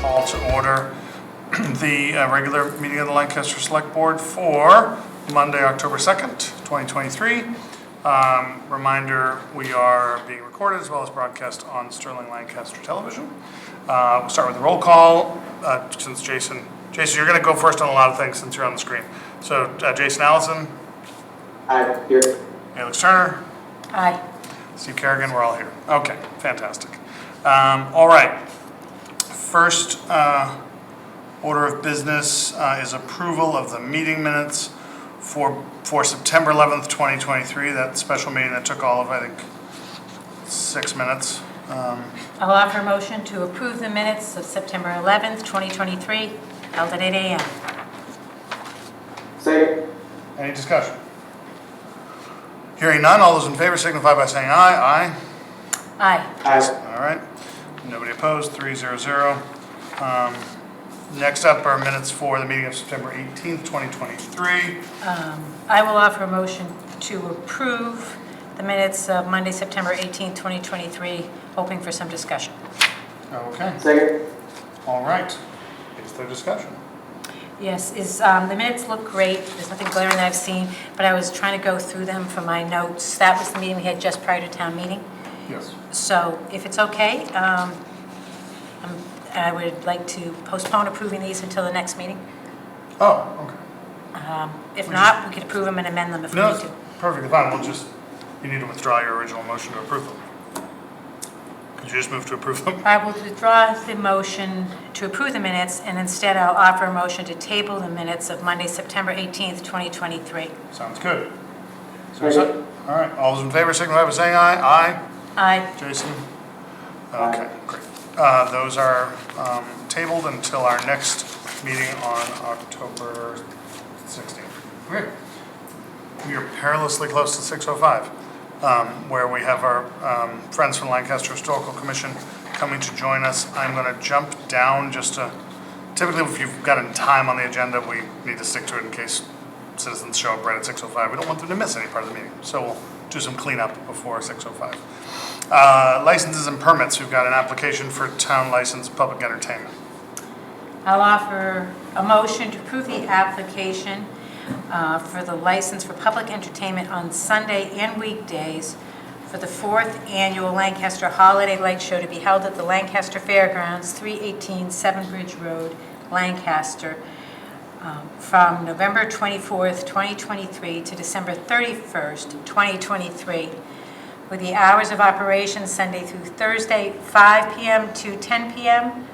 call to order the regular meeting of the Lancaster Select Board for Monday, October 2nd, 2023. Reminder, we are being recorded as well as broadcast on Sterling-Lancaster television. We'll start with the roll call, since Jason, you're going to go first on a lot of things since you're on the screen. So Jason Allison. Aye, here. Alex Turner. Aye. Steve Kerrigan, we're all here. Okay, fantastic. All right. First order of business is approval of the meeting minutes for September 11th, 2023. That special meeting that took all of, I think, 6 minutes. I'll offer a motion to approve the minutes of September 11th, 2023, held at 8 a.m. Second. Any discussion? Hearing none, all those in favor signify by saying aye. Aye. Aye. Aye. All right. Nobody opposed, 3-0-0. Next up are minutes for the meeting of September 18th, 2023. I will offer a motion to approve the minutes of Monday, September 18th, 2023, hoping for some discussion. Okay. Second. All right. Is there discussion? Yes, the minutes look great. There's nothing glaring that I've seen, but I was trying to go through them for my notes. That was the meeting we had just prior to town meeting. Yes. So if it's okay, I would like to postpone approving these until the next meeting. Oh, okay. If not, we could approve them and amend them if we No, need it's to. perfectly fine. You need to withdraw your original motion to approve them. Could you just move to approve them? I will withdraw the motion to approve the minutes, and instead I'll offer a motion to table the minutes of Monday, September 18th, 2023. Sounds good. So, all right. All those in favor signify by saying aye. Aye. Aye. Jason? Okay, great. Those are tabled until our next meeting on October 16th. Great. We are perilously close to 6:05, where we have our friends from Lancaster Historical Commission coming to join us. I'm going to jump down just to, typically if you've got a time on the agenda, we need to stick to it in case citizens show up right at 6:05. We don't want them to miss any part of the meeting, so we'll do some cleanup before 6:05. Licenses and permits. We've got an application for town license public entertainment. I'll offer a motion to approve the application for the license for public entertainment on Sunday and weekdays for the 4th Annual Lancaster Holiday Light Show to be held at the Lancaster Fairgrounds, 318 Seven Bridge Road, Lancaster, from November 24th, 2023 to December 31st, 2023, with the hours of operation Sunday through Thursday, 5 p.m. to 10 p.m.,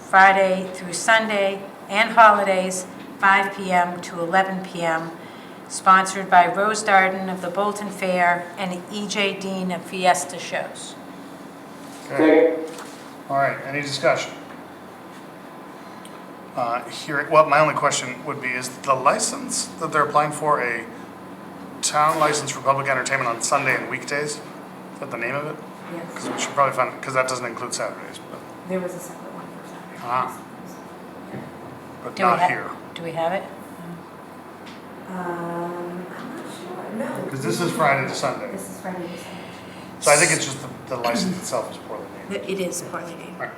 Friday through Sunday, and holidays, 5 p.m. to 11 p.m., sponsored by Rose Darden of the Bolton Fair and E.J. Dean of Fiesta Shows. Okay. All right, any discussion? Well, my only question would be, is the license that they're applying for a town license for public entertainment on Sunday and weekdays? Is that the name of it? Yes. Because we should probably find, because that doesn't include Saturdays, but, There was a separate one for Saturday. but Do we not ha- here. Do we have it? I'm not sure, no. Because this is Friday to Sunday. This is Friday to Sunday. So I think it's just the license itself is poorly named. It is partly named. Right.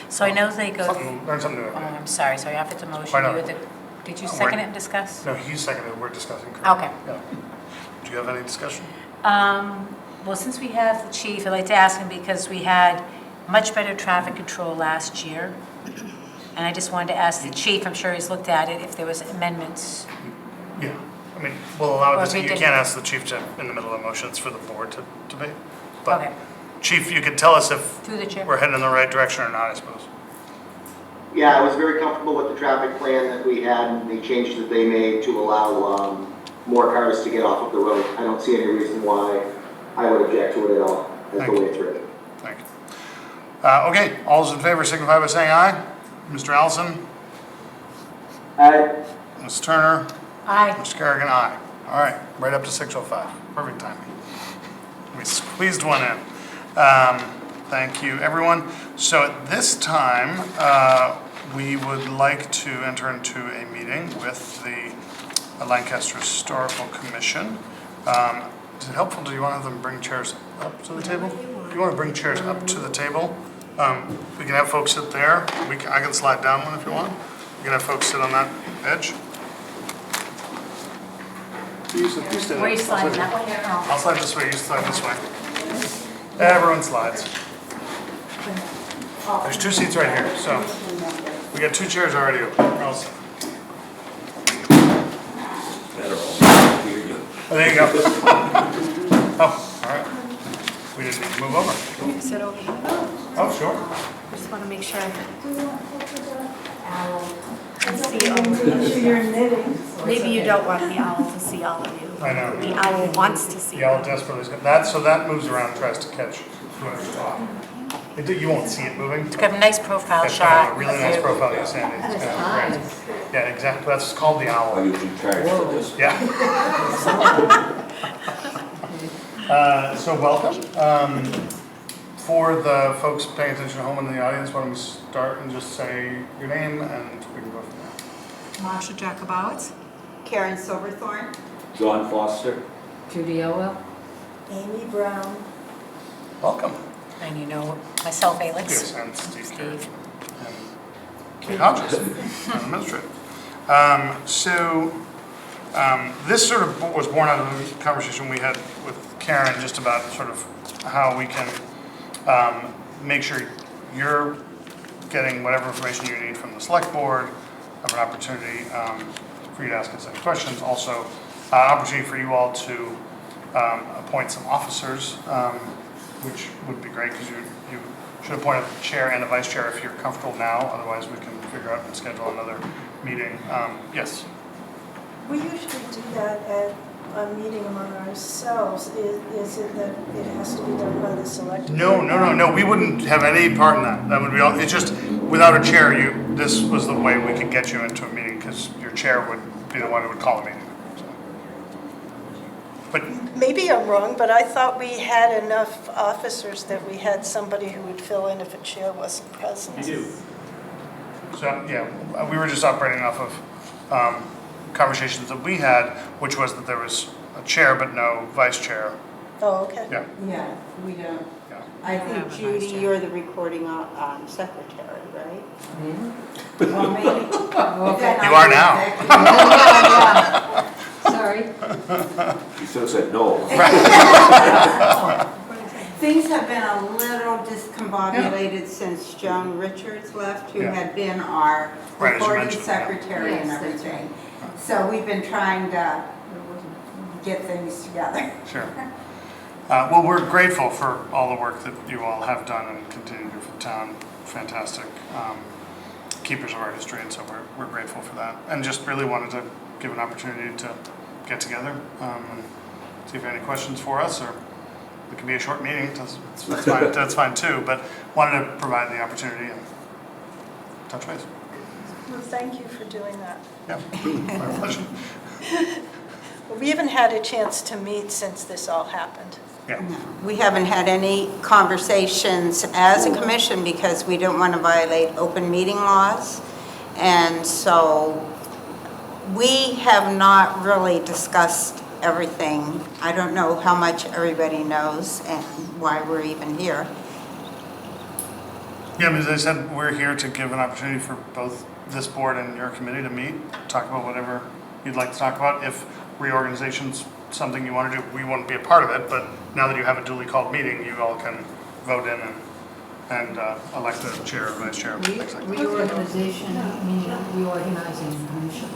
So I know they go. Learn something new Oh, every day. I'm sorry, so I offered the motion. Why not? Did you No, second we're- it and discuss? No, he's seconded, we're discussing. Correct. Okay. Yeah. Do you have any discussion? Well, since we have the chief, I'd like to ask him because we had much better traffic control last year. And I just wanted to ask the chief, I'm sure he's looked at it, if there was amendments. Yeah, I mean, we'll allow Or it if to, we you did- can't ask the chief to, in the middle of motions for the board to debate. But Okay. Chief, you could tell us if Through the chair. we're heading in the right direction or not, I suppose. Yeah, I was very comfortable with the traffic plan that we had and the changes that they made to allow more cars to get off of the road. I don't see any reason why I would object to it at all, as Thank the you. way it's written. Thank you. Okay, all those in favor signify by saying aye. Mr. Allison? Aye. Ms. Turner? Aye. Mr. Kerrigan, aye. All right, right up to 6:05. Perfect timing. We squeezed one in. Thank you, everyone. So at this time, we would like to enter into a meeting with the Lancaster Historical Commission. Is it helpful? Do you want to have them bring chairs up to the table? Do you want to bring chairs up to the table? We can have folks sit there. I can slide down one if you want. We can have folks sit on that edge. You sit Where are you there. sliding, that way? Oh. I'll slide this way, you slide this way. Everyone slides. There's 2 seats right here, so we got 2 chairs already open. We're all set. Oh, there you go. Oh, all right. We didn't need to move over. Sit over here. Oh, sure. I just want to make sure. You're knitting. Maybe you don't want the owl to see all of you. I know. The owl wants to see The owl you. desperately is that, so that moves around, tries to catch whoever's talking. You won't see it moving. You have a nice profile It's kind of shot. a really nice profile you Sandy. It's kind of great. Yeah, exactly. That's called the I owl. usually charge for this. Yeah. So welcome. For the folks paying attention at home in the audience, why don't we start and just say your name and we can go from there. Marsha Jacobowitz. Karen Silverthorne. John Foster. Judy Elwell. Amy Brown. Welcome. And you know myself, Alex. Yes, and Steve Carey. Steve. And Kate Hodges, our administrator. This sort of was born out of a conversation we had with Karen just about sort of how we can make sure you're getting whatever information you need from the select board, have an opportunity for you to ask us any questions. Also, an opportunity for you all to appoint some officers, which would be great because you should appoint a chair and a vice chair if you're comfortable now. Otherwise, we can figure out and schedule another meeting. Yes. We usually do that at a meeting among ourselves. Is it that it has to be done by the select? No. We wouldn't have any part in that. That would be all. It's just without a chair, this was the way we could get you into a meeting because your chair would be the one who would call a meeting. So. But Maybe I'm wrong, but I thought we had enough officers that we had somebody who would fill in if a chair wasn't present. you do. So yeah, we were just operating off of conversations that we had, which was that there was a chair but no vice chair. Oh, okay. Yeah. Yeah, we don't. Yeah. I have a think vice Judy, chair. you're the recording secretary, right? Well, maybe. You are now. Sorry. You should have said no. Things have been a little discombobulated since Joan Richards left, who Yeah. had been our Right, as you recording mentioned, yeah. secretary and Yes, that's everything. So we've been trying to get things together. Sure. Well, we're grateful for all the work that you all have done and continue to do for the town. Fantastic keepers of our history, and so we're grateful for that. And just really wanted to give an opportunity to get together and see if you have any questions for us, or it can be a short meeting. That's fine too. But wanted to provide the opportunity and touch base. Well, thank you for doing that. Yeah, my pleasure. We haven't had a chance to meet since this all happened. Yeah. We haven't had any conversations as a commission because we don't want to violate open meeting laws. And so we have not really discussed everything. I don't know how much everybody knows and why we're even here. Yeah, as I said, we're here to give an opportunity for both this board and your committee to meet, talk about whatever you'd like to talk about. If reorganization's something you want to do, we won't be a part of it, but now that you have a duly called meeting, you all can vote in and elect a chair or vice chair. things like that. Reorganization, meaning reorganizing the commission.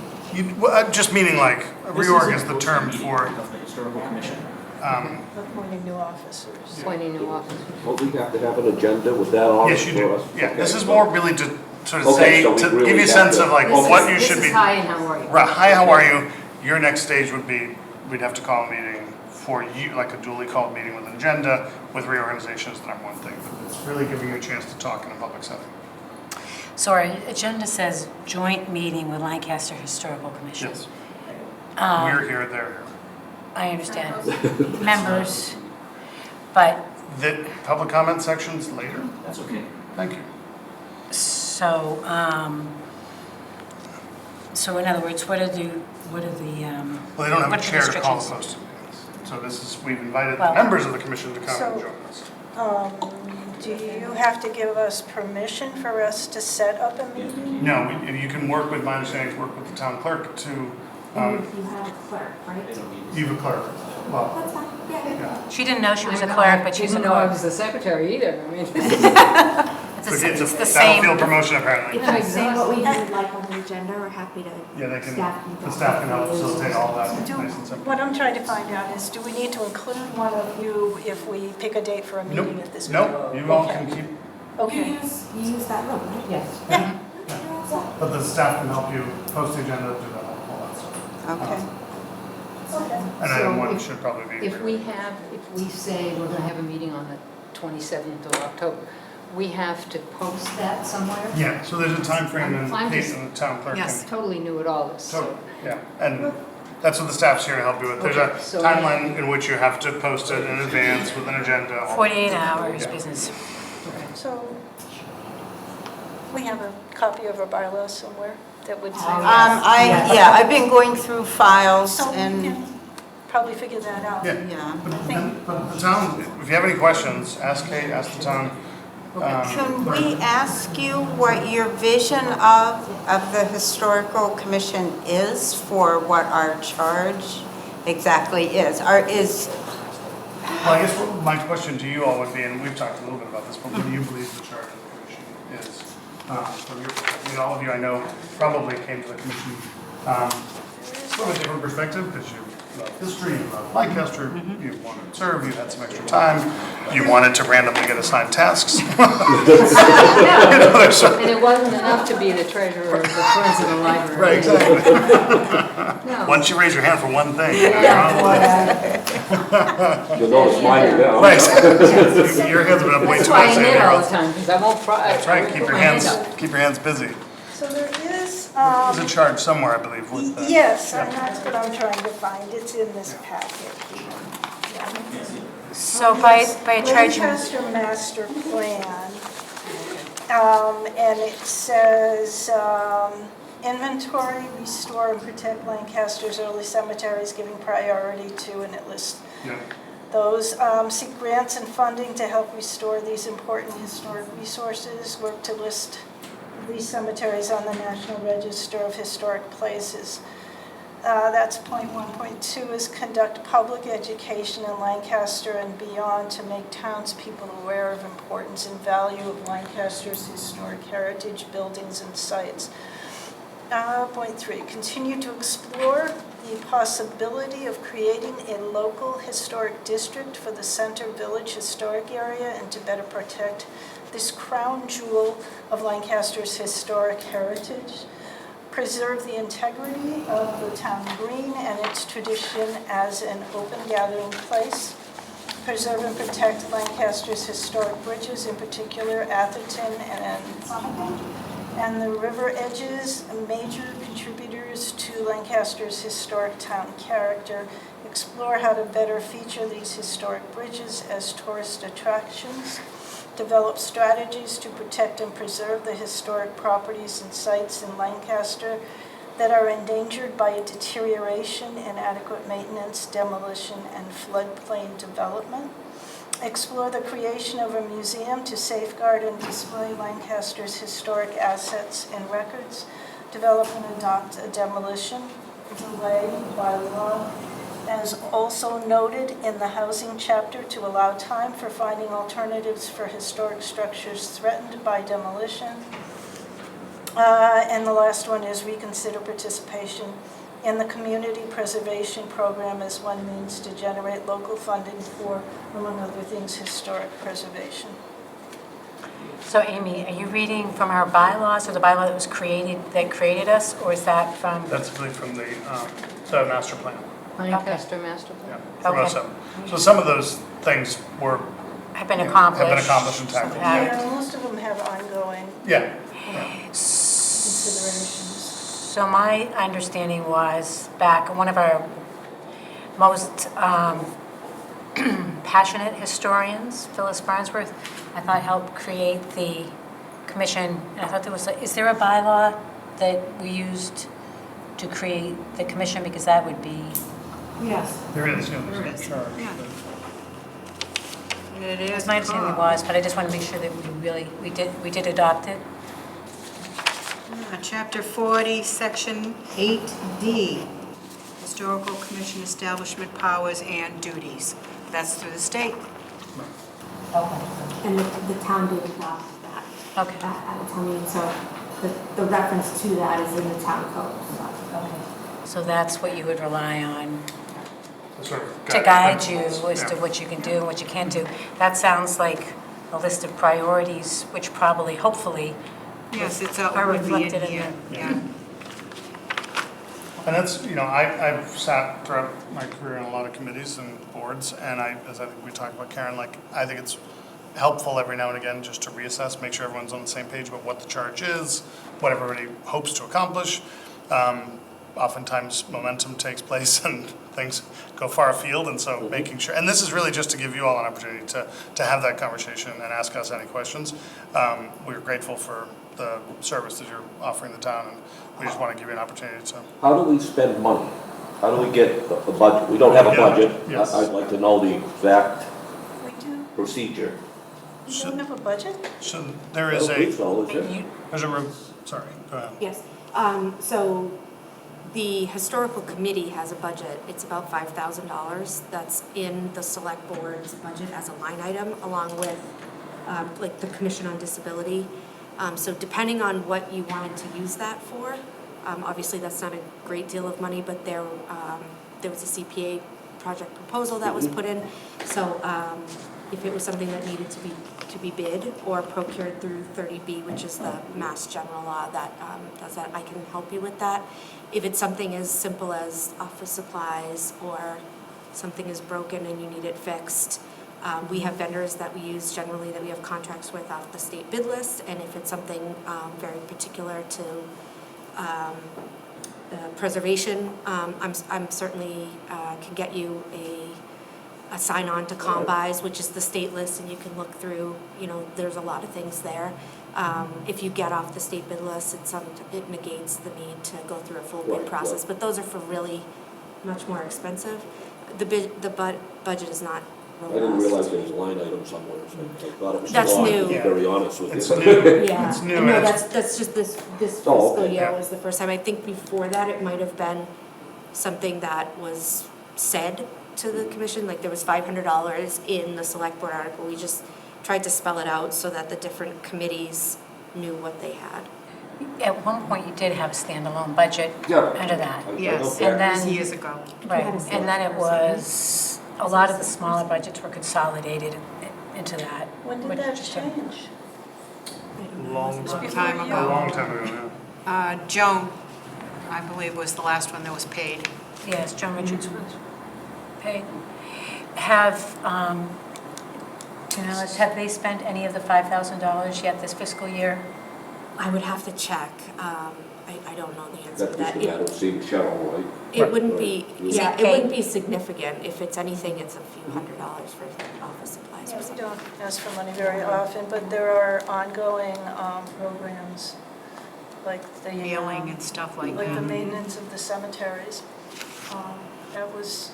Just meaning like, reorg is the term for, Of the historical commission. Appointing new officers. Appointing new officers. Well, we have to have an agenda with that on yes, you for do. us. Yeah, Okay, this is so- more really to sort of Okay, say, so we to really give you a have sense to- of like, well, what you should This be. is hi and how are you? Right, hi, how are you? Your next stage would be, we'd have to call a meeting for you, like a duly called meeting with an agenda, with reorganization is the number one thing. But it's really giving you a chance to talk in a public setting. So our agenda says joint meeting with Lancaster Historical Commission. Yes. Um, We're here, they're here. I understand. Members, but, The public comment section's later. That's okay. Thank you. so, so in other words, what are the, Well, they don't what have are a the chair to call the restrictions? posted meetings. So this is, we've invited the Well- members of the commission to come and So- join us. Do you have to give us permission for us to set up a meeting? No, you can work with, my understanding is work with the town clerk to, You have a clerk, right? you have a clerk. Well, That's fine, yeah. yeah. She didn't know she was a I know, clerk, but she's a I didn't know I clerk. was the secretary either, I mean. It's the Battlefield same. promotion apparently. If you say what we would like on the agenda, we're happy to. Yeah, they can, Staff the staff can help facilitate all that. Do- Nice and simple. What I'm trying to find out is, do we need to include one of you if we pick a date for a meeting at this point? Nope, you all can Okay. keep, Okay. You use that room, right? Yes. but the staff can help you post the agenda, do that, all that stuff. Okay. Okay. And So item one if- should probably be. If we say we're gonna have a meeting on the 27th of October, we have to post that somewhere? Yeah, so there's a time frame and I'm Kate just- and the town clerk can. Yes, totally new at all this. Totally, yeah, and that's what the staff's here to help you with. There's Okay, a so- timeline in which you have to post it in advance with an agenda. all- 48 hours Yeah. business. So, we have a copy of our bylaws somewhere that would say. I've been going through files So we and, can probably figure that out. Yeah, yeah. but the town, if you have any questions, ask Kate, ask the town. Can we ask you what your vision of the historical commission is for what our charge exactly is? Well, I guess my question to you all would be, and we've talked a little bit about this, but what do you believe the charge of the commission is? From your, I mean, all of you I know probably came to the commission from a different perspective, because you love history, you love Lancaster, you wanted to serve, you had some extra time, you wanted to randomly get assigned tasks. You know, there's some- And it wasn't enough to be the treasurer of the Friends of the Library. Right, exactly. No. Once you raise your hand for one thing. You'll notice mine now. Right. Your hands have been up way That's too why much. I knit Anything all the else. time, because I won't That's right, keep your hands busy. So there is, There's a charge somewhere, I believe, with that. yes, and that's what I'm trying to find. It's in this packet here. So by a treasurer, Lancaster Master Plan, and it says, inventory, restore, and protect Lancaster's early cemeteries, giving priority to, and it lists Yeah. those. Seek grants and funding to help restore these important historic resources. Work to list these cemeteries on the National Register of Historic Places. That's point 1. Point 2 is conduct public education in Lancaster and beyond to make townspeople aware of importance and value of Lancaster's historic heritage, buildings, and sites. Point 3, continue to explore the possibility of creating a local historic district for the Center Village historic area and to better protect this crown jewel of Lancaster's historic heritage. Preserve the integrity of the town green and its tradition as an open gathering place. Preserve and protect Lancaster's historic bridges, in particular Atherton and Sonnegan, and the river edges, major contributors to Lancaster's historic town character. Explore how to better feature these historic bridges as tourist attractions. Develop strategies to protect and preserve the historic properties and sites in Lancaster that are endangered by a deterioration, inadequate maintenance, demolition, and floodplain development. Explore the creation of a museum to safeguard and display Lancaster's historic assets and records. Develop and adopt a demolition delay bylaw, as also noted in the housing chapter, to allow time for finding alternatives for historic structures threatened by demolition. And the last one is reconsider participation in the community preservation program as one means to generate local funding for, among other things, historic preservation. so Amy, are you reading from our bylaws or the bylaw that was created, that created us, or is that from? That's really from the master plan, Lancaster Master yeah, Plan. from Okay. 07. So some of those things Have been accomplished. Have been accomplished and tackled, Have- Yeah, most of them have ongoing Yeah, considerations. So my understanding was back, one of our most passionate historians, Phyllis Farnsworth, I thought helped create the commission. And I thought there was, is there a bylaw that we used to create the commission? Because that would be, Yes. there is, yeah, there's a charge. It It is. was my understanding it was, but I just want to make sure that we did adopt it. Chapter 40, Section 8D, Historical Commission Establishment Powers and Duties. That's through the state. Okay. And the town did adopt that Okay. at a town meeting, so the reference to that is in the town code, so. Okay. So that's what you would rely on Sort of to guide you principles, as to yeah. what you can do and what you can't do. That sounds like a list of priorities, which probably, hopefully, Yes, it's are would be in reflected in here. the... Yeah. And that's, I've sat throughout my career on a lot of committees and boards, and as I think we talked about, Karen, like, I think it's helpful every now and again just to reassess, make sure everyone's on the same page about what the charge is, what everybody hopes to accomplish. Oftentimes momentum takes place and things go far afield, and so making sure, and this is really just to give you all an opportunity to have that conversation and ask us any questions. We're grateful for the service that you're offering the town, and we just want to give you an opportunity to. How do we spend money? How do we get the budget? We don't have a Yeah, budget. yes. I'd like to know the exact We do, procedure. we don't have a budget? So there I is don't think so, is there? You- there's a, sorry, go ahead. Yes, so the historical committee has a budget, it's about $5,000. That's in the select board's budget as a line item, along with like the Commission on Disability. So depending on what you wanted to use that for, obviously that's not a great deal of money, but there was a CPA project proposal that was put in. So if it was something that needed to be bid or procured through 30B, which is the Mass General Law that does that, I can help you with that. If it's something as simple as office supplies or something is broken and you need it fixed, we have vendors that we use generally that we have contracts with off the state bid list, and if it's something very particular to preservation, I'm certainly can get you a sign-on to Combis, which is the state list, and you can look through, there's a lot of things there. If you get off the state bid list, it negates the need to go through a full bid Right, process, right. but those are for really much more expensive. The budget is not I didn't robust. realize there was a line item somewhere, so I thought it was That's a lot, new. to be very honest with you. It's new. Yeah, It's new, no, and it's- that's just this Oh, fiscal okay. year Yeah. was the first time. I think before that, it might have been something that was said to the commission, like there was $500 in the select board article. We just tried to spell it out so that the different committees knew what they had. At one point, you did have a standalone budget Yeah. under that. I know Yes, that. And that was then- years ago. Right, had a and then it salesperson. was, a lot of the smaller budgets were consolidated into that. When did which that just- change? Long Long time, time a ago. long time ago, yeah. Joan, I believe, was the last one that was paid. Yes, Joan Richards was paid. Have, have they spent any of the $5,000 yet this fiscal year? I would have to check. I don't know the answer to That's just that. a matter of seeing Cheryl, right? It wouldn't be, Right. yeah, it Okay. wouldn't be significant. If it's anything, it's a few $100s for office supplies Yeah, or we something. don't ask for money very often, but there are ongoing programs like the... Mailing and stuff like Like the that. maintenance of the cemeteries. That was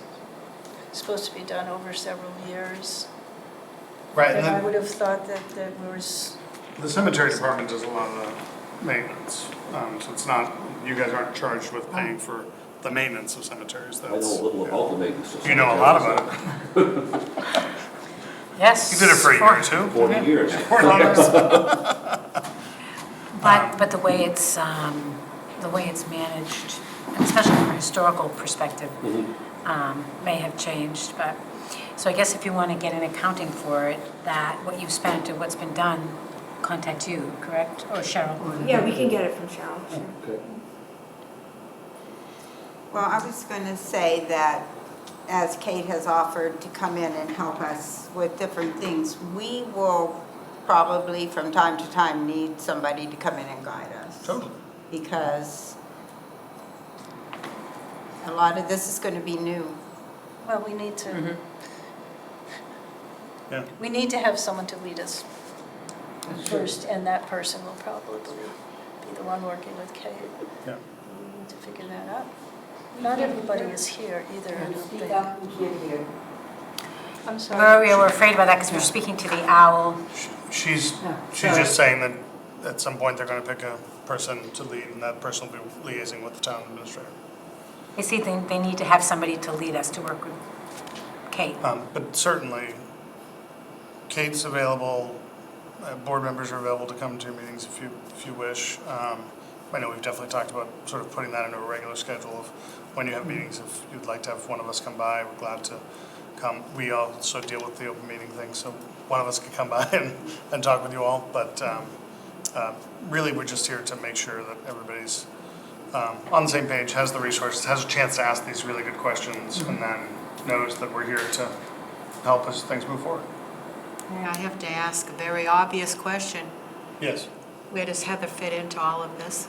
supposed to be done over several years. Right, And I and would have thought that there was, the cemetery department does a lot of the maintenance, so it's not, you guys aren't charged with paying for the maintenance of cemeteries, I know a that's. little about the maintenance of You know a lot about it. Yes. You did it for a year or two. 40 years. But the way it's managed, and especially from a historical perspective, may have changed, but, so I guess if you want to get an accounting for it, that what you've spent and what's been done, contact you, correct? Or Cheryl? Yeah, we can get it from Cheryl, sure. Okay. Well, I was going to say that as Kate has offered to come in and help us with different things, we will probably from time to time need somebody to come in and guide us. Totally. Because a lot of this is going to be new. well, we need to, Yeah. we need to have someone to lead us first, and that person will probably be the one working with Kate. Yeah. We need to figure that out. Not everybody is here either, I don't think. I'm sorry. We're afraid about that because we're speaking to the owl. She's sorry. just saying that at some point they're gonna pick a person to lead, and that person will be liaising with the town administrator. You see, they need to have somebody to lead us to work with Kate. But certainly, Kate's available, board members are available to come to your meetings if you wish. I know we've definitely talked about sort of putting that into a regular schedule of when you have meetings. If you'd like to have one of us come by, we're glad to come. We also deal with the open meeting thing, so one of us can come by and talk with you all. But really, we're just here to make sure that everybody's on the same page, has the resources, has a chance to ask these really good questions, and then knows that we're here to help as things move forward. I have to ask a very obvious question. Yes. Where does Heather fit into all of this?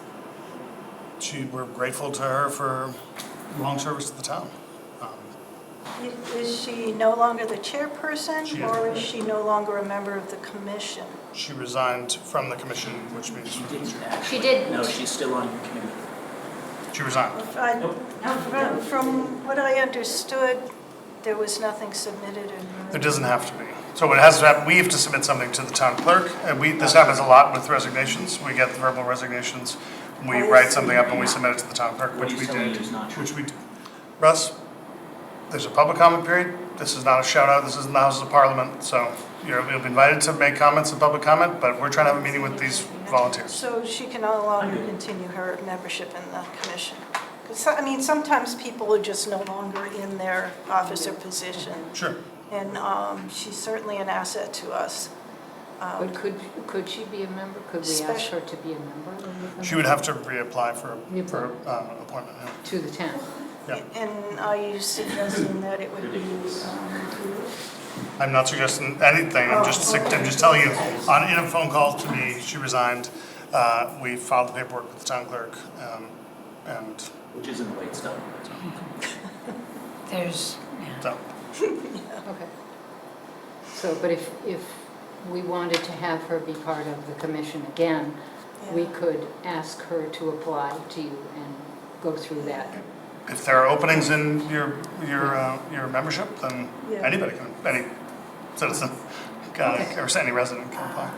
We're grateful to her for long service to the town. Is she no longer the chairperson, She is. or is she no longer a member of the commission? She resigned from the commission, which means She did. No, she's still on your committee. she resigned. From what I understood, there was nothing submitted in. There doesn't have to be. So what has to happen, we have to submit something to the town clerk, and this happens a lot with resignations. We get the verbal resignations, we write something up and we submit it to the town clerk, What which we he's telling did. you is not true. Which we did. Russ, there's a public comment period. This is not a shout out, this isn't the House of Parliament, so you'll be invited to make comments in public comment, but we're trying to have a meeting with these volunteers. So she can no longer continue her membership in the commission? 'Cause, I mean, sometimes people are just no longer in their office or position, Sure. and she's certainly an asset to us. But could she be a member? Could we ask her to be a member of the She would have to reapply for Reapply. appointment, yeah. to the town? Yeah. And are you suggesting that it would be, I'm not suggesting anything, I'm just telling you, in a phone call to me, she resigned. We filed the paperwork with the town clerk, and Which isn't the way it's done. There's, so, Okay. So, but if we wanted to have her be part of the commission again, we Yeah. could ask her to apply to you and go through that. if there are openings in your membership, then Yeah. anybody can, any citizen, or any resident can apply.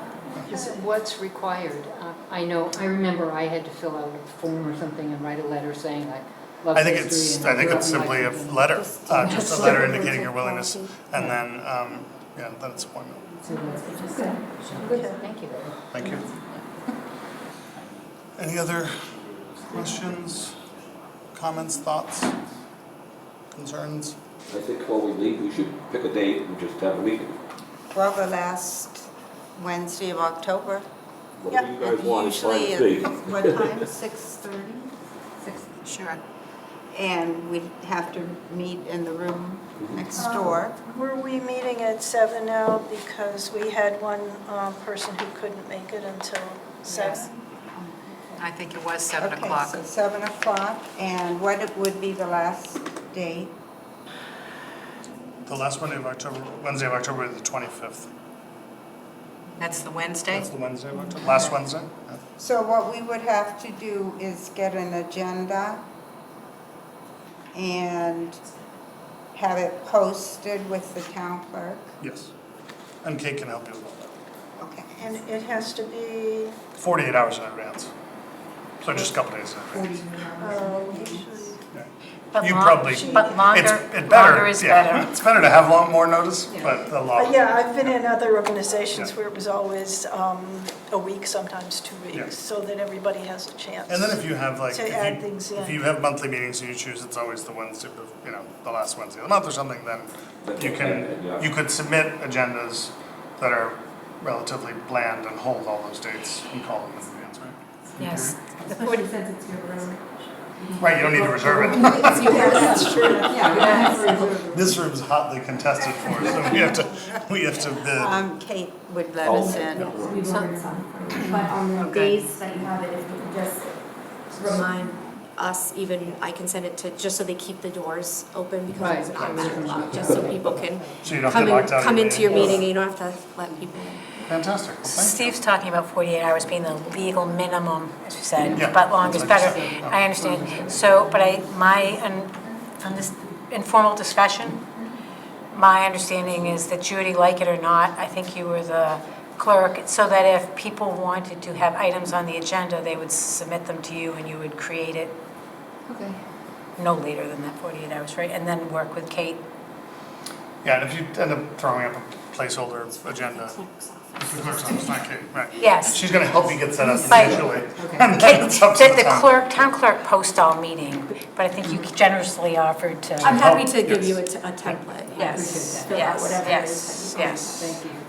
What's required? I remember I had to fill out a form or something and write a letter saying I love I think history. I think it's simply a letter, just a letter indicating your willingness, and then, then it's appointment. Good, thank you. Thank you. Any other questions, comments, thoughts, concerns? I think before we leave, we should pick a date and just have a meeting. Well, the last Wednesday of October. Whatever you guys want, it's fine Usually with at me. what time, 6:30? Sure. And we'd have to meet in the room next door. were we meeting at 7 now because we had one person who couldn't make it until 7? I think it was 7 Okay, o'clock. so 7 o'clock, and what it would be the last date? The last Wednesday of October is the 25th. That's the Wednesday? That's the Wednesday of October, last Wednesday? Yeah. So what we would have to do is get an agenda and have it posted with the town clerk. Yes. And Kate can help you with that. Okay. And it has to be, 48 hours in advance. So just a couple days in advance. usually, Yeah. but You long- probably, but longer, it's better, longer is yeah. better. It's better to have more notice, but the law. yeah, I've been in other organizations Yeah. where it was always a week, sometimes 2 Yeah. weeks, so that everybody has a chance. And then if you have To add things in. if you have monthly meetings and you choose, it's always the Wednesday, the last Wednesday of the month or something, then you could submit agendas that are relatively bland and hold all those dates and call them in advance, right? Yes. Especially since it's your room. Right, you don't need to reserve it. That's true. Yeah. This room's hotly contested for, so we have to bid. Kate would let us in. We've ordered some. But on the days that you have it, if you could just remind us, even, I can send it to, just so they keep the doors open because it's an automatic lock, just so people can So you don't come get locked out of come your into your meeting. meeting and you don't have to let people in. Fantastic, well, thank you. Steve's talking about 48 hours being the legal minimum, as we said, Yeah, but longer is that's better. what I just said. I understand. So, but on this informal discussion, my understanding is that Judy, like it or not, I think you were the clerk, so that if people wanted to have items on the agenda, they would submit them to you and you would create it Okay. no later than that 48 hours, right? And then work with Kate. Yeah, and if you end up throwing up a placeholder agenda, it's the clerk's office, not Kate, right? Yes. She's gonna help you get set up Right. initially. Okay. And then Kate, it's up to the town. clerk, town clerk posts all meeting, but I think you generously offered to. I'm happy to give Yes. you a template. Yes, Fill out yes, whatever it yes, is. yes. Thank you.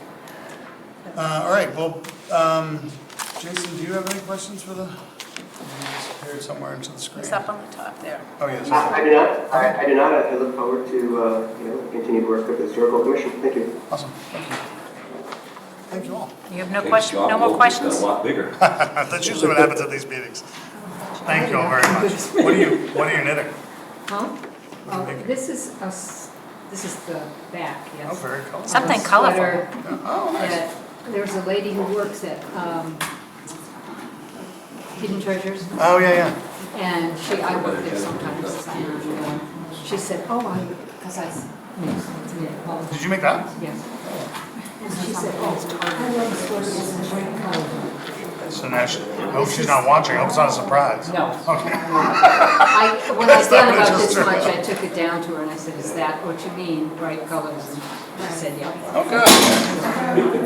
All right, well, Jason, do you have any questions for the, here somewhere into the screen? It's up on the top there. Oh, yes. I do not. I do not. I look forward to, continued work with the Historical Commission. Thank you. Awesome, thank you. Thank you all. You have no Thanks, question, John. no more Well, questions? it's a lot bigger. That's usually what happens at these meetings. Thank you all very much. What are you knitting? Huh? This is the back, yes. Oh, very colorful. Something Of a colorful. sweater Oh, nice. that- There's a lady who works at Hidden Treasures, Oh, yeah. and I work there sometimes, and she said, because I, well, Did you make that? yes. And she said, I love sweaters in bright colors. So now, I hope she's not watching, I hope it's not a surprise. No. Okay. When I That's not found what about it this just much, turned I took it down to her and I said, is that what you mean, bright colors? And she said, yeah. Okay.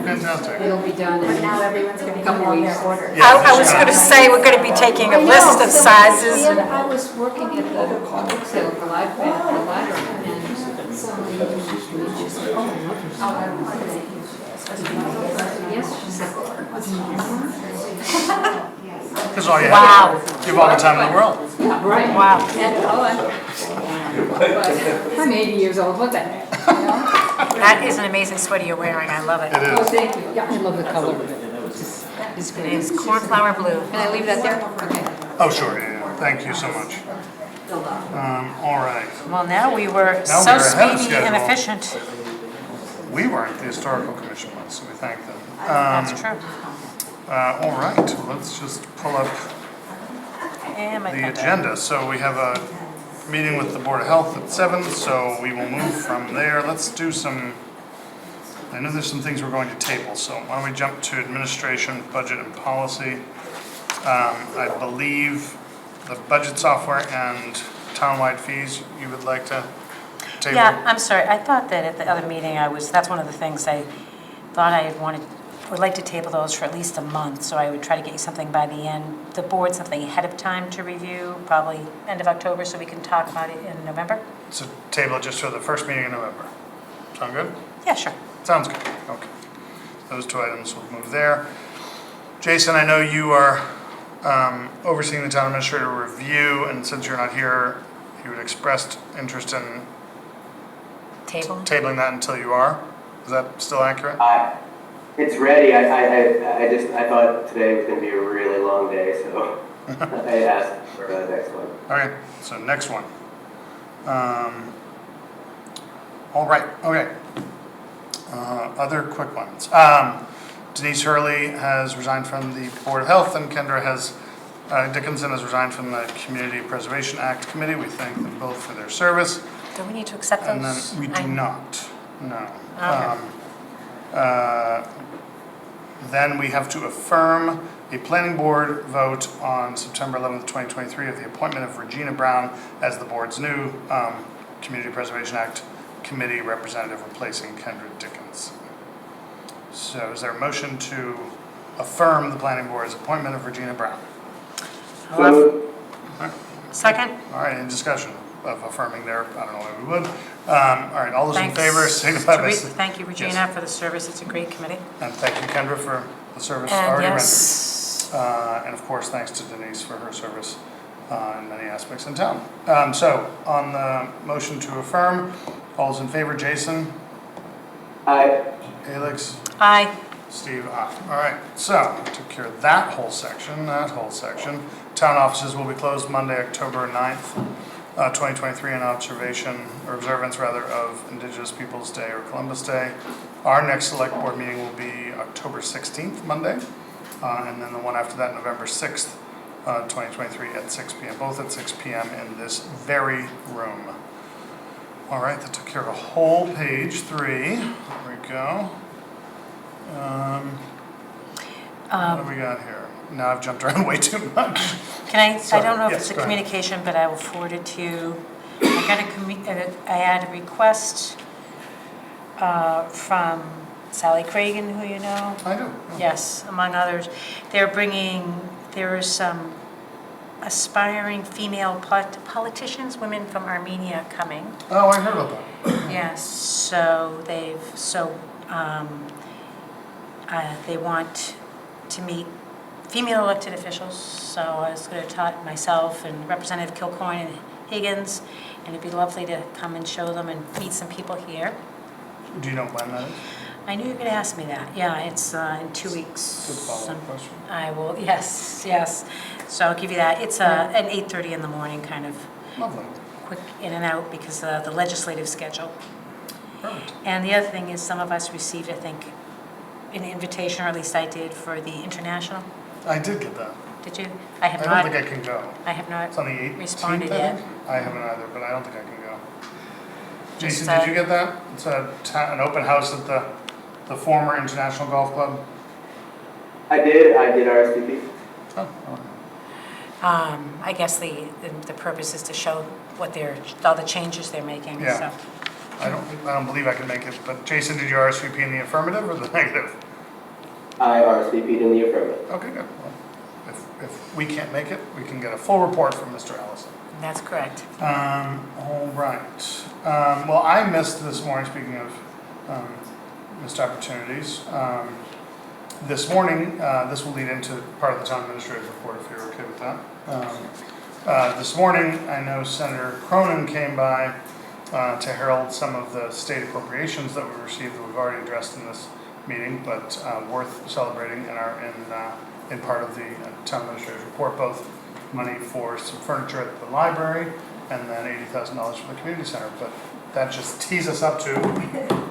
Fantastic. It'll be done in Now everyone's going to be Couple on weeks. their order. Yeah, I was going to say, we're going to be taking a list of sizes. And I was working at the book sale for library, and somebody, she said, oh, I love your yes, she said, That's all you Wow. have. You have all the time in the world. yeah, right. Wow. And, but I'm 80 years old, what the heck, you know? That is an amazing sweater you're wearing, I love It it. Oh, is. thank you, yeah, I love the color of it, it's It great. is cornflower blue. Can I leave that there? Okay. Oh, sure, yeah. Thank you so much. All right. Well, now we were Now so we are ahead of speedy and schedule. efficient. We weren't the historical commission ones, so we thank them. That's true. All right, let's just pull up And my the printer. agenda. So we have a meeting with the Board of Health at 7, so we will move from there. Let's do some, I know there's some things we're going to table, so why don't we jump to administration, budget, and policy. I believe the budget software and townwide fees you would like to table? Yeah, I'm sorry, I thought that at the other meeting, that's one of the things I thought would like to table those for at least a month, so I would try to get you something by the end, the board, something ahead of time to review, probably end of October, so we can talk about it in November? So table it just for the first meeting in November. Sound good? Yeah, sure. Sounds good, okay. Those two items will move there. Jason, I know you are overseeing the town administrator review, and since you're not here, you had expressed interest in Table? tabling that until you are. Is that still accurate? It's ready. I thought today was going to be a really long day, so I asked for the next one. Okay, so next one. All right, okay. Other quick ones. Denise Hurley has resigned from the Board of Health, and Kendra Dickinson has resigned from the Community Preservation Act Committee. We thank them both for their service. Do we need to accept those? And then we do not, no. Okay. Then we have to affirm a planning board vote on September 11th, 2023 of the appointment of Regina Brown as the board's new Community Preservation Act Committee representative replacing Kendra Dickinson. So is there a motion to affirm the planning board's appointment of Regina Brown? Second? All right, any discussion of affirming there? I don't know why we would. All right, all those in Thanks favor, signify to by... Thank you, Regina, Yes. for the service. It's a great committee. And thank you, Kendra, for the service And already yes, rendered. And of course, thanks to Denise for her service in many aspects in town. So, on the motion to affirm, all those in favor, Jason, Aye. Alex, aye. Steve, aye. All right, so, took care of that whole section. Town offices will be closed Monday, October 9th, 2023 in observance of Indigenous Peoples' Day or Columbus Day. Our next select board meeting will be October 16th, Monday, and then the one after that, November 6th, 2023 at 6 p.m., both at 6 p.m. in this very room. All right, that took care of a whole page 3. There we go. What do we got here? Now I've jumped around way too much. Can I Sorry. don't know if Yes, it's a go ahead. communication, but I will forward it to you. I had a request from Sally Cragen, who you know. I do. Yes, among others. There are some aspiring female politicians, women from Armenia coming. Oh, I heard about that. Yes, so they want to meet female elected officials, so I was going to talk myself and Representative Kilcoyne and Higgins, and it'd be lovely to come and show them and meet some people here. Do you know when that is? I knew you were going to ask me that. Yeah, it's in 2 weeks. Good follow-up question. I will, yes. So I'll give you that. It's at 8:30 in the morning, kind of Lovely. quick in and out because of the legislative schedule. Perfect. And the other thing is some of us received, I think, an invitation, or at least I did, for the international. I did get that. Did you? I have I not. don't think I can go. I have not It's on the 18th, responded I yet. think? I haven't either, but I don't think I can go. Just, Jason, did you get that? It's an open house at the former International Golf Club. I did RSVP. Oh, all right. I guess the purpose is to show all the changes they're making, Yeah. so. I don't believe I can make it, but Jason, did you RSVP in the affirmative or the negative? I RSVP'd in the affirmative. Okay, good. Well, if we can't make it, we can get a full report from Mr. Allison. That's correct. All right. Well, I missed this morning, speaking of missed opportunities. This morning, this will lead into part of the town administrator's report, if you're okay with that. This morning, I know Senator Cronin came by to herald some of the state appropriations that we received that we've already addressed in this meeting, but worth celebrating in part of the town administrator's report, both money for some furniture at the library and then $80,000 for the community center. But that just tees us up to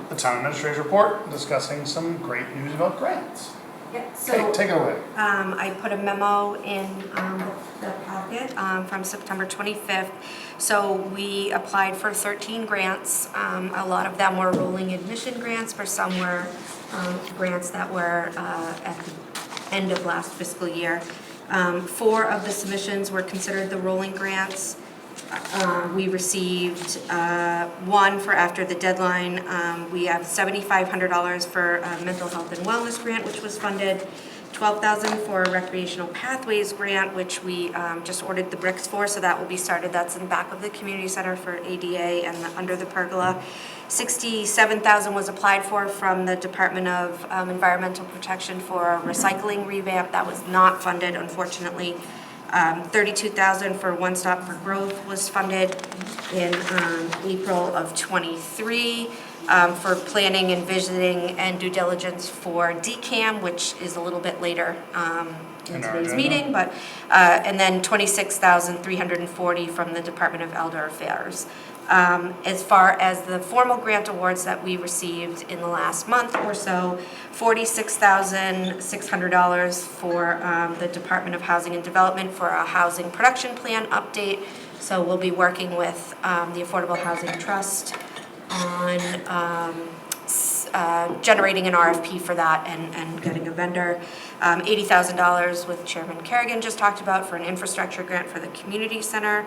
the town administrator's report discussing some great news about grants. Yeah, Okay, take it away. I put a memo in the packet from September 25th. So we applied for 13 grants. A lot of them were rolling admission grants, for some were grants that were at the end of last fiscal year. 4 of the submissions were considered the rolling grants. We received 1 for after the deadline. We have $7,500 for a mental health and wellness grant, which was funded. $12,000 for a recreational pathways grant, which we just ordered the bricks for, so that will be started. That's in the back of the community center for ADA and under the pergola. $67,000 was applied for from the Department of Environmental Protection for a recycling revamp. That was not funded, unfortunately. $32,000 for One Stop for Growth was funded in April of '23 for planning and visiting and due diligence for DCAM, which is a little bit later in today's meeting, but and then $26,340 from the Department of Elder Affairs. As far as the formal grant awards that we received in the last month or so, $46,600 for the Department of Housing and Development for a housing production plan update. So we'll be working with the Affordable Housing Trust on generating an RFP for that and getting a vendor. $80,000 with Chairman Kerrigan just talked about for an infrastructure grant for the community center.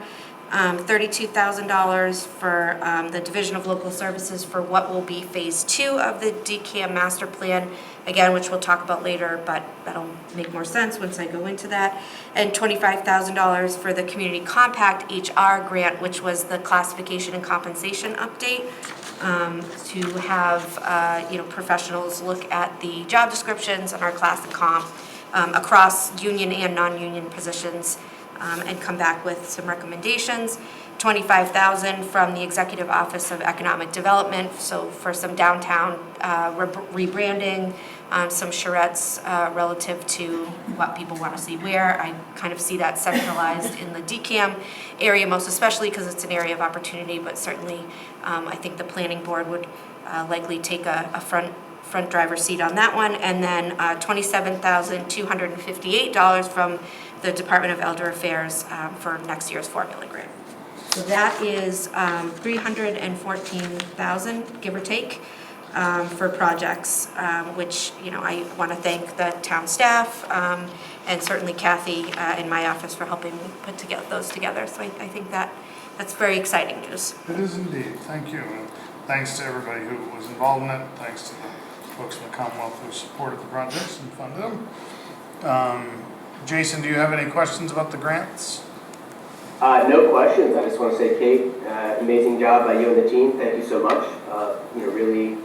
$32,000 for the Division of Local Services for what will be Phase 2 of the DCAM master plan, again, which we'll talk about later, but that'll make more sense once I go into that. And $25,000 for the Community Compact HR grant, which was the classification and compensation update, to have professionals look at the job descriptions and our class and comp across union and non-union positions. And come back with some recommendations. $25,000 from the Executive Office of Economic Development, so for some downtown rebranding, some charrettes relative to what people want to see where. I kind of see that centralized in the DCAM area, most especially because it's an area of opportunity, but certainly I think the planning board would likely take a front driver's seat on that one. And then $27,258 from the Department of Elder Affairs for next year's formula grant. So that is 314,000, give or take, for projects, which, you know, I want to thank the town staff and certainly Kathy in my office for helping me put those together. So I think that's very exciting news. It is indeed, thank you. And thanks to everybody who was involved in it, thanks to the folks in the Commonwealth who supported the projects and funded them. Jason, do you have any questions about the grants? No questions. I just want to say, Kate, amazing job by you and the team. Thank you so much. You know, really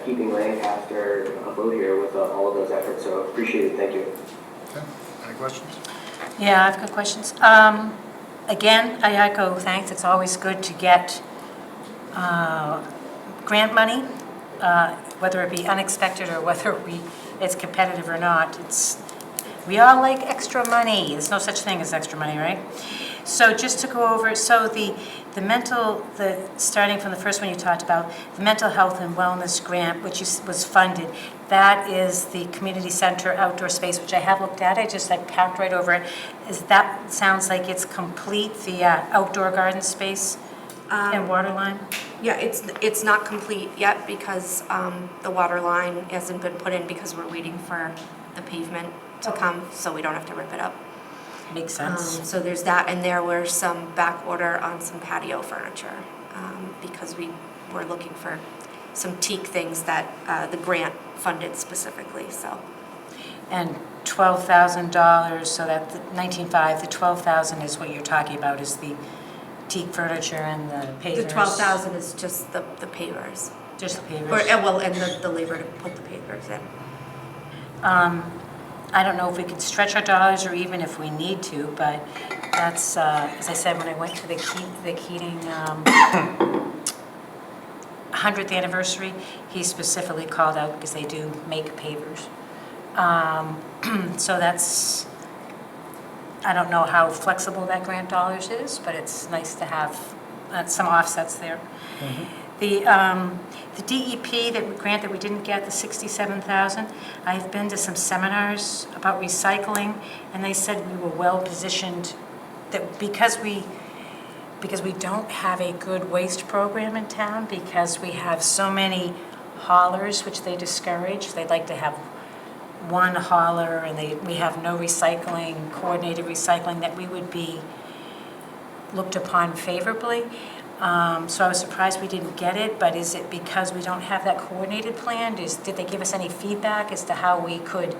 keeping Lancaster afloat here with all of those efforts. So appreciate it. Thank you. Okay, any questions? Yeah, I've got questions. Again, I echo thanks. It's always good to get grant money, whether it be unexpected or whether it's competitive or not. We all like extra money. There's no such thing as extra money, right? So just to go over, so starting from the first one you talked about, the mental health and wellness grant, which was funded, that is the community center outdoor space, which I have looked at. I passed right over it. Sounds like it's complete, the outdoor garden space and water line? Yeah, it's not complete yet because the water line hasn't been put in because we're waiting for the pavement to come, so we don't have to rip it up. Makes sense. So there's that, and there were some back order on some patio furniture because we were looking for some teak things that the grant funded specifically, so. And $12,000, so that the 19.5, the 12,000 is what you're talking about, is the teak furniture and the pavers? The 12,000 is just the pavers. Just the pavers? And the labor to put the pavers in. I don't know if we could stretch our dollars or even if we need to, but that's, as I said, when I went to the Keating 100th anniversary, he specifically called out because they do make pavers. So that's, I don't know how flexible that grant dollars is, but it's nice to have some offsets there. The DEP grant that we didn't get, the $67,000, I've been to some seminars about recycling, and they said we were well positioned, that because we don't have a good waste program in town, because we have so many haulers, which they discourage. They'd like to have one hauler, and we have no recycling, coordinated recycling, that we would be looked upon favorably. So I was surprised we didn't get it, but is it because we don't have that coordinated plan? Did they give us any feedback as to how we could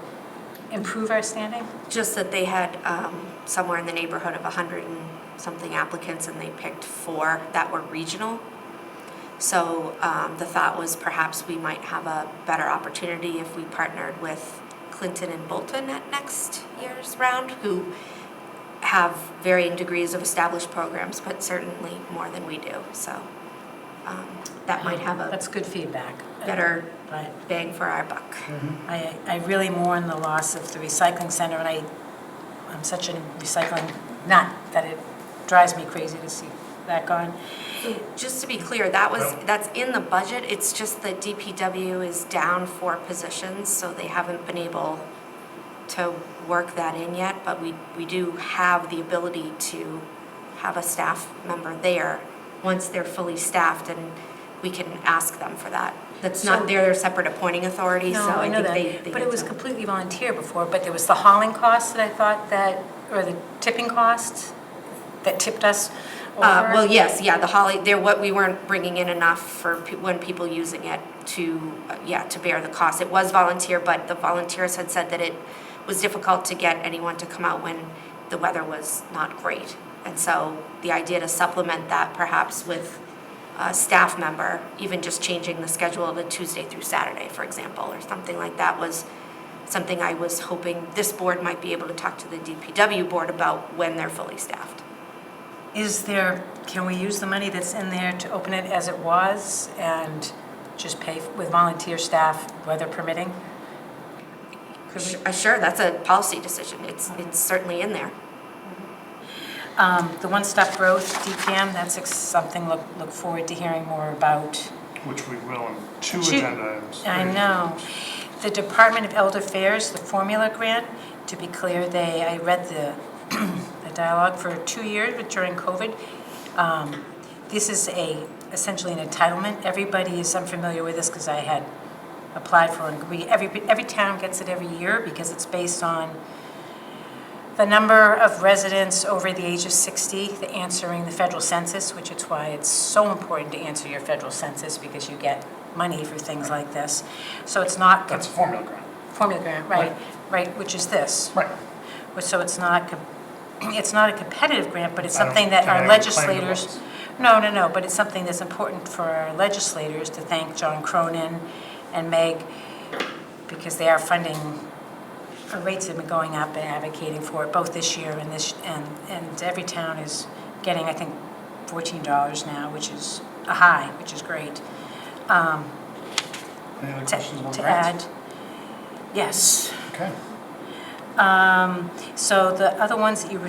improve our standing? Just that they had somewhere in the neighborhood of 100 and something applicants, and they picked 4 that were regional. So the thought was perhaps we might have a better opportunity if we partnered with Clinton and Bolton at next year's round, who have varying degrees of established programs, but certainly more than we do. So that might have That's good feedback. better Right. bang for our buck. I really mourn the loss of the recycling center, and I'm such a recycling nut that it drives me crazy to see that gone. Just to be clear, that's in the budget. It's just that DPW is down 4 positions, so they haven't been able to work that in yet, but we do have the ability to have a staff member there once they're fully staffed, and we can ask them for that. That's not their separate appointing authority, so No, I know think that, but it was completely volunteer before, but there was the hauling costs that I thought or the tipping costs that tipped us over. Well, yes, yeah, we weren't bringing in enough for when people using it to bear the cost. It was volunteer, but the volunteers had said that it was difficult to get anyone to come out when the weather was not great. And so the idea to supplement that perhaps with a staff member, even just changing the schedule of a Tuesday through Saturday, for example, or something like that, was something I was hoping this board might be able to talk to the DPW board about when they're fully staffed. Can we use the money that's in there to open it as it was and just pay with volunteer staff, weather permitting? Sure, that's a policy decision. It's certainly in there. The one-stop growth, DPM, that's something look forward to hearing more about. Which we will in 2 agenda items. I know. The Department of Elder Affairs, the formula grant, to be clear, I read the dialogue for 2 years, but during COVID, This is essentially an entitlement. Everybody is unfamiliar with this because I had applied for it. Every town gets it every year because it's based on the number of residents over the age of 60 answering the federal census, which is why it's so important to answer your federal census because you get money for things like this. So it's not. That's a formula grant. Formula grant, right, which is this. Right. So it's not a competitive grant, but it's I don't something that think our anyone claimed it legislators, was. no, but it's something that's important for our legislators to thank John Cronin and Meg, because they are funding, our rates have been going up and advocating for it both this year and every town is getting, I think, $14 now, which is a high, which is great. Any other questions about To grants? add, yes. Okay. So the other ones that you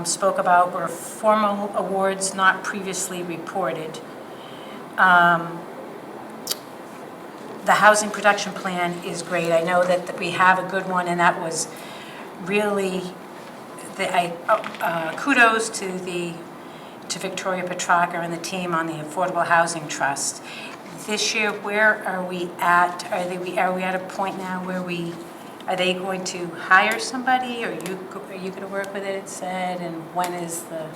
spoke about were formal awards not previously reported. The housing production plan is great. I know that we have a good one, and that was really, kudos to Victoria Petrarca and the team on the Affordable Housing Trust. This year, where are we at? Are we at a point now where are they going to hire somebody, or are you gonna work with it, it said, and when is the?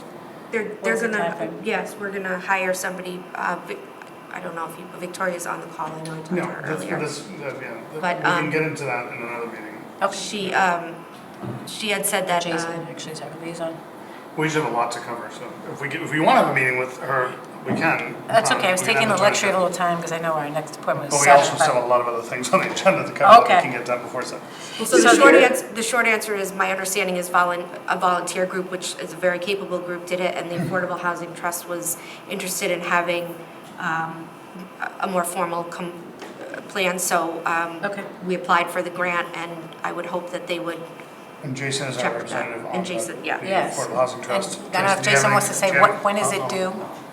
They're When's the gonna, timeframe? yes, we're gonna hire somebody, I don't know if Victoria's on the call, I know I talked to No, her that's, earlier. we But, can get into that in another meeting. Okay. She had said that, Jason actually is our liaison. We usually have a lot to cover, so if we want to have a meeting with her, we can. That's okay, I was We can taking the have luxury of a time. little time, because I know our next appointment is But we 7. also still have a lot of other things on the agenda to cover that Okay. we can get done before 7. well, so So the short answer is, my understanding is a volunteer group, which is a very capable group, did it, and the Affordable Housing Trust was interested in having a more formal plan, so Okay. we applied for the grant, and I would hope that they would. And Jason is our Check with that. representative on And the Jason, yeah. Yes. Affordable Housing Trust. And I don't know if do you have Jason wants to any- say, do you have- when is it due?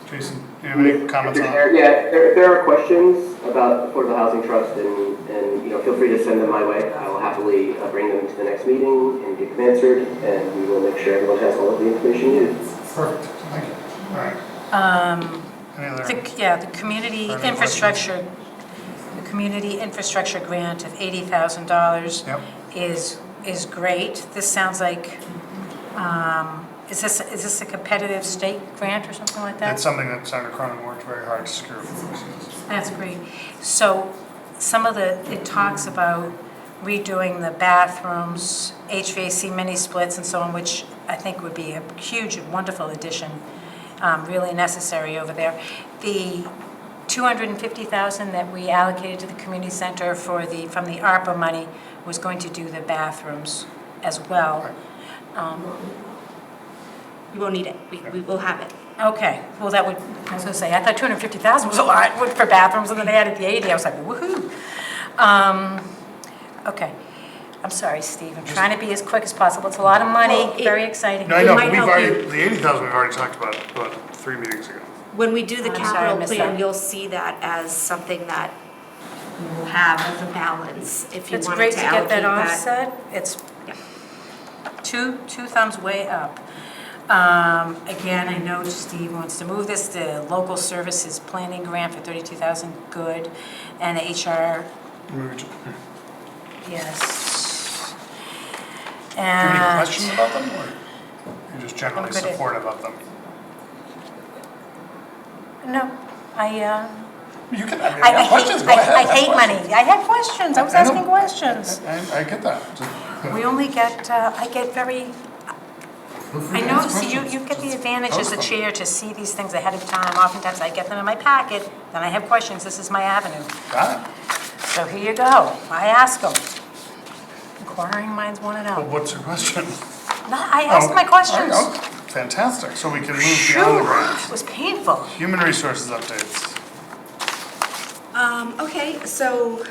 Jason, do you have any comments on it? Yeah, there are questions about Affordable Housing Trust, and feel free to send them my way. I will happily bring them to the next meeting and get them answered, and we will make sure everyone has all of the information needed. Perfect, thank you. All right. Any other? The community Any infrastructure, the community infrastructure grant of $80,000 Yep. is great. This sounds like, is this a competitive state grant or something like that? It's something that Senator Cronin worked very hard to secure for us. That's great. So it talks about redoing the bathrooms, HVAC mini splits and so on, which I think would be a huge and wonderful addition, really necessary over there. The $250,000 that we allocated to the community center from the ARPA money was going to do the bathrooms as well. We won't need it, we will have it. Okay, well, that would, I was gonna say, I thought 250,000 was a lot for bathrooms, and then they added the 80, I was like, woohoo. Okay, I'm sorry, Steve, I'm trying to be as quick as possible, it's a lot of money, very exciting. No, I know, might but we've help already, you. the 80,000 we've already talked about 3 meetings ago. When we do the I'm sorry, I capital missed plan, that. you'll see that as something that we will have as a balance, if you It's wanted great to to get allocate that that. offset, it's Yeah. two thumbs way up. Again, I know Steve wants to move this, the local services planning grant for $32,000, good, and the HR, yes. Do you have any And questions about them, or you're just generally I'm good. supportive of them? no, You can, I mean, if you have questions, go ahead. I have hate questions. money. I had questions. I was I know. asking questions. I get that. Just- We only get, I get very, feel free I to know, ask see, you questions. get the Just advantage as post a them. chair to see these things ahead of time. Oftentimes I get them in my packet, then I have questions. This is my avenue. Got it. So here you go. I ask them. Inquiring minds want to Well, know. what's your question? No, I asked my questions. Oh, fantastic. So we can move beyond the Phew, grants. it was painful. Human resources updates. Okay, so,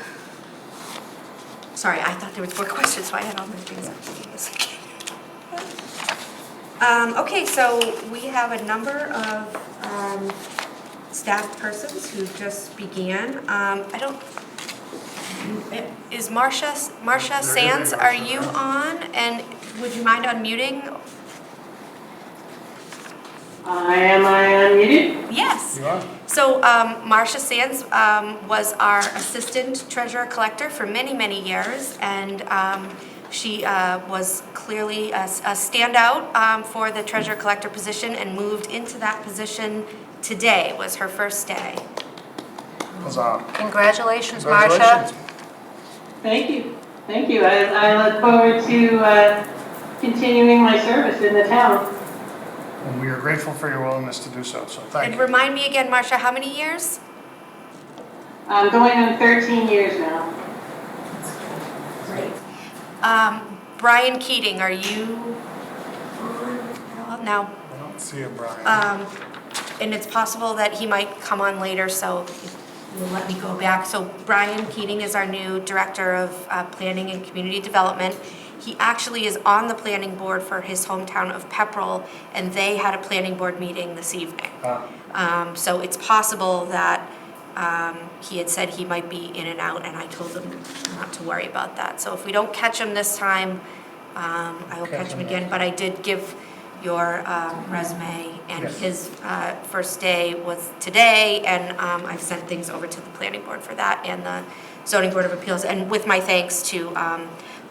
sorry, I thought there was more questions, so I had all my things up. Okay, so we have a number of staff persons who just began. I don't, is Marcia Sands, are you on? And would you mind unmuting? Am I unmuted? Yes. You are? So Marcia Sands was our assistant treasurer collector for many, many years, and she was clearly a standout for the treasurer collector position and moved into that position today, was her first day. Huzzah. Congratulations, Marcia. Congratulations. Thank you. Thank you. I look forward to continuing my service in the town. And we are grateful for your willingness to do so, so thank And you. remind me again, Marcia, how many years? I'm going on 13 years now. Great. Brian Keating, are you on now? I don't see a Brian. And it's possible that he might come on later, so you'll let me go back. So Brian Keating is our new Director of Planning and Community Development. He actually is on the planning board for his hometown of Pepperell, and they had a planning board meeting this evening. So it's possible that he had said he might be in and out, and I told him not to worry about that. So if we don't catch him this time, I will catch him again. But I did give your resume, and Yes. his first day was today, and I've sent things over to the planning board for that and the zoning board of appeals. And with my thanks to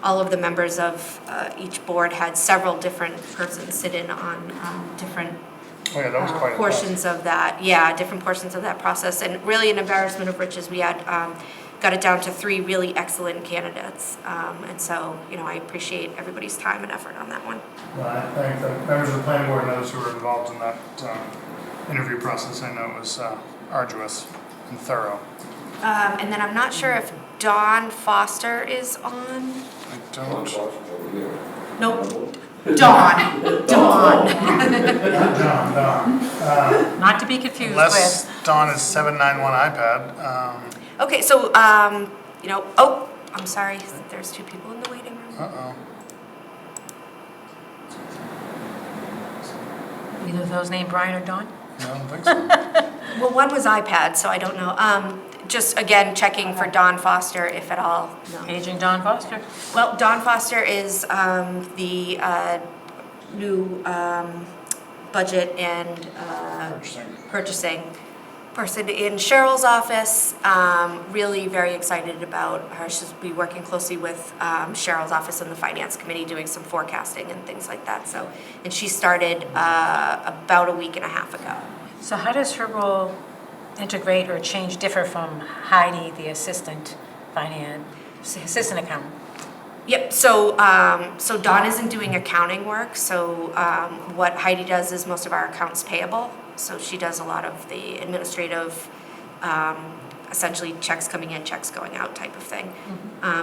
all of the members of each board, had several different persons sit in on different Oh yeah, that was quite a portions of that, different portions of that process. And really an embarrassment of riches. We had got it down to 3 really excellent candidates. And so, I appreciate everybody's time and effort on that one. Well, I thank the members of the planning board and others who were involved in that interview process. I know it was arduous and thorough. And then I'm not sure if Dawn Foster is on. I don't. Nope. Dawn. Dawn. Don. Not to be confused Unless with. Dawn is 791 iPad. Okay, so, I'm sorry, there's 2 people in the waiting room. Uh-oh. Either of those named Brian or Dawn? I don't think so. Well, one was iPad, so I don't know. Just again, checking for Dawn Foster, if at all. No. Paging Dawn Foster. Well, Dawn Foster is the new budget and purchasing person in Cheryl's office. Really very excited about her. She'll be working closely with Cheryl's office and the finance committee, doing some forecasting and things like that. So, and she started about a week and a half ago. So how does her role integrate or change, differ from Heidi, the assistant accountant? Yep, so so Dawn isn't doing accounting work, so what Heidi does is most of our accounts payable. So she does a lot of the administrative, essentially checks coming in, checks going out type of thing.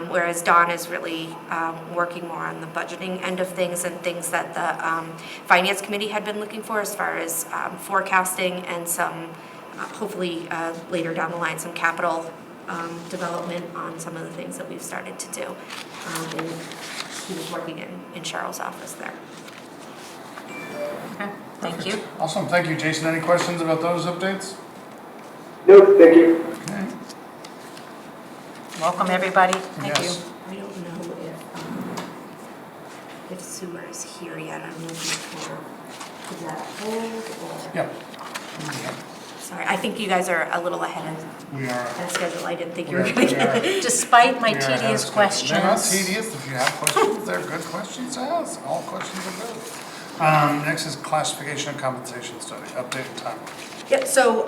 Whereas Dawn is really working more on the budgeting end of things and things that the finance committee had been looking for as far as forecasting and some, hopefully later down the line, some capital development on some of the things that we've started to do. And he was working in Cheryl's office there. Okay, thank you. Awesome, thank you, Jason. Any questions about those updates? No, thank you. Okay. Welcome, everybody. Thank Yes. you. I don't know if Sue is here yet. I'm looking for, is that hold or? Yeah. Sorry, I think you guys are a little ahead We are. of schedule. I didn't think you were We going are. to. Despite my We are ahead of tedious schedule. questions. They're not tedious. If you have questions, they're good questions to ask. All questions are good. Next is classification and compensation study, update and time. Yep, so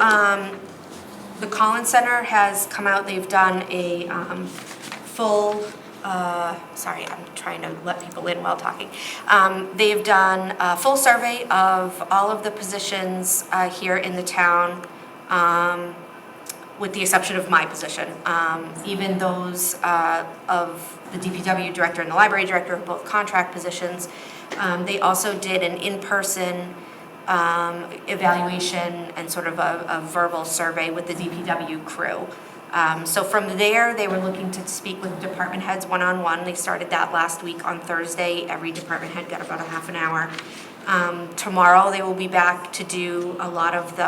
the Collins Center has come out, they've done a full, sorry, I'm trying to let people in while talking. They've done a full survey of all of the positions here in the town, with the exception of my position. Even those of the DPW director and the library director are both contract positions. They also did an in-person evaluation and sort of a verbal survey with the DPW crew. So from there, they were looking to speak with department heads one-on-one. They started that last week on Thursday. Every department head got about a half an hour. Tomorrow, they will be back to do a lot of the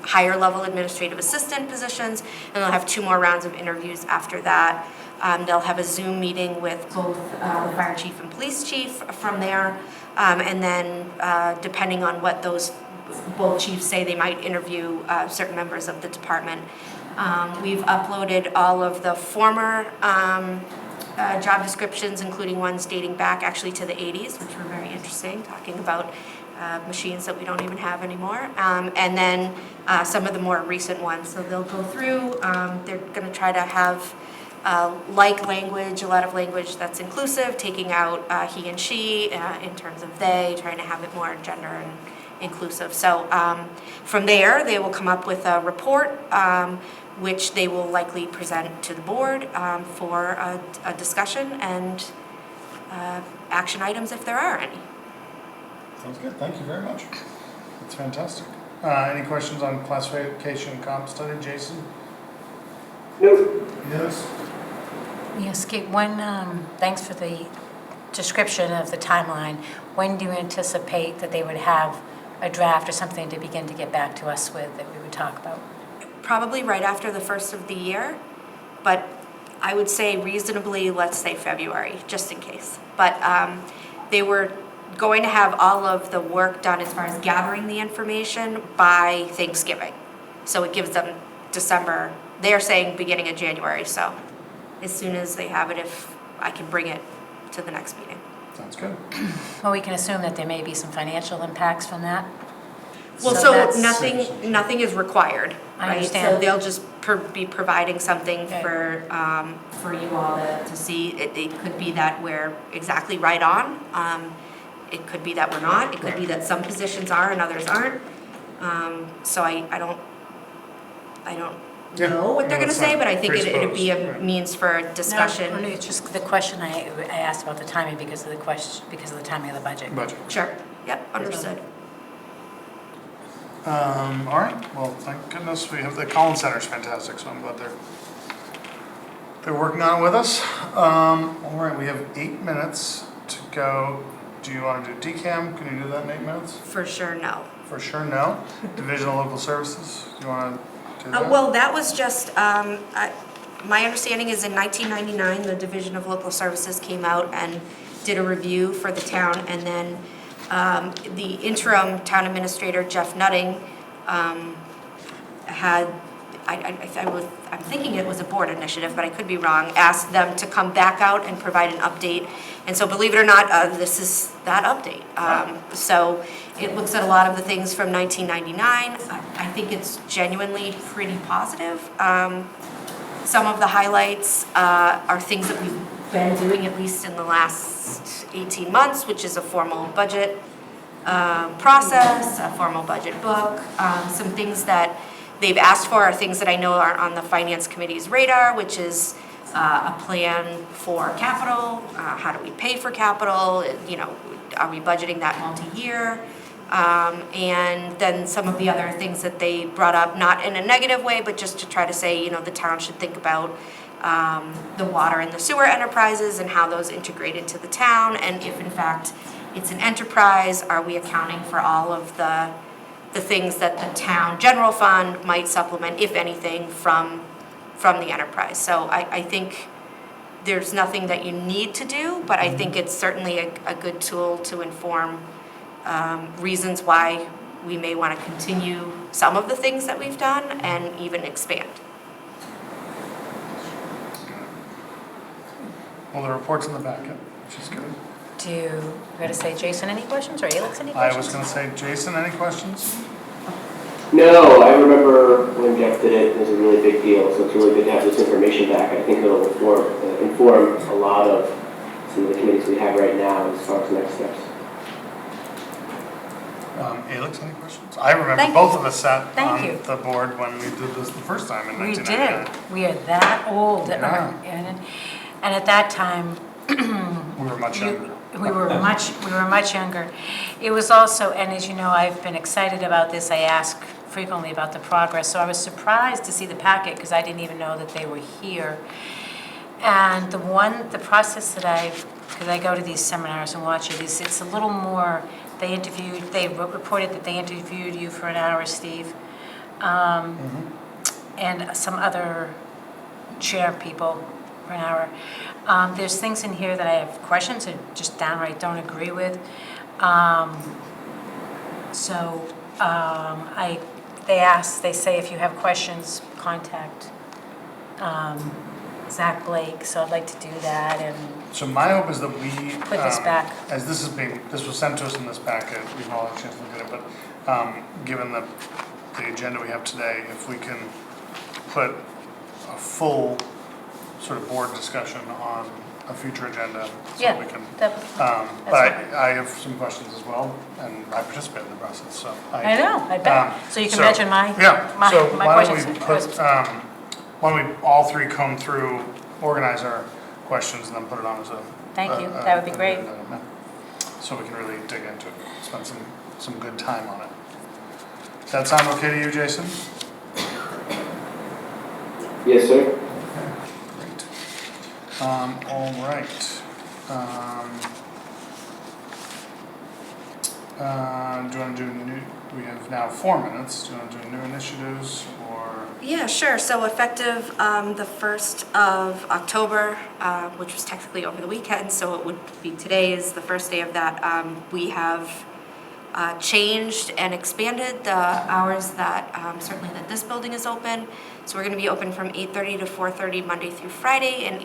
higher level administrative assistant positions, and they'll have 2 more rounds of interviews after that. They'll have a Zoom meeting with both the fire chief and police chief from there. And then depending on what those both chiefs say they might interview certain members of the department. We've uploaded all of the former job descriptions, including ones dating back actually to the 80s, which were very interesting, talking about machines that we don't even have anymore. And then some of the more recent ones. So they'll go through, they're going to try to have like language, a lot of language that's inclusive, taking out he and she in terms of they, trying to have it more gender and inclusive. So from there, they will come up with a report, which they will likely present to the board for a discussion and action items if there are any. Sounds good, thank you very much. That's fantastic. Any questions on classification comp study, Jason? Nope. Yes? Yes, Kate, when, thanks for the description of the timeline. When do you anticipate that they would have a draft or something to begin to get back to us with that we would talk about? Probably right after the first of the year, but I would say reasonably, let's say February, just in case. But they were going to have all of the work done as far as gathering the information by Thanksgiving. So it gives them December, they're saying beginning of January, so as soon as they have it, if I can bring it to the next meeting. Sounds good. Well, we can assume that there may be some financial impacts from that. Well, So so that's- nothing is required, I right? understand. So they'll just be providing something Okay. for you all to see. It could be that we're exactly right on. It could be that we're not. It could be that some positions are and others aren't. So I don't Yeah. know what they're No, gonna it's say, not but I think it'd be a presupposed, right. means for No, discussion. it's just the question I asked about the timing because of the timing of the budget. Budget. Sure, yep, understood. All right, well, thank goodness we have, the Collins Center's fantastic, so I'm glad they're working on it with us. All right, we have 8 minutes to go. Do you want to do DCAM? Can you do that in 8 minutes? For sure, no. For sure, no. Division of Local Services, do you want to do that? Well, that was just, my understanding is in 1999, the Division of Local Services came out and did a review for the town, and then the interim town administrator, Jeff Nutting, had, I'm thinking it was a board initiative, but I could be wrong, asked them to come back out and provide an update. And so believe it or not, this is that update. So it looks at a lot of the things from 1999. I think it's genuinely pretty positive. Some of the highlights are things that we've been doing at least in the last 18 months, which is a formal budget process, a formal budget book. Some things that they've asked for are things that I know are on the Finance Committee's radar, which is a plan for capital. How do we pay for capital? You know, are we budgeting that multi-year? And then some of the other things that they brought up, not in a negative way, but just to try to say, you know, the town should think about the water and the sewer enterprises and how those integrate into the town. And if in fact it's an enterprise, are we accounting for all of the things that the town general fund might supplement, if anything, from the enterprise. So I think there's nothing that you need to do, but I think it's certainly a good tool to inform reasons why we may want to continue some of the things that we've done and even expand. Well, the report's in the packet, which is good. Do you got to say, Jason, any questions, or Alex, any I questions? was gonna say, Jason, any questions? No, I remember when Jeff did it, it was a really big deal, so it's really good to have this information back. I think it'll inform a lot of some of the committees we have right now as far as next steps. Alex, any questions? I remember Thank both you. of us sat Thank on you. the board when we did this the first time in We 1999. did. We are that old. Yeah. And at that time, We were much younger. we were much younger. It was also, and as you know, I've been excited about this. I ask frequently about the progress. So I was surprised to see the packet because I didn't even know that they were here. And the process that because I go to these seminars and watch it, is it's a little more, they reported that they interviewed you for an hour, Steve, and some other chair people for an hour. There's things in here that I have questions and just downright don't agree with. So They say if you have questions, contact Zach Blake, so I'd like to do that and So my hope is that we. put this back. As this was sent to us in this packet, we've all had a chance to look at it, but given the agenda we have today, if we can put a full sort of board discussion on a future agenda, so Yeah, we can. that- But I have some questions as well, and I participate in the process, so. I know, I bet. So you can imagine my So my why don't questions. we put, why don't we all three comb through, organize our questions, and then put it on as a. Thank you. That would be great. So we can really dig into it, spend some good time on it. Does that sound okay to you, Jason? Yes, sir. Great. All right. Do you want to do new, we have now 4 minutes. Do you want to do new initiatives or? Yeah, sure. So effective the 1st of October, which was technically over the weekend, so it would be today is the first day of that, we have changed and expanded the hours that certainly that this building is open. So we're going to be open from 8:30 to 4:30 Monday through Friday and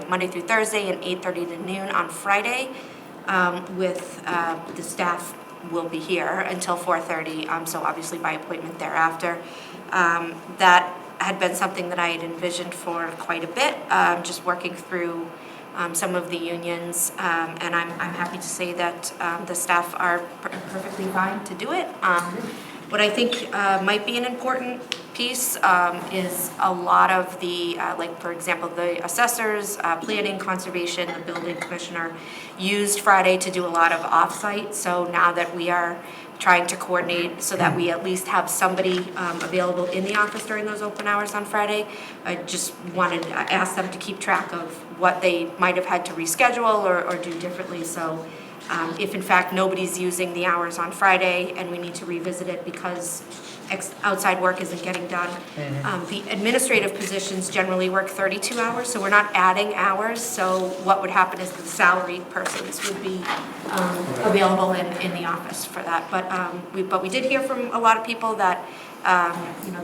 Monday through Thursday and 8:30 to noon on Friday. With the staff will be here until 4:30, so obviously by appointment thereafter. That had been something that I had envisioned for quite a bit, just working through some of the unions, and I'm happy to say that the staff are perfectly fine to do it. What I think might be an important piece is a lot of the, like for example, the assessors, planning, conservation, the building commissioner used Friday to do a lot of off-site. So now that we are trying to coordinate so that we at least have somebody available in the office during those open hours on Friday, I just wanted to ask them to keep track of what they might have had to reschedule or do differently. So if in fact nobody's using the hours on Friday and we need to revisit it because outside work isn't getting done. The administrative positions generally work 32 hours, so we're not adding hours. So what would happen is the salaried persons would be available in the office for that. But we did hear from a lot of people that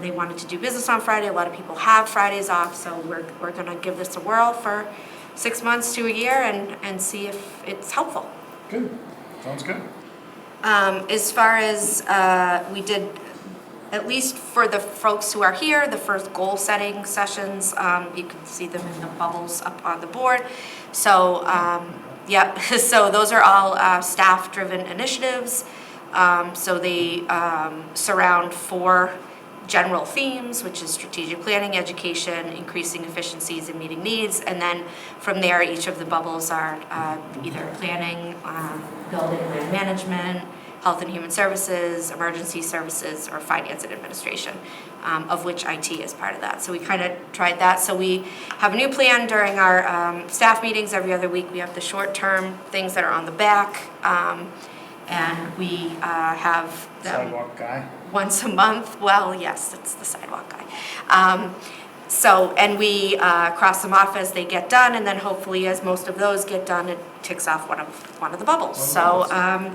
they wanted to do business on Friday. A lot of people have Fridays off, so we're going to give this a whirl for 6 months to a year and see if it's helpful. Good. Sounds good. As far as we did, at least for the folks who are here, the first goal-setting sessions, you can see them in the bubbles up on the board. So, so those are all staff-driven initiatives. So they surround 4 general themes, which is strategic planning, education, increasing efficiencies and meeting needs. And then from there, each of the bubbles are either planning, building and land management, health and human services, emergency services, or finance and administration, of which IT is part of that. So we kind of tried that. So we have a new plan during our staff meetings every other week. We have the short-term things that are on the back, and we have them Sidewalk guy. once a month. Well, yes, it's the sidewalk guy. And we cross them off as they get done, and then hopefully as most of those get done, it ticks off one of the bubbles. So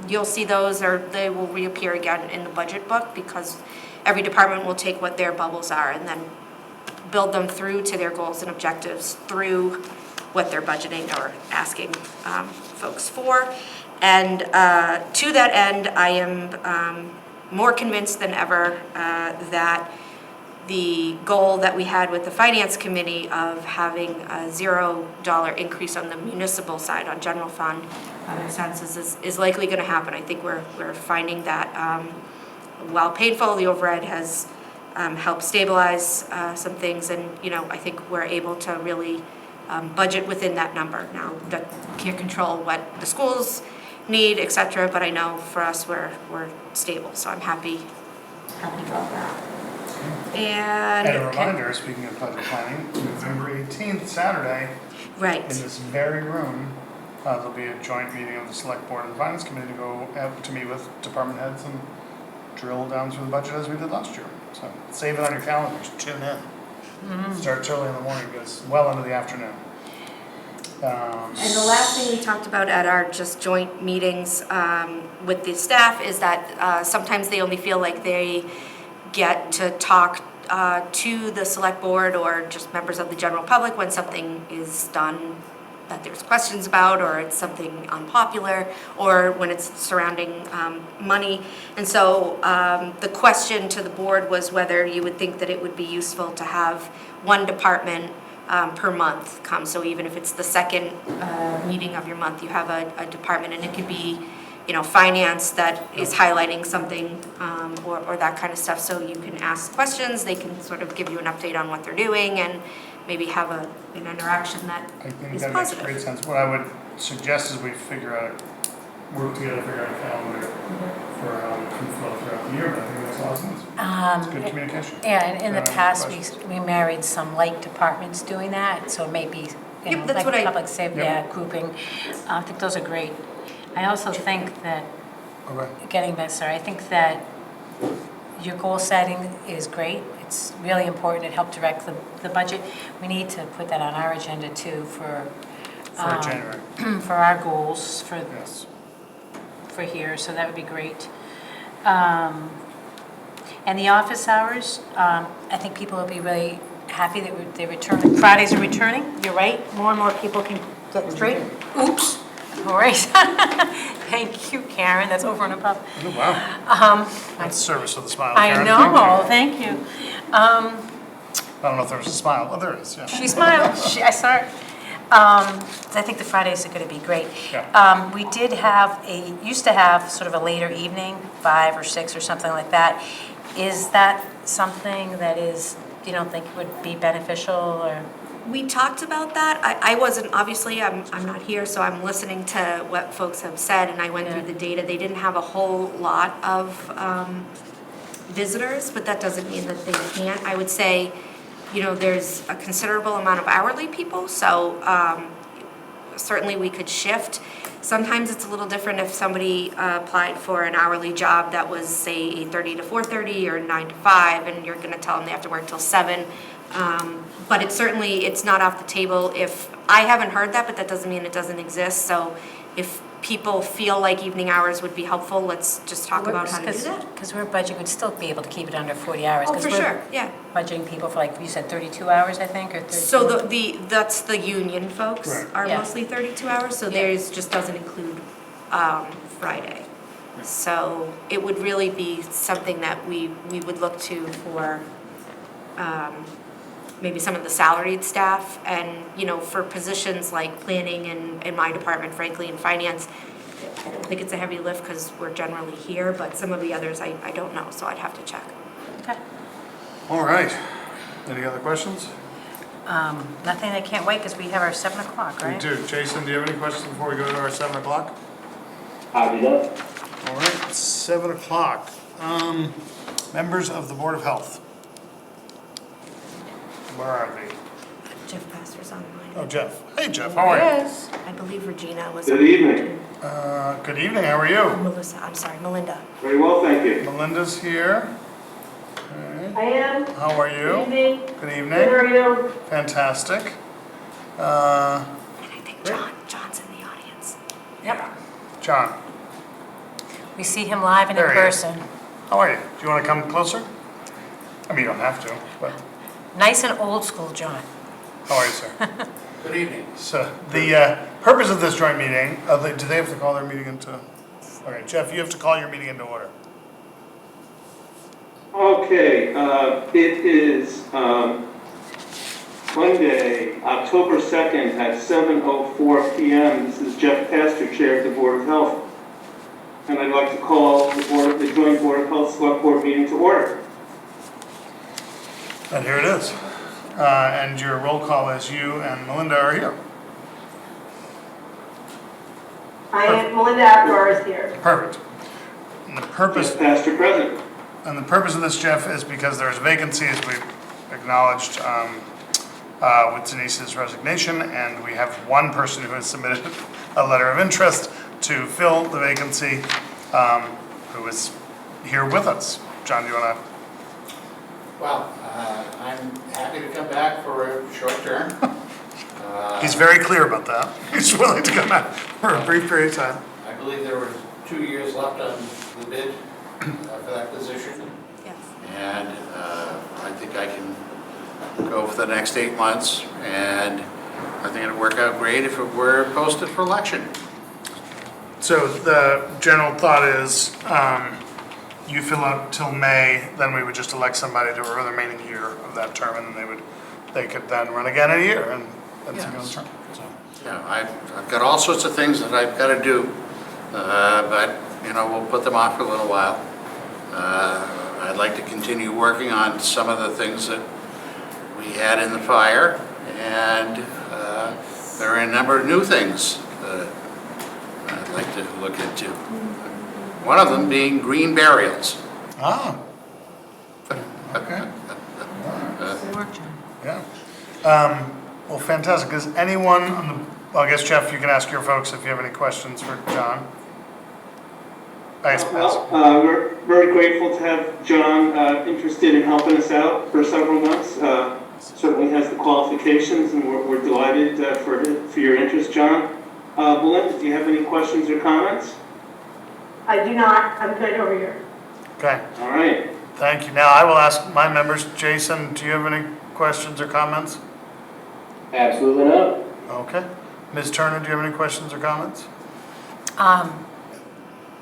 you'll see those, or they will reappear again in the budget book, because every department will take what their bubbles are and then build them through to their goals and objectives through what they're budgeting or asking folks for. And to that end, I am more convinced than ever that the goal that we had with the Finance Committee of having a $0 increase on the municipal side, on general fund expenses, is likely going to happen. I think we're finding that while painful, the override has helped stabilize some things, and I think we're able to really budget within that number. Now, that can't control what the schools need, etc., but I know for us we're stable, so I'm happy about that. And a reminder, speaking of budget planning, November 18th, Saturday, right. in this very room, there'll be a joint meeting of the Select Board and the Finance Committee to go out to meet with department heads and drill down through the budget as we did last year. So save it on your calendars, tune in. Starts early in the morning, goes well into the afternoon. And the last thing we talked about at our just joint meetings with the staff is that sometimes they only feel like they get to talk to the select board or just members of the general public when something is done that there's questions about, or it's something unpopular, or when it's surrounding money. And so the question to the board was whether you would think that it would be useful to have one department per month come. So even if it's the second meeting of your month, you have a department, and it could be, you know, finance that is highlighting something or that kind of stuff. So you can ask questions, they can sort of give you an update on what they're doing, and maybe have an interaction that I think is that makes positive. great sense. What I would suggest is we work together, figure out a calendar for how we can flow throughout the year, but I think that's awesome. It's good communication. Yeah, and in the Don't have past, questions. we married some like departments doing that, so maybe, you know, that's like what I- public safety, Yep. grouping. I think those are great. I also think that, Okay. getting back, sorry, I think that your goal setting is great. It's really important. It helped direct the budget. We need to put that on our agenda too for January, for our goals yes. for here, so that would be great. And the office hours, I think people will be really happy that they return. Fridays are returning, you're right. More and more people can get straight. Oops. All right. Thank you, Karen, that's over and above. Oh, wow. That's service with a smile, Karen. I know, thank you. I don't know if there was a smile. Oh, there is, yeah. She smiled, I saw her. I think the Fridays are going to be great. Yeah. We used to have sort of a later evening, 5 or 6 or something like that. Is that something that you don't think would be beneficial, or? We talked about that. I wasn't, obviously, I'm not here, so I'm listening to what folks have said, and I went through the data. They didn't have a whole lot of visitors, but that doesn't mean that they can't. I would say, you know, there's a considerable amount of hourly people, so certainly we could shift. Sometimes it's a little different if somebody applied for an hourly job that was, say, 8:30 to 4:30 or 9 to 5, and you're going to tell them they have to work till 7. But it's not off the table. If I haven't heard that, but that doesn't mean it doesn't exist. So if people feel like evening hours would be helpful, let's just talk about how to do that. Because we're budgeting, we'd still be able to keep it under 40 hours. Oh, for sure, yeah. Budgeting people for, like, you said 32 hours, I think, or 32? So that's the union folks Right. are Yeah. mostly 32 hours, so Yeah. theirs just doesn't include Friday. So it would really be something that we would look to for maybe some of the salaried staff, and, you know, for positions like planning and in my department, frankly, in finance, I don't think it's a heavy lift because we're generally here, but some of the others I don't know, so I'd have to check. Okay. All right. Any other questions? Nothing, I can't wait, because we have our 7 o'clock, We right? do. Jason, do you have any questions before we go to our 7 o'clock? I do not. All right, 7 o'clock. Members of the Board of Health. Where are they? Jeff Pastor's online. Oh, Jeff. Hey, Jeff, how are you? Yes. I believe Regina was. Good evening. Good evening, how are you? Melissa, I'm sorry, Melinda. Very well, thank you. Melinda's here. Okay. I am. How are you? Evening. Good Good, evening. how are you? Fantastic. And I think John's in the audience. Yep. John, We see him live and in There he is. person. how are you? Do you want to come closer? I mean, you don't have to, but Nice and old school, John. how are you, sir? Good evening. So, the purpose of this joint meeting, do they have to call their meeting into? Okay, Jeff, you have to call your meeting into order. Okay, it is Monday, October 2nd at 7:04 PM. This is Jeff Pastor, Chair of the Board of Health. And I'd like to call the joint Board of Health Select Board meeting to order. And here it is. And your roll call is you and Melinda are here. Melinda Outdoor is here. Perfect. And the purpose, Jeff Pastor present. and the purpose of this, Jeff, is because there's vacancies we acknowledged with Denise's resignation, and we have one person who has submitted a letter of interest to fill the vacancy, who is here with us. John, do you want to? Well, I'm happy to come back for a short term. He's very clear about that. He's willing to come out for a brief period of time. I believe there were 2 years left on the bid for that position. Yes. And I think I can go for the next 8 months, and I think it'd work out great if it were posted for election. So the general thought is, you fill out till May, then we would just elect somebody to the remaining year of that term, and then they could then run again in a year and see another term. So, Yeah, I've got all sorts of things that I've got to do, but, we'll put them off for a little while. I'd like to continue working on some of the things that we had in the fire, and there are a number of new things that I'd like to look into. One of them being green burials. Ah. Okay. Good work, John. Yeah. Well, fantastic. Is anyone on the, well, I guess Jeff, you can ask your folks if you have any questions for John. I guess Well, we're very grateful to have John interested in helping us out for several months. Certainly has the qualifications, and we're delighted for your interest, John. Belinda, do you have any questions or comments? I do not, I'm good over here. Okay, All right. thank you. Now I will ask my members. Jason, do you have any questions or comments? Absolutely not. Okay. Ms. Turner, do you have any questions or comments?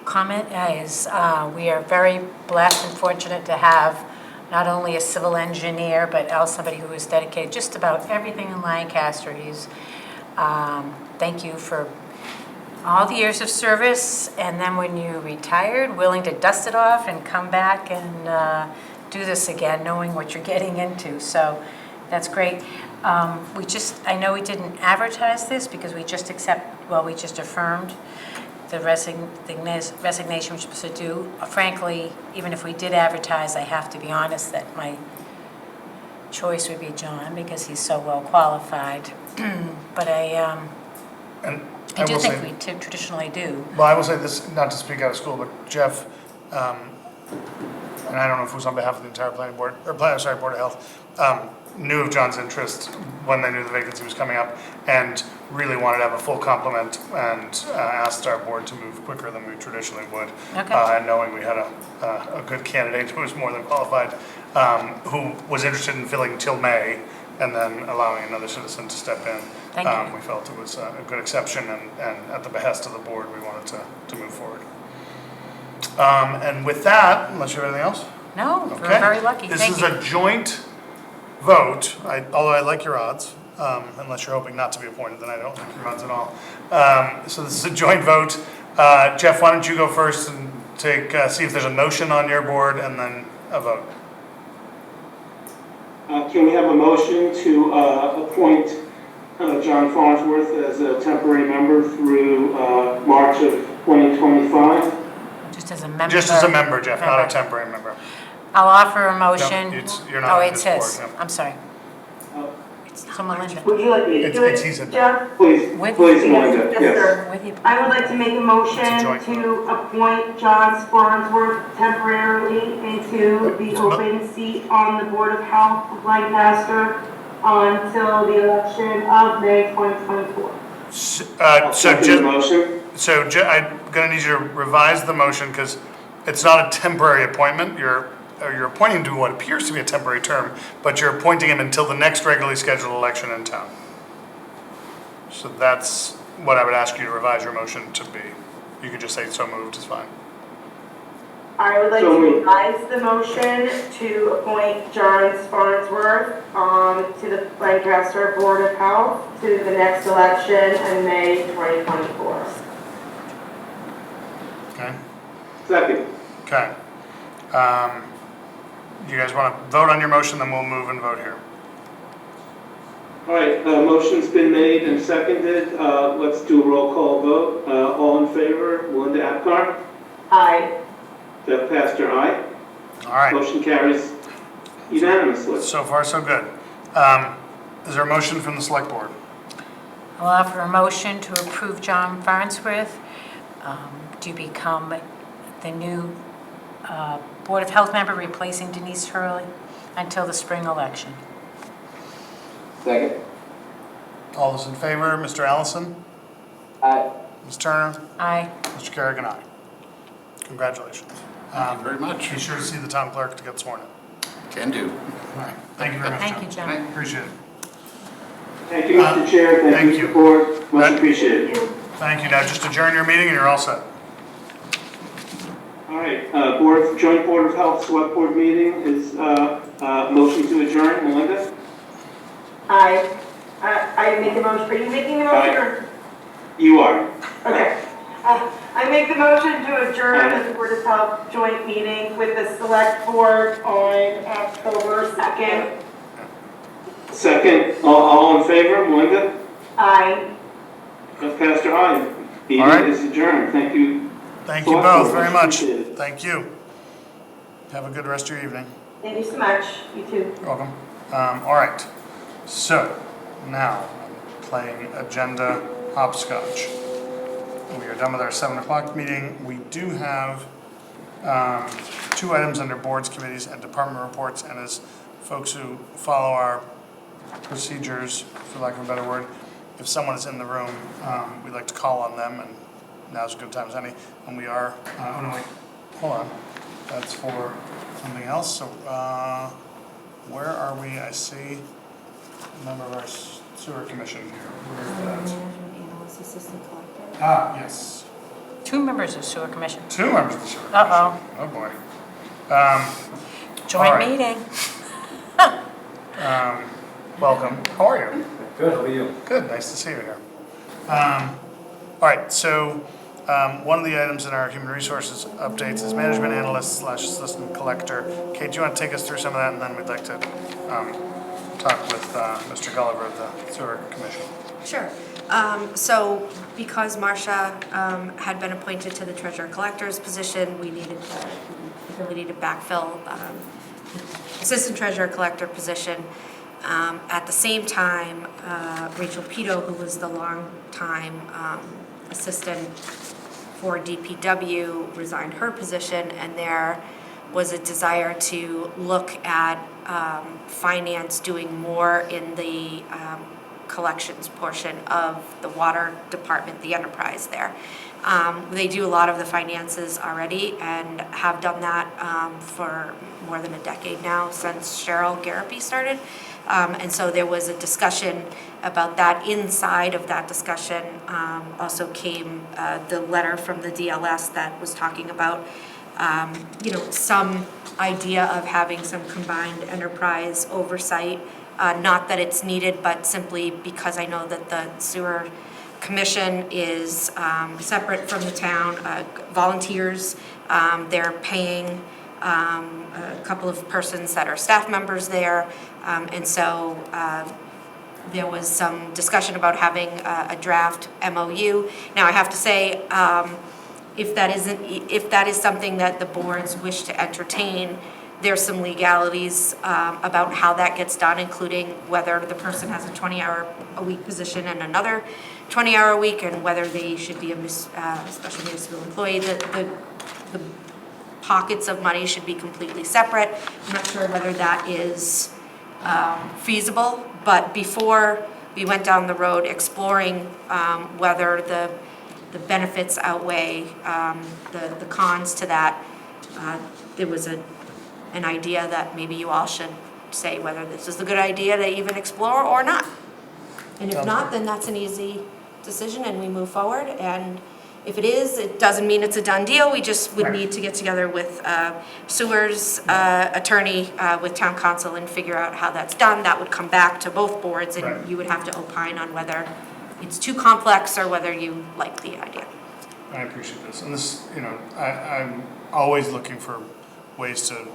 Comment is, we are very blessed and fortunate to have not only a civil engineer, but also somebody who is dedicated just about everything in Lancaster. Thank you for all the years of service, and then when you retired, willing to dust it off and come back and do this again, knowing what you're getting into. So that's great. I know we didn't advertise this because we just affirmed the resignation we're supposed to do. Frankly, even if we did advertise, I have to be honest that my choice would be John because he's so well qualified. But I do will think say- we traditionally do. Well, I will say this, not to speak out of school, but Jeff, and I don't know if it was on behalf of the entire planning board, Board of Health, knew of John's interest when they knew the vacancy was coming up and really wanted to have a full complement and asked our board to move quicker than we traditionally would. Okay. And knowing we had a good candidate who was more than qualified, who was interested in filling till May and then allowing another citizen to step in. Thank you. We felt it was a good exception and at the behest of the board, we wanted to move forward. And with that, unless you have anything else? No, we're Okay. very lucky. This Thank is you. a joint vote, although I like your odds, unless you're hoping not to be appointed, then I don't like your odds at all. So this is a joint vote. Jeff, why don't you go first and see if there's a motion on your board and then a vote. Can we have a motion to appoint John Farnsworth as a temporary member through March of 2025? Just as a member. Just as a member, Jeff, not a temporary member. I'll offer a motion. You're not Oh, on it's this his. board, no. I'm sorry. So Melinda. Would you like me to do It's it, he said. Jeff? Please, With- please, Melinda, Yes, yes. sir. With you. I would like to make a motion It's a joint to appoint John Farnsworth temporarily into the open seat on the Board of Health of Lancaster until the election of May 2024. So Second just, motion. I'm gonna need you to revise the motion because it's not a temporary appointment. You're appointing to what appears to be a temporary term, but you're appointing him until the next regularly scheduled election in town. So that's what I would ask you to revise your motion to be. You could just say so moved, is fine. I would like So to moved. revise the motion to appoint John Farnsworth to the Lancaster Board of Health to the next election in May 2024. Okay? Second. Okay. You guys want to vote on your motion, then we'll move and vote here. All right, motion's been made and seconded. Let's do a roll call vote. All in favor, Melinda Apgar? Aye. Jeff Pastor, aye. All right. Motion carries unanimously. So far, so good. Is there a motion from the select board? I'll offer a motion to approve John Farnsworth to become the new Board of Health member replacing Denise Hurley until the spring election. Second. All those in favor, Mr. Allison? Aye. Ms. Turner? Aye. Mr. Kerrigan, aye. Congratulations. Thank you very much. Be sure to see the town clerk to get sworn in. Can do. All right, thank you very much, Thank you, John. Appreciate it. Thank you, Mr. Chair. thank Thank you. you, Mr. Board. Much appreciated. Thank you. Now just adjourn your meeting and you're all set. All right, Joint Board of Health Select Board meeting is, motion to adjourn. Melinda? I make a motion, are you making the motion or? You are. Okay. I make the motion to adjourn the Board of Health joint meeting with the Select Board on October 2nd. Second, all in favor, Melinda? Aye. Lancaster, aye. All Meeting right. is adjourned. Thank you. Thank you Select both Board, very much. appreciate it. Thank you. Have a good rest of your evening. Thank you so much. You too. You're welcome. All right, so now I'm playing agenda hopscotch. We are done with our 7 o'clock meeting. We do have 2 items under boards, committees, and department reports, and as folks who follow our procedures, for lack of a better word, if someone is in the room, we'd like to call on them, and now's as good a time as any. And we are, oh no, wait, hold on. That's for something else. So where are we? I see a member of our sewer commission here. Where is that? Management analyst, assistant collector. Ah, yes. 2 members of sewer commission. 2 members of the sewer commission. Uh-oh. Oh, boy. Joint all right. meeting. Welcome. How are you? Good, how are you? Good, nice to see you here. All right, so one of the items in our human resources updates is management analyst / assistant collector. Kate, do you want to take us through some of that, and then we'd like to talk with Mr. Gulliver of the sewer commission. Sure. So because Marcia had been appointed to the treasurer collector's position, we needed the ability to backfill assistant treasurer collector position. At the same time, Rachel Pito, who was the longtime assistant for DPW, resigned her position, and there was a desire to look at finance doing more in the collections portion of the water department, the enterprise there. They do a lot of the finances already and have done that for more than a decade now, since Cheryl Garapi started. And so there was a discussion about that. Inside of that discussion also came the letter from the DLS that was talking about some idea of having some combined enterprise oversight. Not that it's needed, but simply because I know that the sewer commission is separate from the town, volunteers. They're paying a couple of persons that are staff members there. And so there was some discussion about having a draft MOU. Now, I have to say, if that is something that the boards wish to entertain, there's some legalities about how that gets done, including whether the person has a 20-hour-a-week position and another 20-hour-a-week, and whether they should be a special municipal employee. The pockets of money should be completely separate. I'm not sure whether that is feasible, but before we went down the road exploring whether the benefits outweigh the cons to that, there was an idea that maybe you all should say whether this is a good idea to even explore or not. And if not, then that's an easy decision and we move forward. And if it is, it doesn't mean it's a done deal. We just would need to get together with Sewer's attorney, with town council, and figure out how that's done. That would come back to both boards, and you would have to opine on whether it's too complex or whether you like the idea. I appreciate this. And this, I'm always looking for ways to,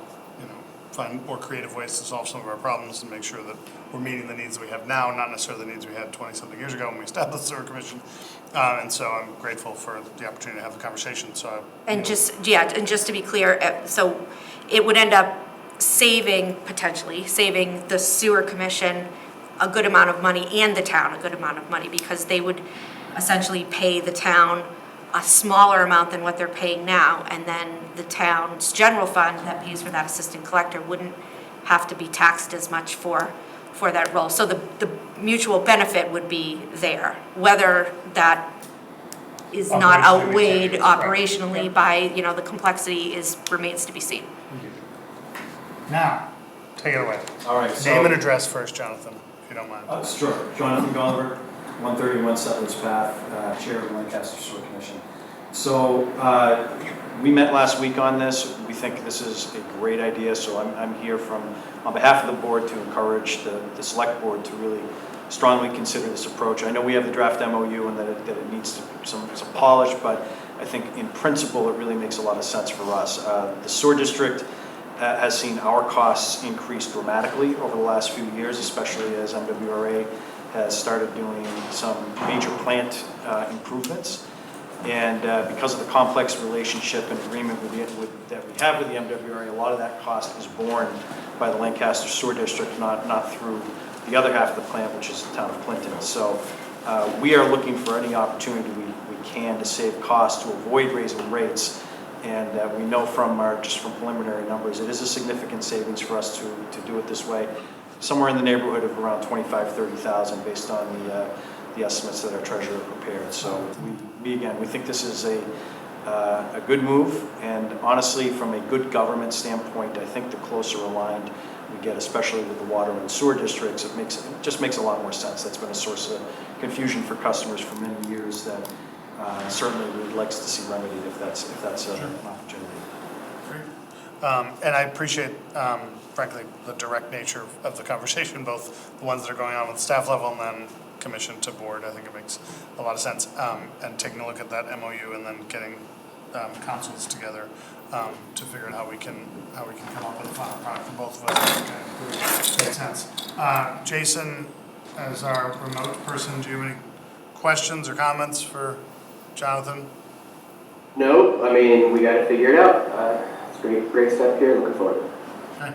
find more creative ways to solve some of our problems and make sure that we're meeting the needs that we have now, not necessarily the needs we had 20-something years ago when we established the sewer commission. And so I'm grateful for the opportunity to have the conversation. Just to be clear, so it would end up potentially saving the sewer commission a good amount of money and the town a good amount of money, because they would essentially pay the town a smaller amount than what they're paying now, and then the town's general fund that pays for that assistant collector wouldn't have to be taxed as much for for that role. So the mutual benefit would be there. Whether that is not Operationally, we outweighed can't- operationally by, you know, the complexity remains to be seen. Now, take it away. All right, so. Name and address first, Jonathan, if you don't mind. Sure. Jonathan Gulliver, 131 Settlers Path, Chair of the Lancaster Sewer Commission. So we met last week on this. We think this is a great idea, so I'm here on behalf of the board to encourage the select board to really strongly consider this approach. I know we have the draft MOU and that it needs some polish, but I think in principle it really makes a lot of sense for us. The sewer district has seen our costs increase dramatically over the last few years, especially as MWRA has started doing some major plant improvements. And because of the complex relationship and agreement that we have with the MWRA, a lot of that cost is borne by the Lancaster Sewer District, not through the other half of the plant, which is the town of Clinton. So we are looking for any opportunity we can to save costs, to avoid raising rates. And we know from just from preliminary numbers, it is a significant savings for us to do it this way, somewhere in the neighborhood of around $25,000-30,000 based on the estimates that our treasurer prepared. So we think this is a good move, and honestly, from a good government standpoint, I think the closer aligned we get, especially with the water and sewer districts, it just makes a lot more sense. That's been a source of confusion for customers for many years that certainly we'd like to see remedied if that's an opportunity. Great. And I appreciate, frankly, the direct nature of the conversation, both the ones that are going on with staff level and then commission to board. I think it makes a lot of sense. And taking a look at that MOU and then getting councils together to figure out how we can come up with a final product for both of us. Makes sense. Jason, as our remote person, do you have any questions or comments for Jonathan? No, I mean, we got to figure it out. It's a great step here. Looking forward. Okay.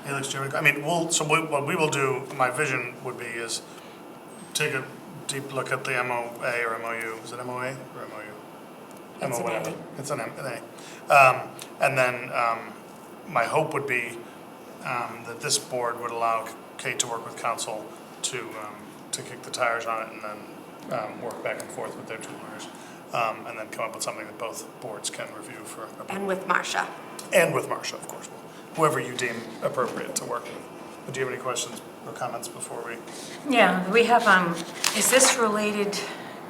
Alex, do you have any, what we will do, my vision would be is take a deep look at the MOA or MOU. Is it MOA or MOU? It's an A. It's an A. And then my hope would be that this board would allow Kate to work with council to kick the tires on it and then work back and forth with their two lawyers. And then come up with something that both boards can review for. And with Marcia. And with Marcia, of course. Whoever you deem appropriate to work with. But do you have any questions or comments before we? Yeah, we have, is this related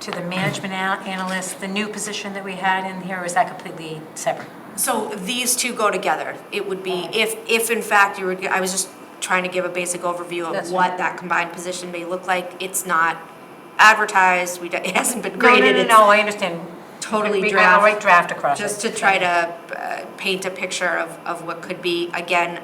to the management analyst, the new position that we had in here, or is that completely separate? So these two go together. It would be, if in fact I was just trying to give a basic overview of That's what that combined position may look like. It's not advertised, it hasn't been graded. No, I understand. Totally We draft. I'll write draft across it. Just to try to paint a picture of what could be. Again,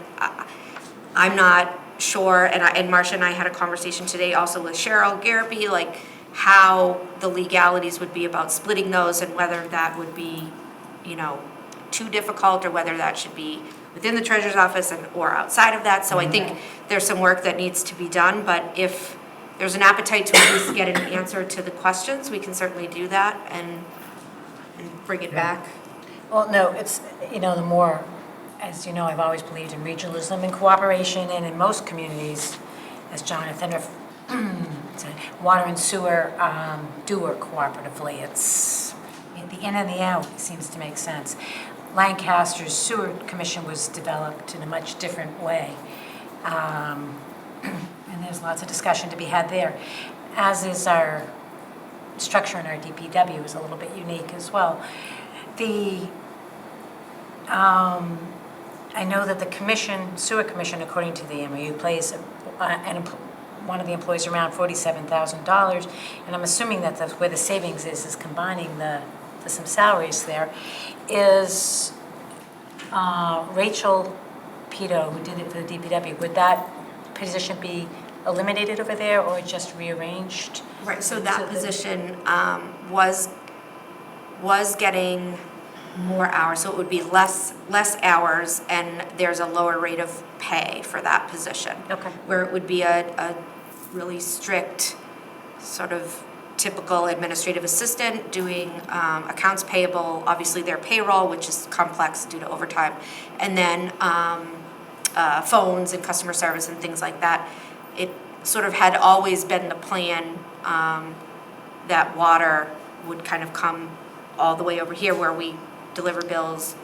I'm not sure, and Marcia and I had a conversation today also with Cheryl Garrity, like how the legalities would be about splitting those and whether that would be, too difficult or whether that should be within the treasurer's office or outside of that. So I think there's some work that needs to be done, but if there's an appetite to at least get an answer to the questions, we can certainly do that and bring it back. Well, no, it's, the more, as you know, I've always believed in regionalism and cooperation, and in most communities, as Jonathan said, water and sewer do work cooperatively. It's the in and the out. It seems to make sense. Lancaster's sewer commission was developed in a much different way. And there's lots of discussion to be had there, as is our structure in our DPW is a little bit unique as well. I know that the sewer commission, according to the MOU, pays one of the employees around $47,000, and I'm assuming that where the savings is combining some salaries there. Is Rachel Pito, who did it for the DPW, would that position be eliminated over there or just rearranged? Right, so that position was getting more hours, so it would be less hours, and there's a lower rate of pay for that position. Okay. Where it would be a really strict, sort of typical administrative assistant doing accounts payable, obviously their payroll, which is complex due to overtime, and then phones and customer service and things like that. It sort of had always been the plan that water would kind of come all the way over here where we deliver bills,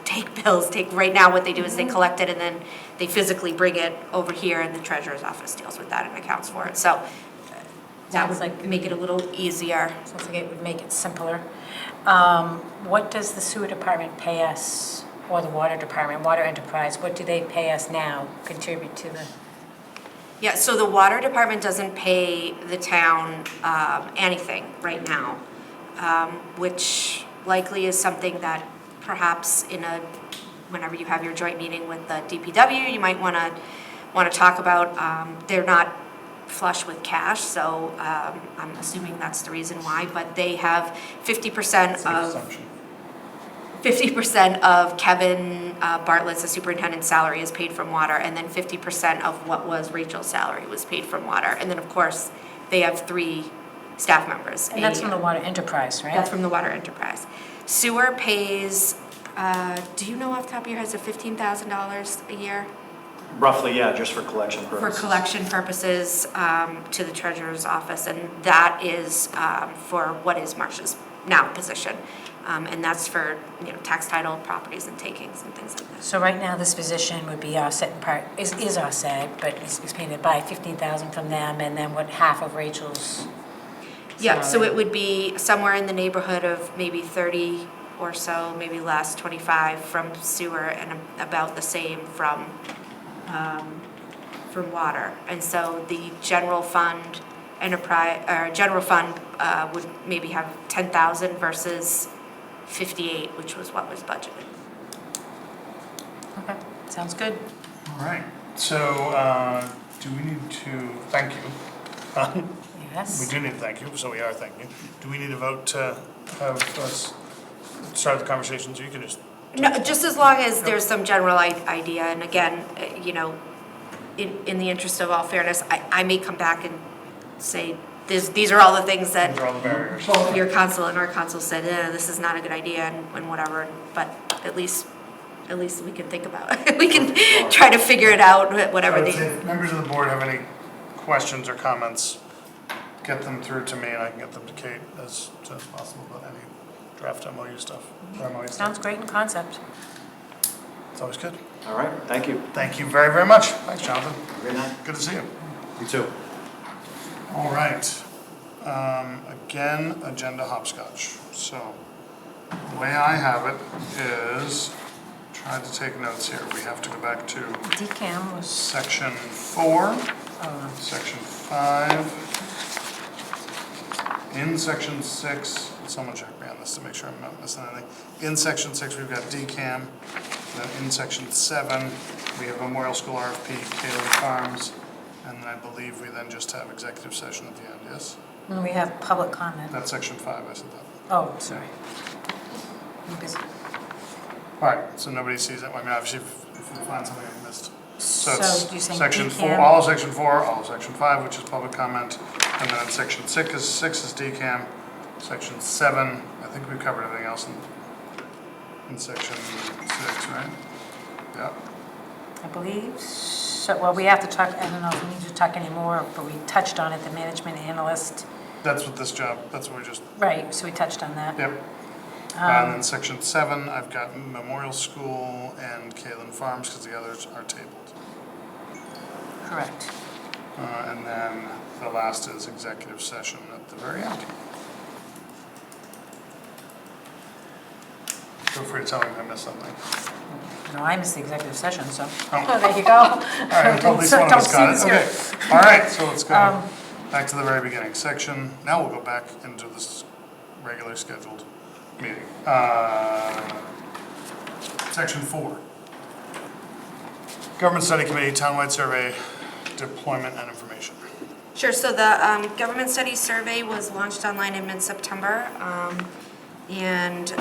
right now what they do is they collect it and then they physically bring it over here and the treasurer's office deals with that and accounts for it. So that would make it a little easier. Sounds like it would make it simpler. What does the sewer department pay us, or the water department, water enterprise, what do they pay us now, contribute to the? Yeah, so the water department doesn't pay the town anything right now, which likely is something that perhaps whenever you have your joint meeting with the DPW, you might want to talk about. They're not flush with cash, so I'm assuming that's the reason why, but they have 50% of Kevin Bartlett's, the superintendent's salary is paid from water, and then 50% of what was Rachel's salary was paid from water. And then, of course, they have 3 staff members. And that's from the water enterprise, right? That's from the water enterprise. Sewer pays, do you know off the top of your head, is it $15,000 a year? Roughly, yeah, just for collection purposes. For collection purposes to the treasurer's office, and that is for what is Marcia's now position. And that's for, tax title properties and takings and things like that. So right now, this position would be offset in part, is offset, but is paid by $15,000 from them, and then what, half of Rachel's? Yeah, so it would be somewhere in the neighborhood of maybe 30 or so, maybe less, 25 from sewer, and about the same from water. And so the general fund would maybe have 10,000 versus 58, which was what was budgeted. Okay, sounds good. All right, so do we need to thank you? Yes. We do need to thank you, so we are thanking you. Do we need a vote to have us start the conversation, so you can just? No, just as long as there's some general idea, and again, in the interest of all fairness, I may come back and say, these are all the things that These are all the barriers. your council and our council said, this is not a good idea and whatever, but at least we can think about it. We can try to figure it out, whatever I would they. say if members of the board have any questions or comments, get them through to me and I can get them to Kate as soon as possible about any draft MOU stuff. Sounds great in concept. It's always good. All right, thank you. Thank you very, very much. Thanks, Jonathan. Good night. Good to see you. You too. All right. Again, agenda hopscotch. So the way I have it is, trying to take notes here. We have to go back to DCAM was. section 4, section 5. In section 6, someone check me on this to make sure I'm not missing anything. In section 6, we've got DCAM. Then in section 7, we have Memorial School RFP, Kaler Farms. And then I believe we then just have executive session at the end, yes? And we have public comment. That's section 5, I said that. Oh, sorry. I'm busy. All right, so nobody sees that. I mean, obviously, if you find something I've missed. So So it's you're saying section 4, DCAM? all of section 4, all of section 5, which is public comment. And then section 6 is DCAM. Section 7, I think we've covered everything else in section 6, right? Yeah. I believe, so, well, we have to talk, I don't know if we need to talk anymore, but we touched on it, the management analyst. That's what this job, that's what we just, Right, so we touched on that. yep. And then section 7, I've got Memorial School and Kalen Farms, because the others are tabled. Correct. And then the last is executive session at the very end. Feel free to tell me if I missed something. No, I missed the executive session, so, Oh. there you go. All right, I'm told at least one of us got it. Okay, all right, so let's go back to the very beginning. Now we'll go back into this regularly scheduled meeting. Section 4. Government Study Committee, Townwide Survey, Deployment and Information. Sure, so the Government Studies Survey was launched online in mid-September, and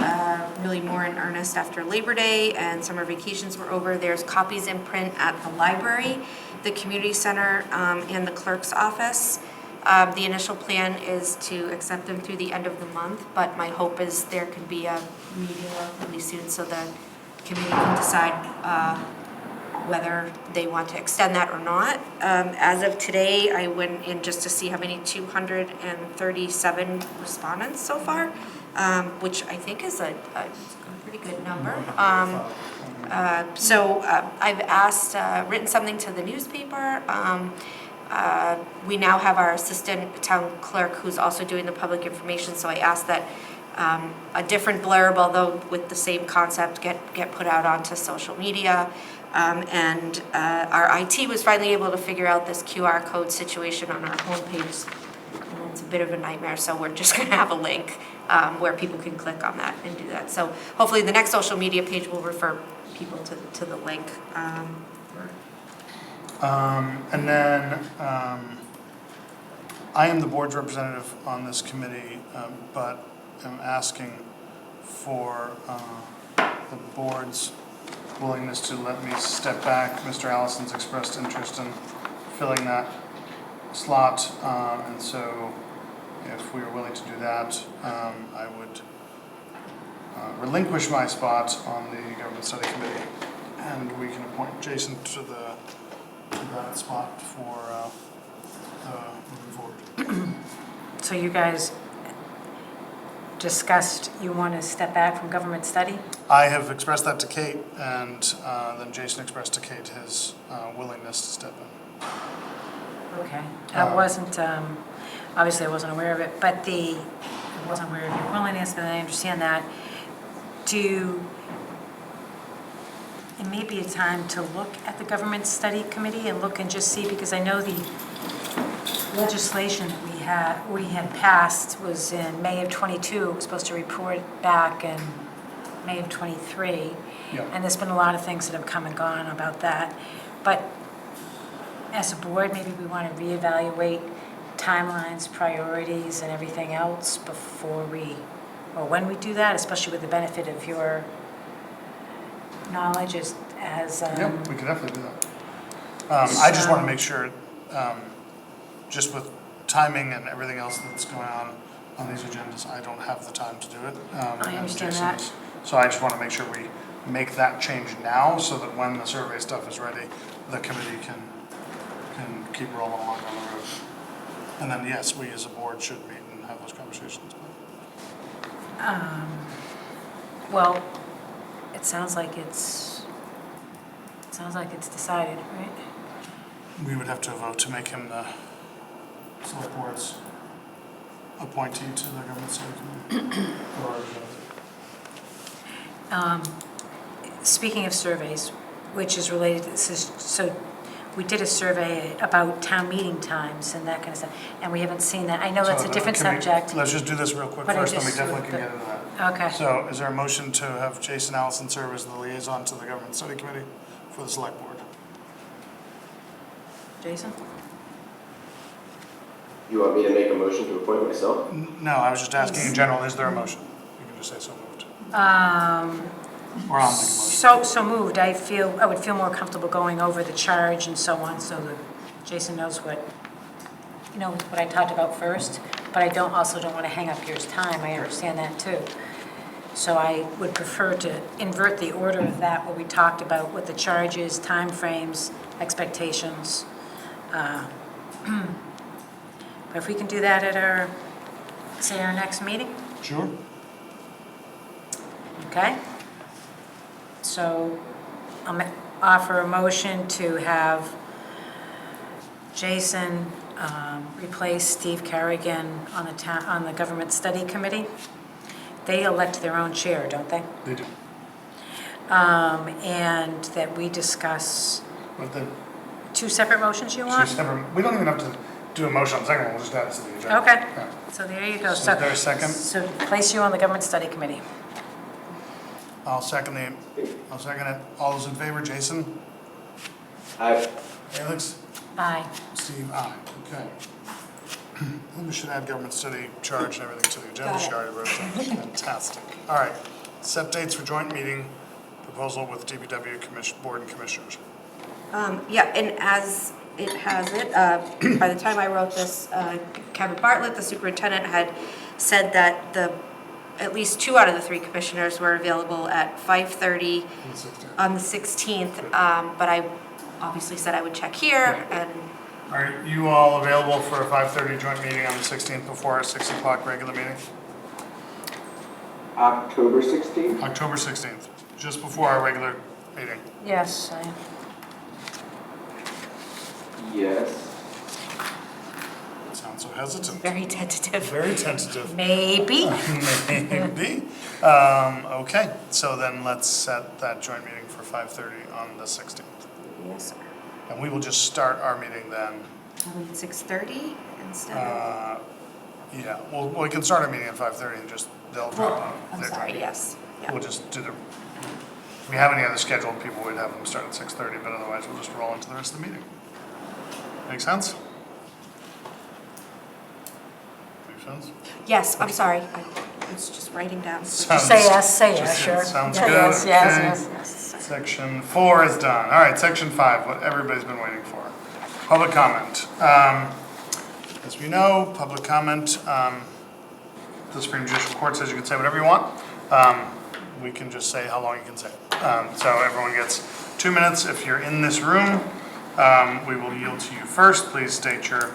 really more in earnest after Labor Day, and summer vacations were over. There's copies in print at the library, the community center, and the clerk's office. The initial plan is to accept them through the end of the month, but my hope is there could be a meeting relatively soon so the committee can decide whether they want to extend that or not. As of today, I went in just to see how many 237 respondents so far, which I think is a pretty good number. So I've asked, written something to the newspaper. We now have our assistant town clerk who's also doing the public information, so I asked that a different blurb, although with the same concept, get put out onto social media. And our IT was finally able to figure out this QR code situation on our homepage. And it's a bit of a nightmare, so we're just gonna have a link where people can click on that and do that. So hopefully the next social media page will refer people to the link. And then, I am the board's representative on this committee, but am asking for the board's willingness to let me step back. Mr. Allison's expressed interest in filling that slot, and so if we are willing to do that, I would relinquish my spot on the government study committee, and we can appoint Jason to that spot for moving forward. So you guys discussed you want to step back from government study? I have expressed that to Kate, and then Jason expressed to Kate his willingness to step in. Okay. I wasn't, obviously I wasn't aware of it, but I wasn't aware of your willingness, but I understand that. It may be a time to look at the government study committee and look and just see, because I know the legislation that we had passed was in May of '22. It was supposed to report back in May of '23. Yeah. And there's been a lot of things that have come and gone about that. But as a board, maybe we want to reevaluate timelines, priorities, and everything else before when we do that, especially with the benefit of your knowledge as Yeah, we can definitely do that. I just want to make sure, just with timing and everything else that's going on these agendas, I don't have the time to do it. I understand Jason that. does. So I just want to make sure we make that change now, so that when the survey stuff is ready, the committee can keep rolling along down the road. And then, yes, we as a board should meet and have those conversations. Well, it sounds like it's decided, right? We would have to vote to make him the select board's appointee to the government study committee. Speaking of surveys, which is related to this, so we did a survey about town meeting times and that kind of stuff, and we haven't seen that. I know that's a different subject. Let's just do this real quick But I first, then we just- definitely can get into that. Okay. So is there a motion to have Jason Allison serve as the liaison to the government study committee for the select board? Jason? You want me to make a motion to appoint myself? No, I was just asking in general, is there a motion? You can just say so moved. Or I'll make a motion. So moved. I would feel more comfortable going over the charge and so on, so that Jason knows what I talked about first, but I also don't want to hang up yours time. I understand that too. So I would prefer to invert the order of that, what we talked about, what the charges, timeframes, expectations. But if we can do that at our next meeting? Sure. Okay. So I'll offer a motion to have Jason replace Steve Carrigan on the government study committee. They elect their own chair, don't they? They do. And that we discuss But the two separate motions you two want? separate, we don't even have to do a motion on the second one, we'll just add it to the agenda. Okay. Yeah. So there you go. So is there a second? So place you on the government study committee. I'll second it. All those in favor, Jason? Aye. Alex? Aye. Steve, aye. Okay. Then we should add government study charge and everything to the agenda. Got it. She already wrote that. Fantastic. All right. Set dates for joint meeting proposal with DPW Board and Commissioners. Yeah, and as it has it, by the time I wrote this, Kevin Bartlett, the superintendent, had said that the at least 2 out of the 3 commissioners were available at 5:30 on the 16th, but I obviously said I would check here, and Are you all available for a 5:30 joint meeting on the 16th before our 6 o'clock regular meeting? October 16th? October 16th, just before our regular meeting. Yes, Yes. Sounds so hesitant. very tentative. Very tentative. Maybe. Maybe. Okay, so then let's set that joint meeting for 5:30 on the 16th. yes, sir. And we will just start our meeting then. Probably at 6:30 instead of, Yeah, well, we can start our meeting at 5:30 and just, they'll drop on. I'm their sorry, time. yes. Yeah. We'll just do the, if we have any other scheduled people, we'd have them start at 6:30, but otherwise we'll just roll into the rest of the meeting. Make sense? Make sense? Yes, I'm sorry, I was just writing down. Sounds- Say yes, just- sure. Sounds Yeah, good, yes, yes, okay. yes, yes. Section 4 is done. All right, section 5, what everybody's been waiting for. Public comment. As we know, public comment, the Supreme Judicial Court says you can say whatever you want. We can just say how long you can say. So everyone gets 2 minutes. If you're in this room, we will yield to you first. Please state your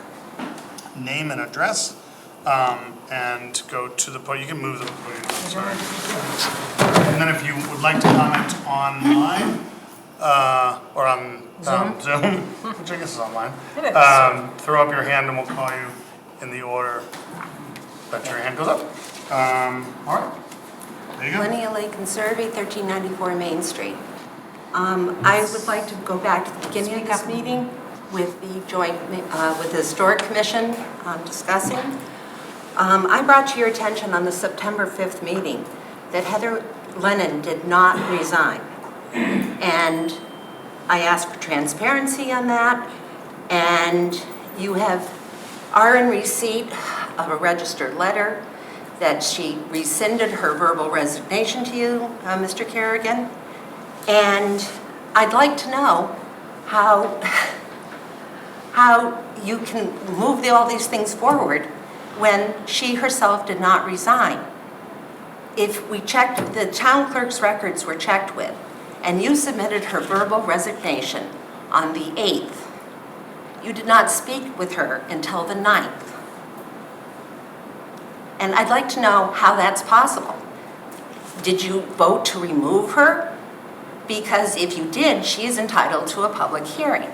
name and address, and go to the podium. You can move the podium, sorry. And then if you would like to comment online, or on Zoom, which I guess is online, throw up your hand and we'll call you in the order that your hand goes up. All right, there you go. Linnea Lake Conservancy, 1394 Main Street. I would like to go back to the beginning of this meeting with the joint, with the Historic Commission discussing. I brought to your attention on the September 5th meeting that Heather Lennon did not resign. And I asked for transparency on that, and you are in receipt of a registered letter that she rescinded her verbal resignation to you, Mr. Kerrigan. And I'd like to know how you can move all these things forward when she herself did not resign. If we checked, the town clerk's records were checked with, and you submitted her verbal resignation on the 8th, you did not speak with her until the 9th. And I'd like to know how that's possible. Did you vote to remove her? Because if you did, she is entitled to a public hearing.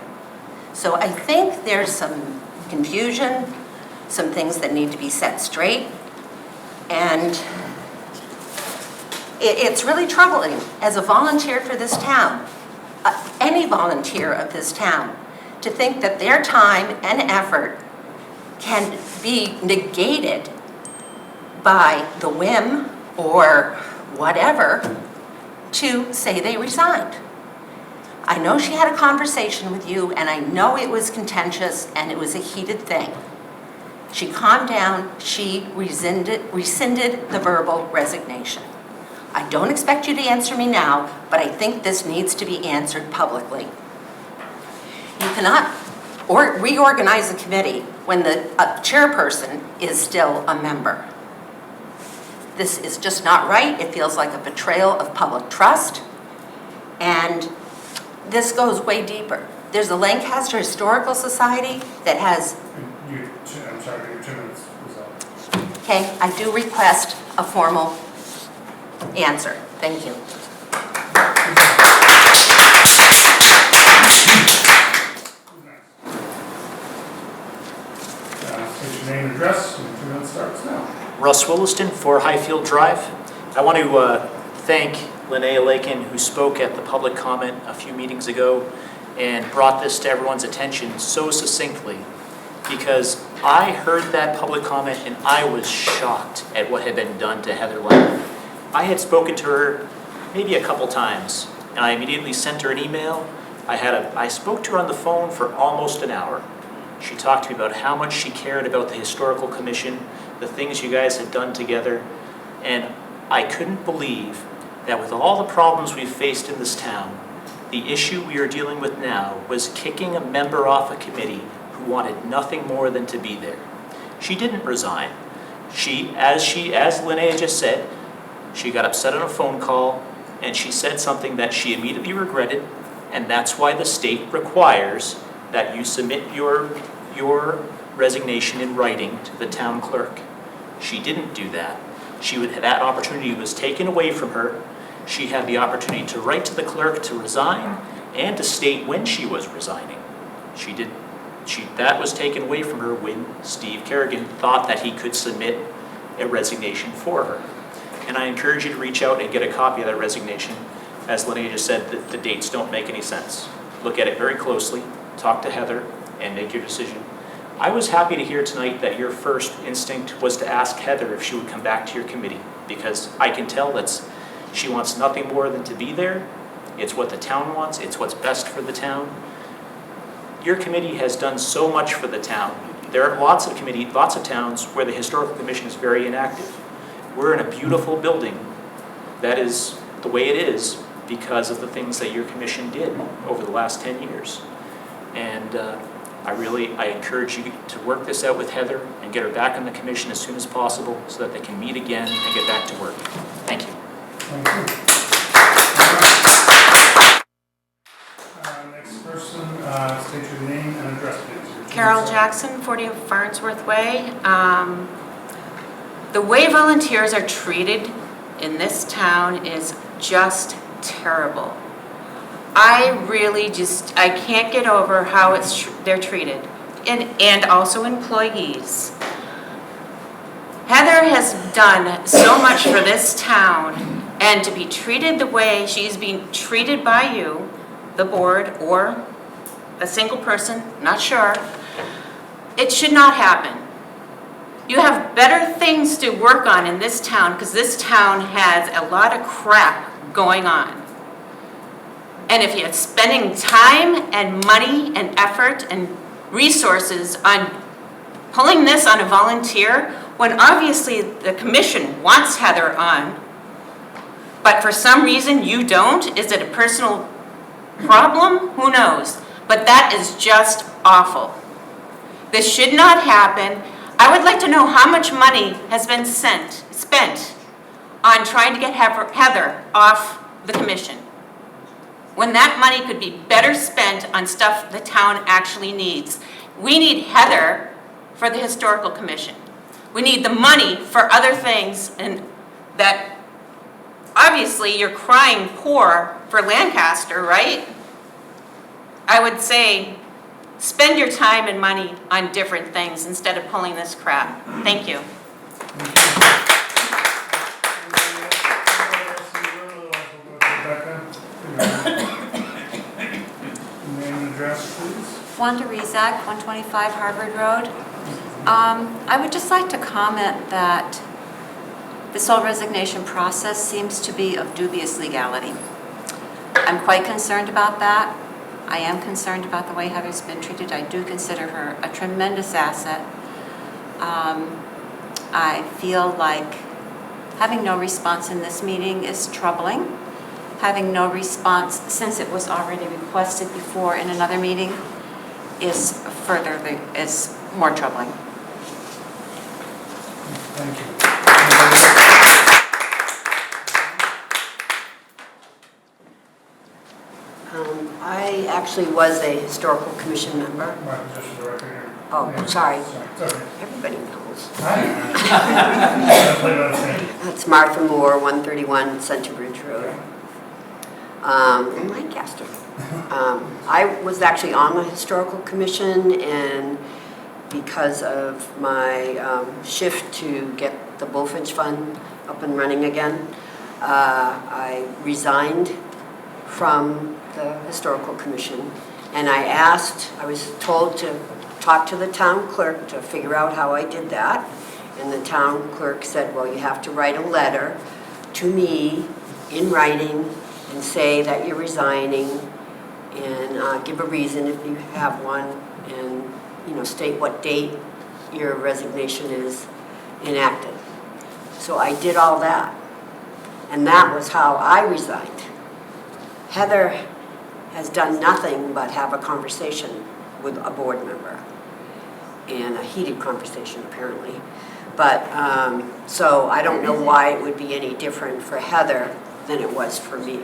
So I think there's some confusion, some things that need to be set straight, and it's really troubling as a volunteer for this town, any volunteer of this town, to think that their time and effort can be negated by the whim or whatever to say they resigned. I know she had a conversation with you, and I know it was contentious and it was a heated thing. She calmed down, she rescinded the verbal resignation. I don't expect you to answer me now, but I think this needs to be answered publicly. You cannot reorganize a committee when the chairperson is still a member. This is just not right. It feels like a betrayal of public trust, and this goes way deeper. There's the Lancaster Historical Society that has... I'm sorry, your 2 minutes is up. Okay, I do request a formal answer. Thank you. State your name and address, and 2 minutes starts now. Russ Williston, 4 Highfield Drive. I want to thank Linnea Lakin, who spoke at the public comment a few meetings ago and brought this to everyone's attention so succinctly, because I heard that public comment and I was shocked at what had been done to Heather Lennon. I had spoken to her maybe a couple times, and I immediately sent her an email. I spoke to her on the phone for almost an hour. She talked to me about how much she cared about the Historical Commission, the things you guys had done together, and I couldn't believe that with all the problems we've faced in this town, the issue we are dealing with now was kicking a member off a committee who wanted nothing more than to be there. She didn't resign. As Linnea just said, She got upset on a phone call, and she said something that she immediately regretted, and that's why the state requires that you submit your resignation in writing to the town clerk. She didn't do that. That opportunity was taken away from her. She had the opportunity to write to the clerk to resign and to state when she was resigning. That was taken away from her when Steve Kerrigan thought that he could submit a resignation for her. And I encourage you to reach out and get a copy of that resignation. As Linnea just said, the dates don't make any sense. Look at it very closely, talk to Heather, and make your decision. I was happy to hear tonight that your first instinct was to ask Heather if she would come back to your committee, because I can tell that she wants nothing more than to be there. It's what the town wants, it's what's best for the town. Your committee has done so much for the town. There are lots of towns where the Historical Commission is very inactive. We're in a beautiful building that is the way it is because of the things that your commission did over the last 10 years. And I encourage you to work this out with Heather and get her back on the commission as soon as possible so that they can meet again and get back to work. Thank you. Thank you. Next person, state your name and address, please. Carol Jackson, 40 Farnsworth Way. The way volunteers are treated in this town is just terrible. I can't get over how they're treated, and also employees. Heather has done so much for this town, and to be treated the way she's being treated by you, the board, or a single person, not sure, it should not happen. You have better things to work on in this town because this town has a lot of crap going on. And if you're spending time and money and effort and resources on pulling this on a volunteer, when obviously the commission wants Heather on, but for some reason you don't, is it a personal problem? Who knows? But that is just awful. This should not happen. I would like to know how much money has been spent on trying to get Heather off the commission, when that money could be better spent on stuff the town actually needs. We need Heather for the Historical Commission. We need the money for other things, and that obviously you're crying poor for Lancaster, right? I would say spend your time and money on different things instead of pulling this crap. Thank you. Name and address, please. Wanda Rezak, 125 Harvard Road. I would just like to comment that this whole resignation process seems to be of dubious legality. I'm quite concerned about that. I am concerned about the way Heather's been treated. I do consider her a tremendous asset. I feel like having no response in this meeting is troubling. Having no response since it was already requested before in another meeting is more troubling. Thank you. I actually was a historical commission member. Right, just for the record here. Oh, sorry. It's okay. Everybody knows. Hi. That's Martha Moore, 131 Center Bridge Road, in Lancaster. I was actually on the historical commission, and because of my shift to get the Bullfinch Fund up and running again, I resigned from the historical commission, and I was told to talk to the town clerk to figure out how I did that, and the town clerk said, well, you have to write a letter to me in writing and say that you're resigning, and give a reason if you have one, and state what date your resignation is enacted. So I did all that, and that was how I resigned. Heather has done nothing but have a conversation with a board member, and a heated conversation apparently, But, so I don't know why it would be any different for Heather than it was for me.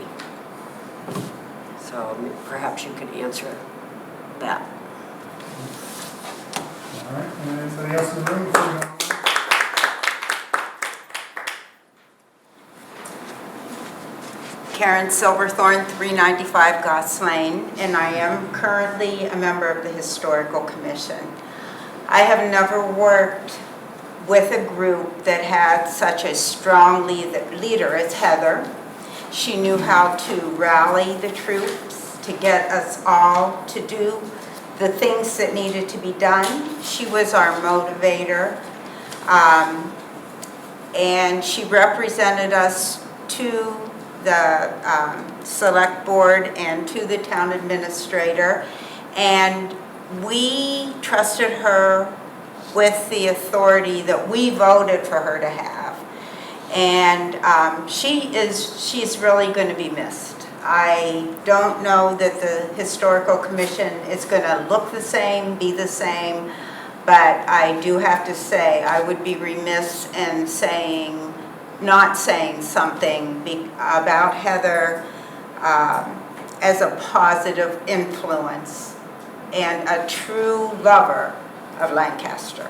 So perhaps you could answer that. All right, anybody else in the room? before we go on? Karen Silverthorne, 395 Goss Lane, and I am currently a member of the Historical Commission. I have never worked with a group that had such a strong leader as Heather. She knew how to rally the troops to get us all to do the things that needed to be done. She was our motivator, and she represented us to the select board and to the town administrator, and we trusted her with the authority that we voted for her to have. And she's really going to be missed. I don't know that the Historical Commission is going to look the same, be the same, but I do have to say I would be remiss in not saying something about Heather as a positive influence and a true lover of Lancaster.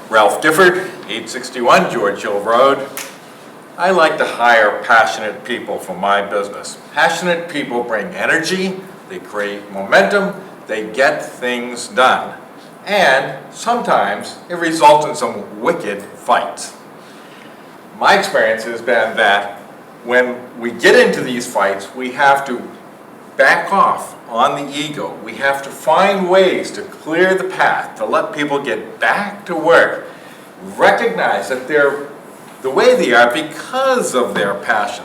Ralph Difford, 861 George Hill Road. I like to hire passionate people for my business. Passionate people bring energy, they create momentum, they get things done. And sometimes it results in some wicked fights. My experience has been that when we get into these fights, we have to back off on the ego. We have to find ways to clear the path, to let people get back to work, recognize that they're the way they are because of their passion.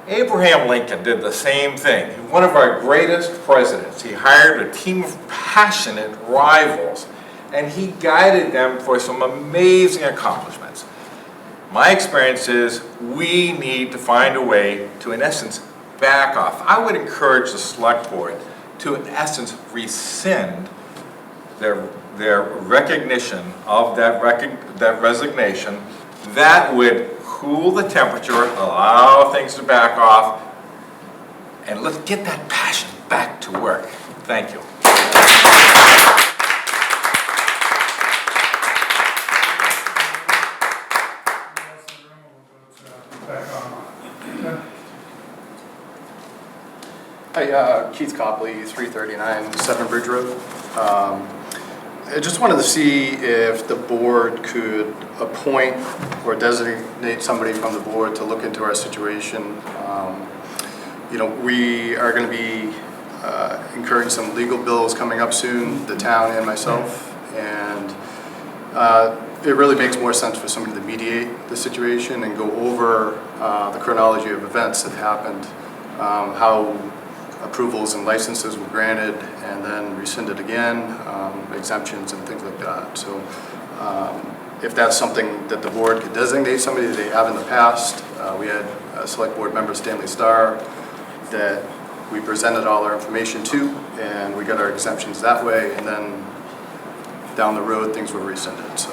Abraham Lincoln did the same thing. One of our greatest presidents. He hired a team of passionate rivals, and he guided them for some amazing accomplishments. My experience is we need to find a way to, in essence, back off. I would encourage the select board to, in essence, rescind their recognition of that resignation. That would cool the temperature, allow things to back off, and let's get that passion back to work. Thank you. Hi, Keith Copley, 339 7 Bridge Road. I just wanted to see if the board could appoint or designate somebody from the board to look into our situation. You know, we are going to be incurring some legal bills coming up soon, the town and myself, and it really makes more sense for somebody to mediate the situation and go over the chronology of events that happened, how approvals and licenses were granted and then rescinded again, exemptions and things like that. So if that's something that the board could designate somebody that they have in the past, we had a select board member, Stanley Starr, that we presented all our information to, and we got our exemptions that way, and then down the road things were rescinded. So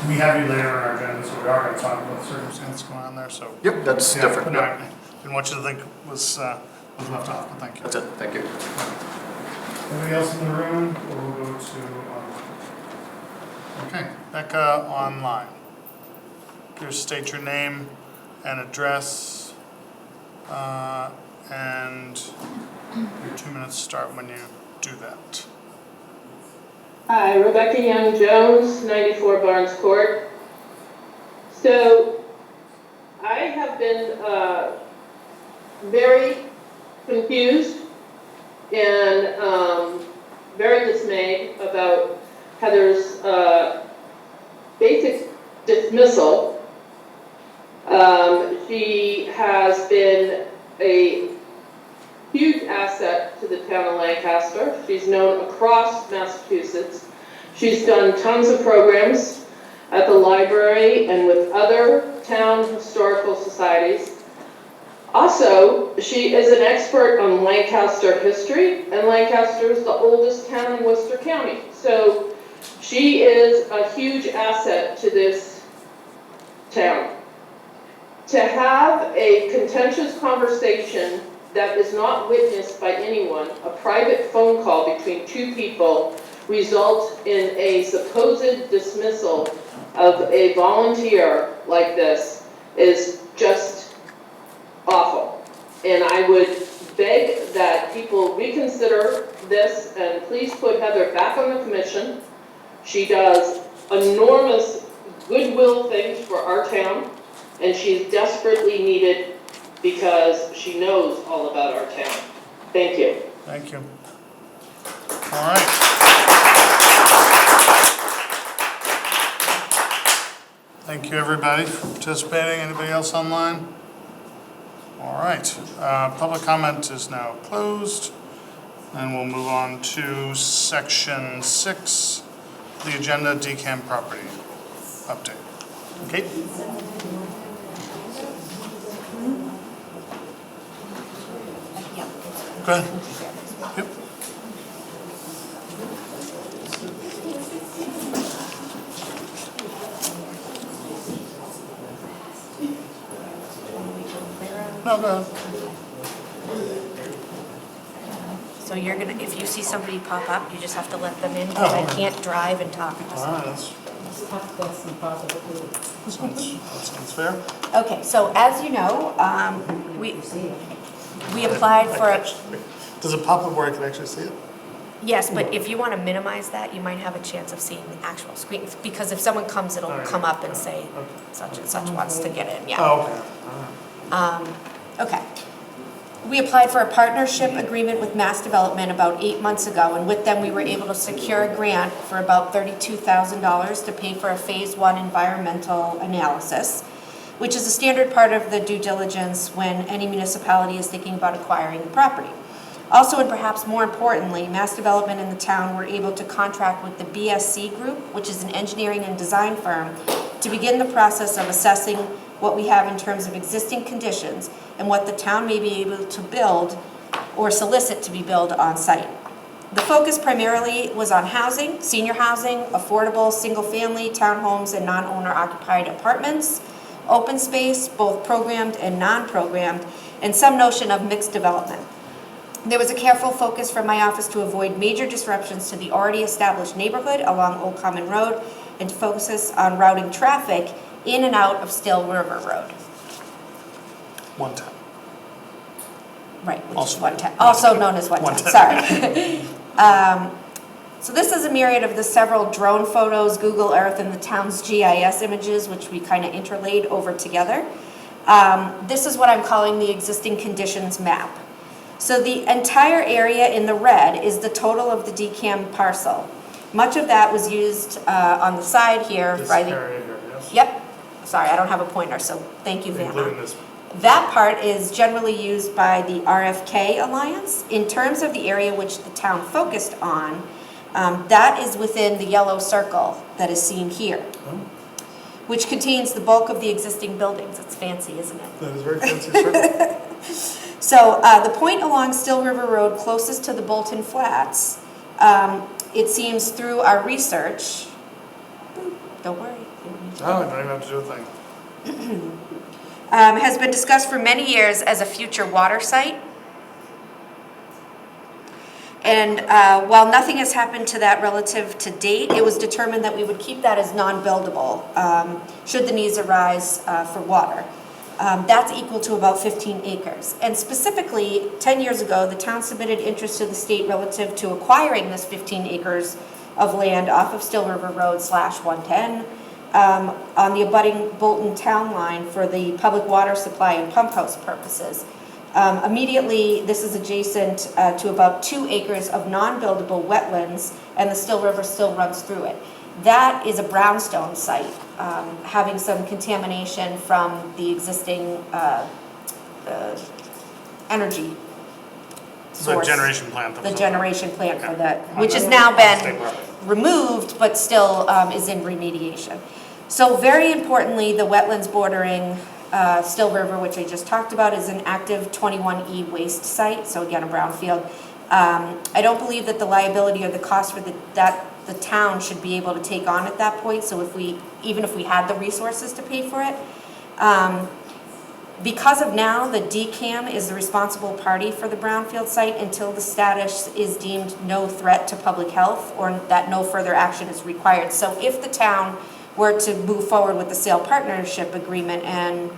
We have you later on our agenda, so we are going to talk about the circumstances going on there. So yep, that's different. But I didn't want you to think was left off, but thank you. That's it. Thank you. Anybody else in the room? Or we'll go to okay, Becca online. Please state your name and address, and your 2 minutes start when you do that. Hi, Rebecca Young Jones, 94 Barnes Court. So I have been very confused and very dismayed about Heather's basic dismissal. She has been a huge asset to the town of Lancaster. She's known across Massachusetts. She's done tons of programs at the library and with other town historical societies. Also, she is an expert on Lancaster history, and Lancaster is the oldest town in Worcester County. So she is a huge asset to this town. To have a contentious conversation that is not witnessed by anyone, a private phone call between two people, results in a supposed dismissal of a volunteer like this is just awful. And I would beg that people reconsider this and please put Heather back on the commission. She does enormous goodwill things for our town, and she's desperately needed because she knows all about our town. Thank you. Thank you. All right. Thank you, everybody, for participating. Anybody else online? All right. Public comment is now closed. And we'll move on to section 6, the agenda, DCAM property update. Kate? Go ahead. Yep. No, go ahead. So you're gonna, if you see somebody pop up, you just have to let them in, because I can't drive and talk. All right, that sounds fair. Okay, so as you know, we applied for, Does it pop up where I can actually see it? yes, but if you want to minimize that, you might have a chance of seeing the actual screen, because if someone comes, it'll come up and say such and such wants to get in, yeah. Oh, okay. All right. Okay. We applied for a partnership agreement with Mass Development about 8 months ago, and with them, we were able to secure a grant for about $32,000 to pay for a Phase 1 environmental analysis, which is a standard part of the due diligence when any municipality is thinking about acquiring the property. Also, and perhaps more importantly, Mass Development and the town were able to contract with the BSC Group, which is an engineering and design firm, to begin the process of assessing what we have in terms of existing conditions and what the town may be able to build or solicit to be built on site. The focus primarily was on housing, senior housing, affordable single-family townhomes and non-owner occupied apartments, open space, both programmed and non-programmed, and some notion of mixed development. There was a careful focus from my office to avoid major disruptions to the already established neighborhood along Old Common Road and to focus on routing traffic in and out of Still River Road. 110. Right, which Also- is 110, also known as 110, sorry. So this is a myriad of the several drone photos, Google Earth, and the town's GIS images, which we kind of interlaid over together. This is what I'm calling the existing conditions map. So the entire area in the red is the total of the DCAM parcel. Much of that was used on the side here. This by the- area here, yes? Yep, sorry, I don't have a pointer, so thank you, Vanna. Including this. That part is generally used by the RFK Alliance. In terms of the area which the town focused on, that is within the yellow circle that is seen here, which contains the bulk of the existing buildings. It's fancy, isn't it? That is very fancy circle. So the point along Still River Road closest to the Bolton Flats, it seems through our research, don't worry. No, I don't even have to do a thing. Has been discussed for many years as a future water site. And while nothing has happened to that relative to date, it was determined that we would keep that as non-buildable should the needs arise for water. That's equal to about 15 acres. And specifically, 10 years ago, the town submitted interest to the state relative to acquiring this 15 acres of land off of Still River Road /110 on the abutting Bolton town line for the public water supply and pump house purposes. Immediately, this is adjacent to about 2 acres of non-buildable wetlands, and the Still River still runs through it. That is a brownstone site, having some contamination from the existing energy source. The generation plant. The generation plant for that, which has now been removed, but still is in remediation. So very importantly, the wetlands bordering Still River, which I just talked about, is an active 21E waste site, so again, a brownfield. I don't believe that the liability or the cost for the town should be able to take on at that point, so even if we had the resources to pay for it. Because of now, the DCAM is the responsible party for the brownfield site until the status is deemed no threat to public health or that no further action is required. So if the town were to move forward with the sale partnership agreement, and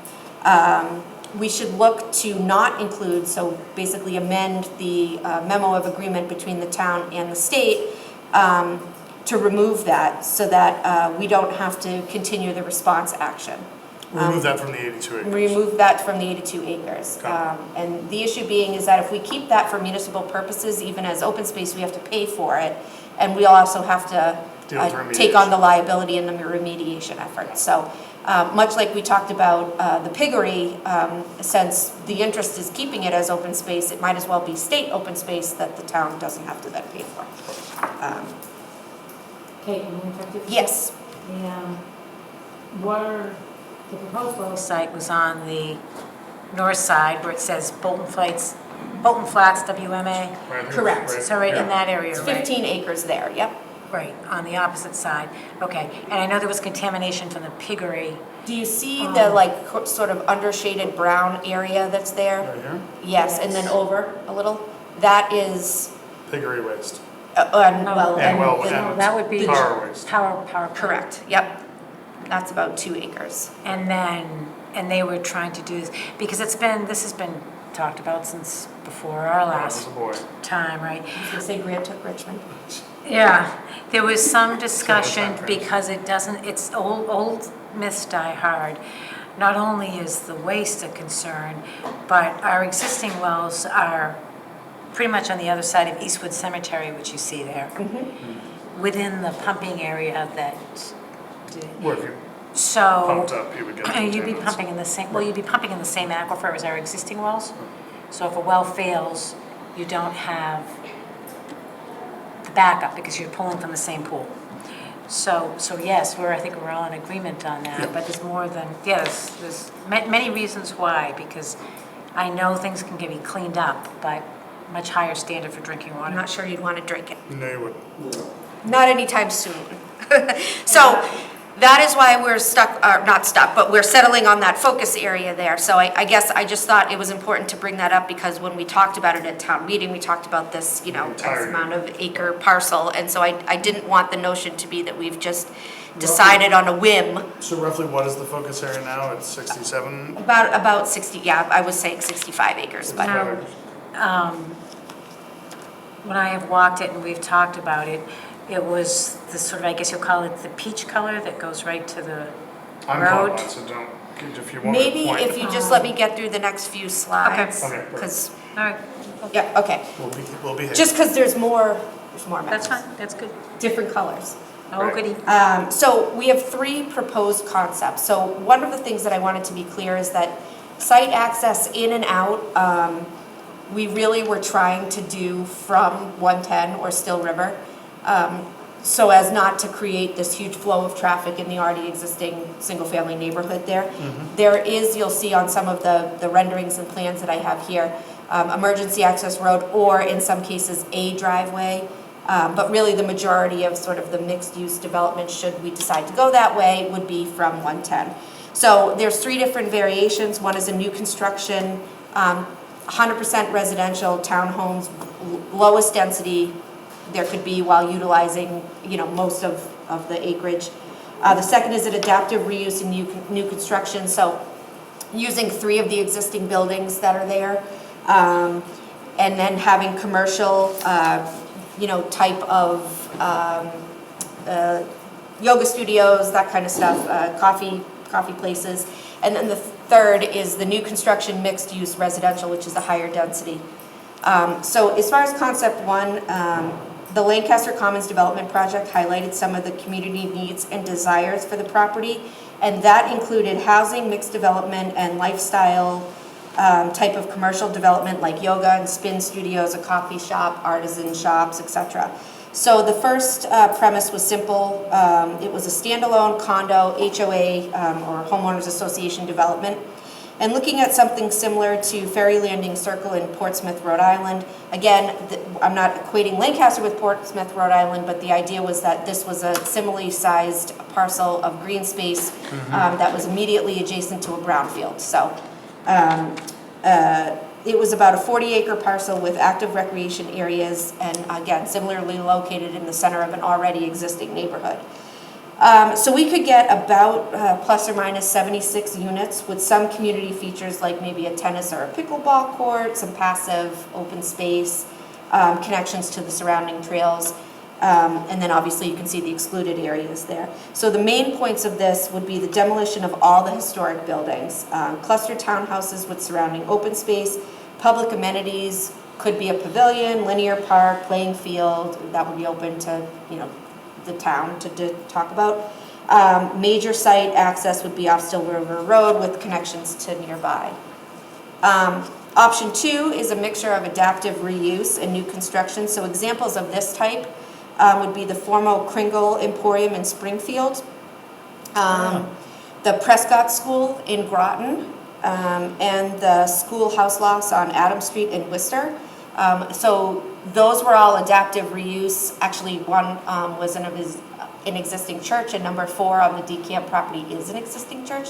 we should look to not include, so basically amend the memo of agreement between the town and the state to remove that so that we don't have to continue the response action. Remove that from the 82 acres. Remove that from the 82 acres. And the issue being is that if we keep that for municipal purposes, even as open space, we have to pay for it. And we also have to take on the liability and the remediation effort. So much like we talked about the piggery, since the interest is keeping it as open space, it might as well be state open space that the town doesn't have to then pay for. Kate, can we interrupt you? Yes. The proposed well site was on the north side where it says Bolton Flats, WMA. Correct. So right in that area, It's right? 15 acres there, yep. Right, on the opposite side. Okay, and I know there was contamination from the piggery. Do you see the sort of undershaded brown area that's there? Right here? Yes, and then over a little. That is, Piggery waste. That would be power waste. Power. Correct, yep. That's about 2 acres. And they were trying to do this, because this has been talked about since before our last time, right? I was gonna say Grant took Richmond. Yeah, there was some discussion because it's old myths die hard. Not only is the waste a concern, but our existing wells are pretty much on the other side of Eastwood Cemetery, which you see there, within the pumping area that. Where if you pumped up, you would get you'd be pumping in the same. Well, you'd be pumping in the same aquifer as our existing wells. So if a well fails, you don't have the backup because you're pulling from the same pool. So yes, I think we're all in agreement on that. But there's more than there's many reasons why, because I know things can be cleaned up, but much higher standard for drinking water. I'm not sure you'd want to drink it. No, you wouldn't. Not anytime soon. So that is why we're not stuck, but we're settling on that focus area there. So I guess I just thought it was important to bring that up because when we talked about it at town meeting, we talked about this, X amount of acre parcel. And so I didn't want the notion to be that we've just decided on a whim. So roughly what is the focus area now? It's 67? About 60, yeah, I was saying 65 acres, but. When I have walked it and we've talked about it, it was the sort of, I guess you'll call it the peach color that goes right to the I'm road. colorblind, so don't, if you want Maybe to point. if you just let me get through the next few slides. Okay. Because, All right, yeah, okay. We'll be here. Just because there's more members. that's fine, that's good. Different colors. Oh, goody. So we have 3 proposed concepts. So one of the things that I wanted to be clear is that site access in and out, we really were trying to do from 110 or Still River, so as not to create this huge flow of traffic in the already existing single-family neighborhood there. There is, you'll see on some of the renderings and plans that I have here, emergency access road, or in some cases, a driveway. But really the majority of sort of the mixed-use development, should we decide to go that way, would be from 110. So there's 3 different variations. One is a new construction, 100% residential townhomes, lowest density there could be while utilizing, most of the acreage. The second is an adaptive reuse and new construction, so using 3 of the existing buildings that are there, and then having commercial, type of yoga studios, that kind of stuff, coffee places. And then the third is the new construction mixed-use residential, which is the higher density. So as far as concept 1, the Lancaster Commons Development Project highlighted some of the community needs and desires for the property, and that included housing, mixed development, and lifestyle type of commercial development like yoga and spin studios, a coffee shop, artisan shops, etc. So the first premise was simple. It was a standalone condo, HOA, or homeowners association development. And looking at something similar to Ferry Landing Circle in Portsmouth, Rhode Island. Again, I'm not equating Lancaster with Portsmouth, Rhode Island, but the idea was that this was a similarly sized parcel of green space that was immediately adjacent to a brownfield. So it was about a 40-acre parcel with active recreation areas, and again, similarly located in the center of an already existing neighborhood. So we could get about plus or minus 76 units with some community features like maybe a tennis or a pickleball court, some passive open space, connections to the surrounding trails, and then obviously you can see the excluded areas there. So the main points of this would be the demolition of all the historic buildings, cluster townhouses with surrounding open space, public amenities, could be a pavilion, linear park, playing field, that would be open to, the town to talk about. Major site access would be off Still River Road with connections to nearby. Option 2 is a mixture of adaptive reuse and new construction. So examples of this type would be the former Kringle Emporium in Springfield, the Prescott School in Groton, and the schoolhouse lots on Adams Street in Worcester. So those were all adaptive reuse. Actually, one was an existing church, and number 4 on the DeCamp property is an existing church.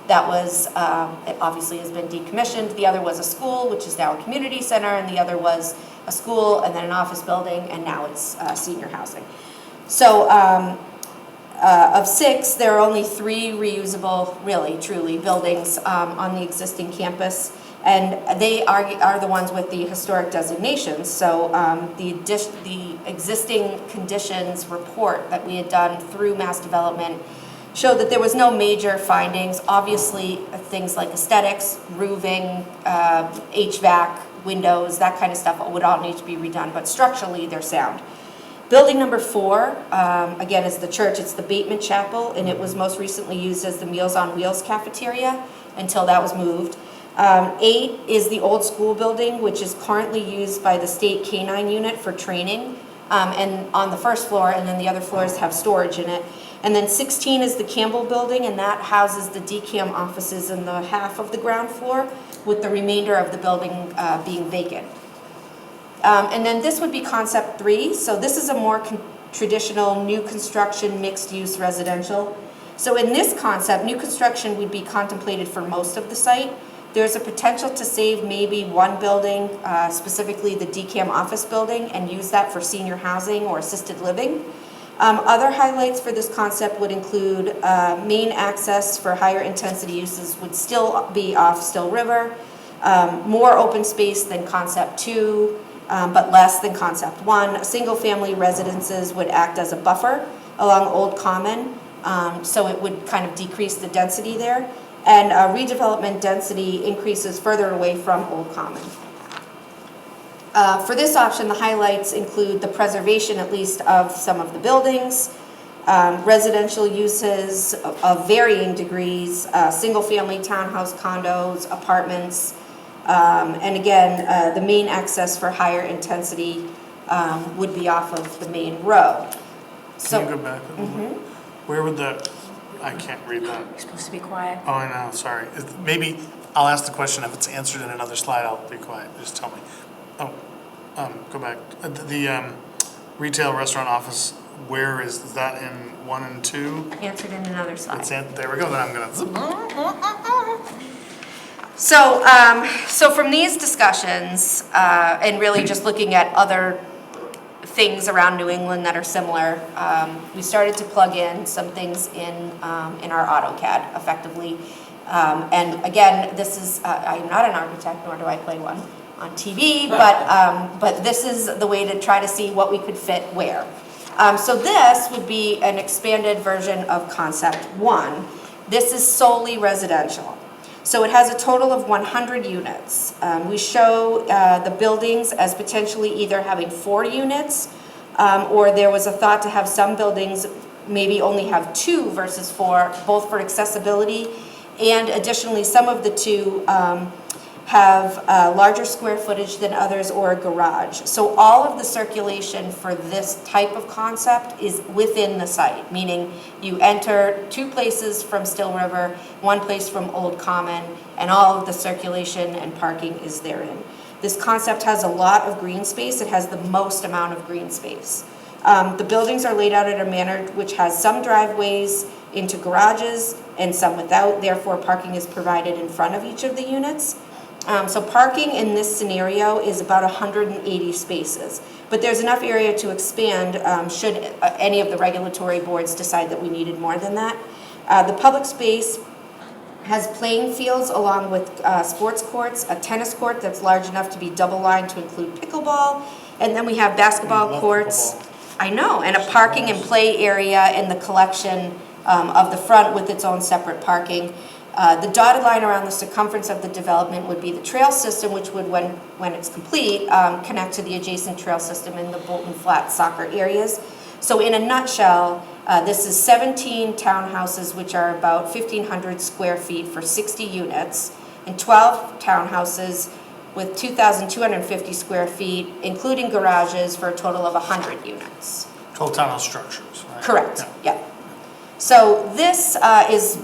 That was, it obviously has been decommissioned. The other was a school, which is now a community center, and the other was a school and then an office building, and now it's senior housing. So of 6, there are only 3 reusable, really, truly, buildings on the existing campus. And they are the ones with the historic designations. So the existing conditions report that we had done through mass development showed that there was no major findings. Obviously, things like aesthetics, roofing, HVAC, windows, that kind of stuff would all need to be redone, but structurally they're sound. Building number 4, again, is the church. It's the Bateman Chapel, and it was most recently used as the Meals on Wheels cafeteria until that was moved. 8 is the old school building, which is currently used by the state K-9 unit for training, and on the first floor, and then the other floors have storage in it. And then 16 is the Campbell building, and that houses the DCAM offices in the half of the ground floor, with the remainder of the building being vacant. And then this would be concept 3. So this is a more traditional new construction mixed-use residential. So in this concept, new construction would be contemplated for most of the site. There's a potential to save maybe one building, specifically the DCAM office building, and use that for senior housing or assisted living. Other highlights for this concept would include main access for higher intensity uses would still be off Still River, more open space than concept 2, but less than concept 1. Single family residences would act as a buffer along Old Common, so it would kind of decrease the density there. And redevelopment density increases further away from Old Common. For this option, the highlights include the preservation, at least, of some of the buildings, residential uses of varying degrees, single-family townhouse condos, apartments, and again, the main access for higher intensity would be off of the main road. Can you go back a little bit? Where would the... I can't read that. You're supposed to be quiet. Oh, I know, sorry. Maybe I'll ask the question. If it's answered in another slide, I'll be quiet. Just tell me. Oh, go back. The retail restaurant office, where is that in 1 and 2? Answered in another slide. There we go, then I'm gonna zip. So from these discussions, and really just looking at other things around New England that are similar, we started to plug in some things in our AutoCAD effectively. And again, this is, I'm not an architect, nor do I play one on TV, but this is the way to try to see what we could fit where. So this would be an expanded version of concept 1. This is solely residential. So it has a total of 100 units. We show the buildings as potentially either having 4 units, or there was a thought to have some buildings maybe only have 2 versus 4, both for accessibility, and additionally some of the 2 have larger square footage than others or a garage. So all of the circulation for this type of concept is within the site, meaning you enter 2 places from Still River, 1 place from Old Common, and all of the circulation and parking is therein. This concept has a lot of green space. It has the most amount of green space. The buildings are laid out in a manner which has some driveways into garages and some without, therefore parking is provided in front of each of the units. So parking in this scenario is about 180 spaces, but there's enough area to expand should any of the regulatory boards decide that we needed more than that. The public space has playing fields along with sports courts, a tennis court that's large enough to be double lined to include pickleball, and then we have basketball courts. I know, and a parking and play area in the collection of the front with its own separate parking. The dotted line around the circumference of the development would be the trail system, which would, when it's complete, connect to the adjacent trail system in the Bolton Flat soccer areas. So in a nutshell, this is 17 townhouses, which are about 1,500 square feet for 60 units, and 12 townhouses with 2,250 square feet, including garages, for a total of 100 units. Total townhouse structures, right? Correct, yeah. So this is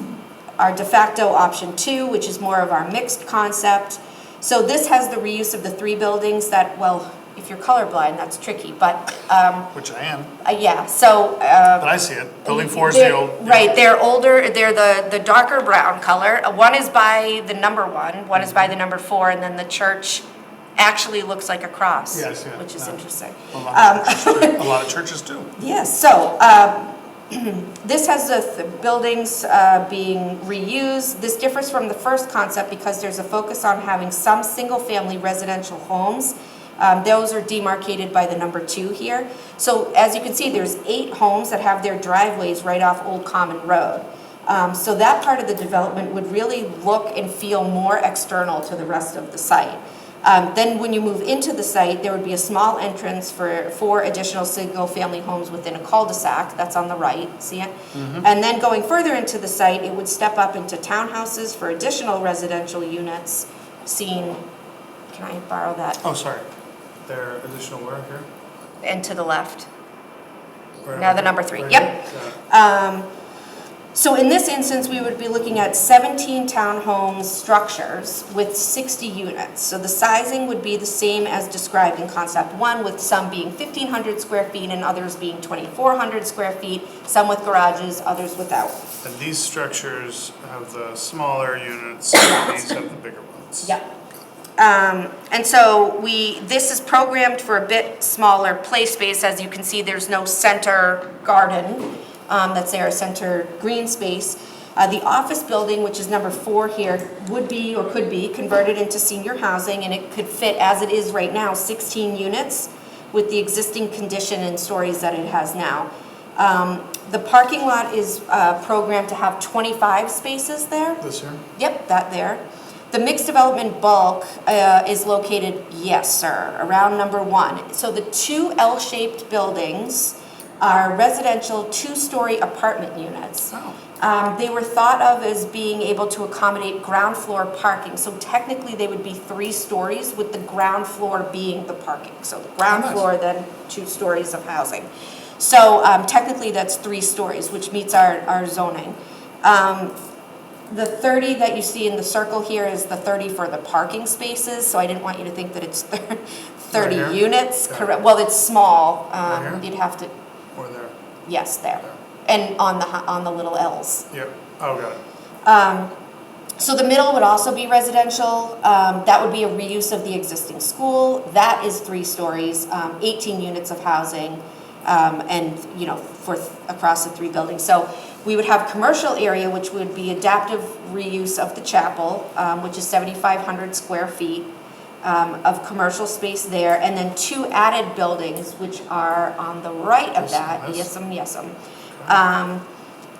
our de facto option 2, which is more of our mixed concept. So this has the reuse of the 3 buildings that, well, if you're colorblind, that's tricky, but... Which I am. Yeah, so... But I see it. Building 4 is the old... Right, they're older, they're the darker brown color. One is by the number 1 is by the number 4, and then the church actually looks like a cross. Yes, yeah. Which is interesting. A lot of churches do. Yes, so this has the buildings being reused. This differs from the first concept because there's a focus on having some single-family residential homes. Those are demarcated by the number 2 here. So as you can see, there's 8 homes that have their driveways right off Old Common Road. So that part of the development would really look and feel more external to the rest of the site. Then when you move into the site, there would be a small entrance for 4 additional single-family homes within a cul-de-sac. That's on the right, see it? And then going further into the site, it would step up into townhouses for additional residential units seen, can I borrow that? Oh, sorry. There additional where here? And to the left. Where Now the number 3, where yep. So in this instance, we would be looking at 17 townhomes structures with 60 units. So the sizing would be the same as described in concept 1, with some being 1,500 square feet and others being 2,400 square feet, some with garages, others without. And these structures have the smaller units, and these have the bigger ones. Yeah. And so this is programmed for a bit smaller play space. As you can see, there's no center garden that's there, a center green space. The office building, which is number 4 here, would be or could be converted into senior housing, and it could fit, as it is right now, 16 units with the existing condition and stories that it has now. The parking lot is programmed to have 25 spaces there. This here? Yep, that there. The mixed development bulk is located, yes, sir, around number 1. So the 2 L-shaped buildings are residential 2-story apartment units. They were thought of as being able to accommodate ground floor parking. So technically they would be 3 stories with the ground floor being the parking. So the ground floor, then 2 stories of housing. So technically that's 3 stories, which meets our zoning. The 30 that you see in the circle here is the 30 for the parking spaces, so I didn't want you to think that it's 30 Right units. Yeah. Correct. Well, it's small. Right You'd have to. Or there? Yes, there, and on the little L's. Yep. Oh, got it. So the middle would also be residential. That would be a reuse of the existing school. That is 3 stories, 18 units of housing, and across the 3 buildings. So we would have commercial area, which would be adaptive reuse of the chapel, which is 7,500 square feet of commercial space there, and then 2 added buildings, which are on the right of that, yes'm,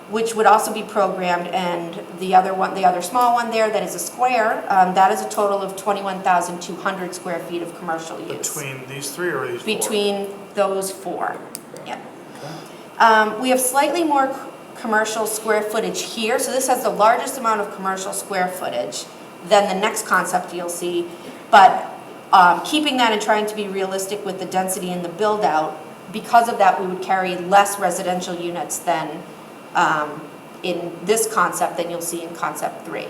which would also be programmed, and the other small one there that is a square, that is a total of 21,200 square feet of commercial use. Between these 3 or these 4? Between those 4, yeah. We have slightly more commercial square footage here, so this has the largest amount of commercial square footage. than the next concept you'll see. But keeping that and trying to be realistic with the density and the build-out, because of that, we would carry less residential units than in this concept than you'll see in concept 3.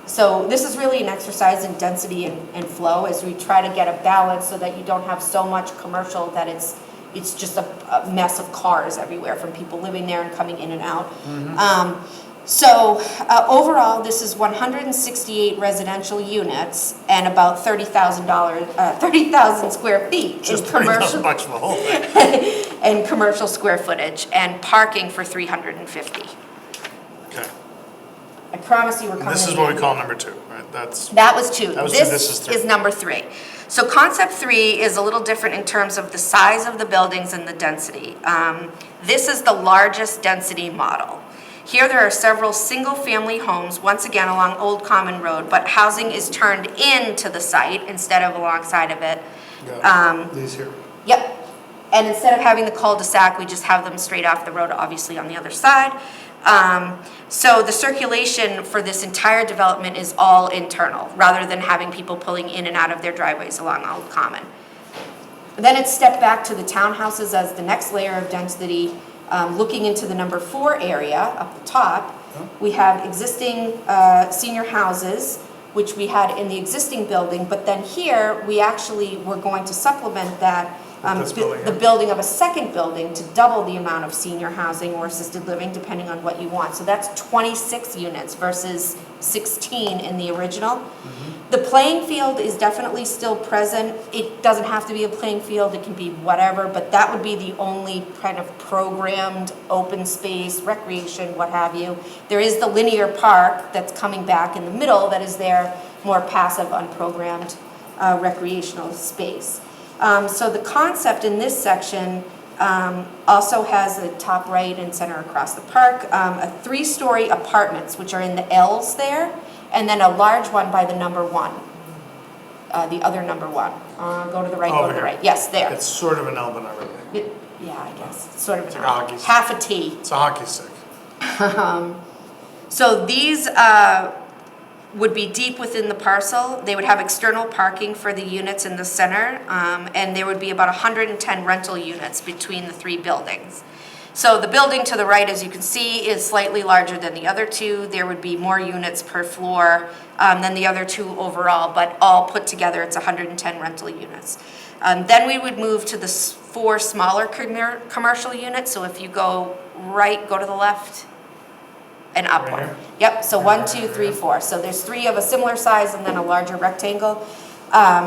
So this is really an exercise in density and flow as we try to get a balance so that you don't have so much commercial that it's just a mess of cars everywhere from people living there and coming in and out. So overall, this is 168 residential units and about $30,000 square feet Just in pretty much commercial much of the whole thing. and commercial square footage, and parking for 350. Okay. I promise you we're And coming. this is in what we handy. call number 2, right? That was 2. That was 2, this is 3. Is number 3. So concept 3 is a little different in terms of the size of the buildings and the density. This is the largest density model. Here there are several single-family homes, once again along Old Common Road, but housing is turned into the site instead of alongside of it. These here. Yep. And instead of having the cul-de-sac, we just have them straight off the road, obviously on the other side. So the circulation for this entire development is all internal, rather than having people pulling in and out of their driveways along Old Common. Then it's stepped back to the townhouses as the next layer of density. Looking into the number 4 area up the top, we have existing senior houses, which we had in the existing building, but then here we actually were going to supplement that the building of a second building to double the amount of senior housing or assisted living, depending on what you want. So that's 26 units versus 16 in the original. The playing field is definitely still present. It doesn't have to be a playing field, it can be whatever, but that would be the only kind of programmed open space, recreation, what have you. There is the linear park that's coming back in the middle that is their more passive, unprogrammed recreational space. So the concept in this section also has a top right and center across the park, a 3-story apartments, which are in the L's there, and then a large one by the number 1, the other number 1. Go to the right, go to the right. Yes, there. It's sort of an L, but not really. Yeah, I guess. It's sort of It's an like a L. hockey stick. Half a T. It's a hockey stick. So these would be deep within the parcel. They would have external parking for the units in the center, and there would be about 110 rental units between the 3 buildings. So the building to the right, as you can see, is slightly larger than the other 2. There would be more units per floor than the other 2 overall, but all put together, it's 110 rental units. Then we would move to the 4 smaller commercial units. So if you go right, go to the left, and upward. Right here? Yep, so 1, 2, 3, 4. So there's 3 of a similar size and then a larger rectangle.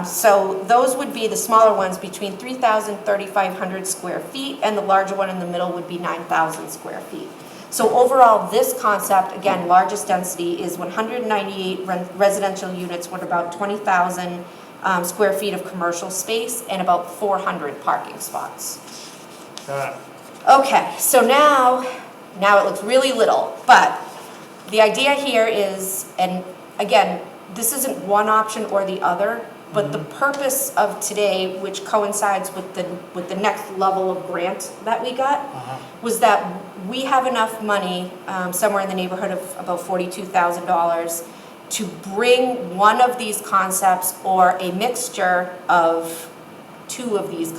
So those would be the smaller ones between 3,000 and 3,500 square feet, and the larger one in the middle would be 9,000 square feet. So overall, this concept, again, largest density, is 198 residential units with about 20,000 square feet of commercial space and about 400 parking spots. Got it. Okay, so now it looks really little, but the idea here is, and again, this isn't one option or the other, but the purpose of today, which coincides with the next level of grant that we got, was that we have enough money, somewhere in the neighborhood of about $42,000, to bring one of these concepts or a mixture of 2 of these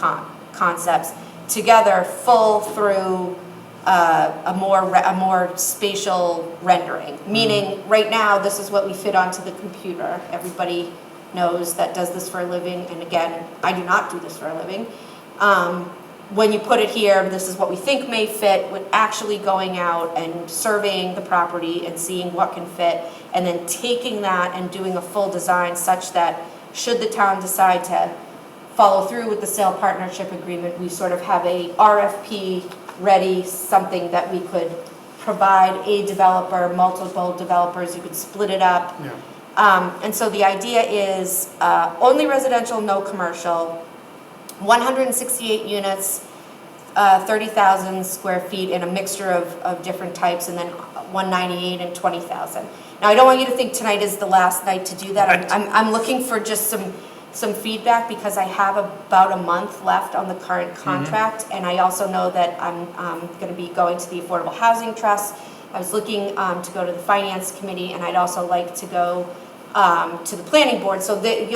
concepts together full through a more spatial rendering. Meaning, right now, this is what we fit onto the computer. Everybody knows that does this for a living, and again, I do not do this for a living. When you put it here, this is what we think may fit, with actually going out and surveying the property and seeing what can fit, and then taking that and doing a full design such that should the town decide to follow through with the sale partnership agreement, we sort of have a RFP ready, something that we could provide a developer, multiple developers, you could split it up. Yeah. And so the idea is only residential, no commercial, 168 units, 30,000 square feet in a mixture of different types, and then 198 and 20,000. Now, I don't want you to think tonight is the last night to do that. Right. I'm looking for just some feedback because I have about a month left on the current contract, and I also know that I'm going to be going to the Affordable Housing Trust. I was looking to go to the Finance Committee, and I'd also like to go to the planning board, so that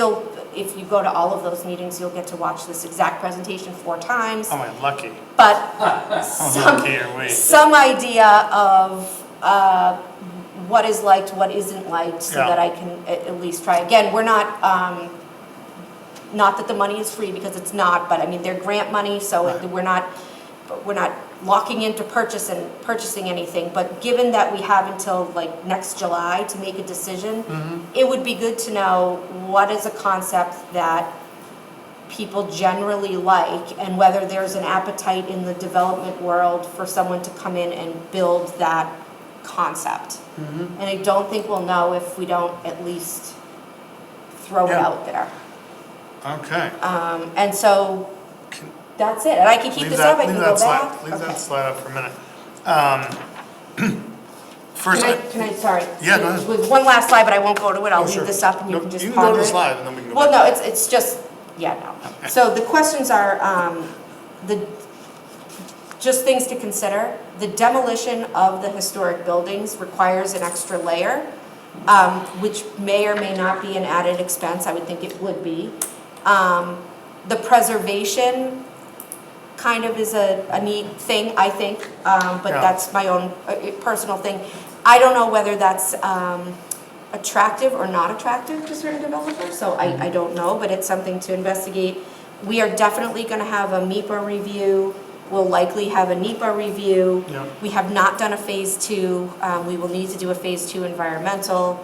if you go to all of those meetings, you'll get to watch this exact presentation 4 times. Oh, I'm lucky. But Lucky are we. some idea of what is liked, what isn't liked, so Yeah. that I can at least try. Again, we're not that the money is free, because it's not, but I mean, they're grant money, so we're not locking into purchasing anything. But given that we have until like next July to make a decision, it would be good to know what is a concept that people generally like, and whether there's an appetite in the development world for someone to come in and build that concept. And I don't think we'll know if we don't at least throw it out there. Okay. And so that's it. And I can keep this up, I can go back. Leave that slide up for a minute. First, Can I, sorry. Yeah, go ahead. With one last slide, but I won't go to it. I'll sure. leave this up and you can just You can go to ponder the it. slide and then we can go Well, back. no, it's just, no. So the questions are, just things to consider. The demolition of the historic buildings requires an extra layer, which may or may not be an added expense. I would think it would be. The preservation kind of is a neat thing, I think, but that's my own personal thing. I don't know whether that's attractive or not attractive to certain developers, so I don't know, but it's something to investigate. We are definitely going to have a MEPA review. We'll likely have a NEPA review. Yep. We have not done a phase 2. We will need to do a phase 2 environmental.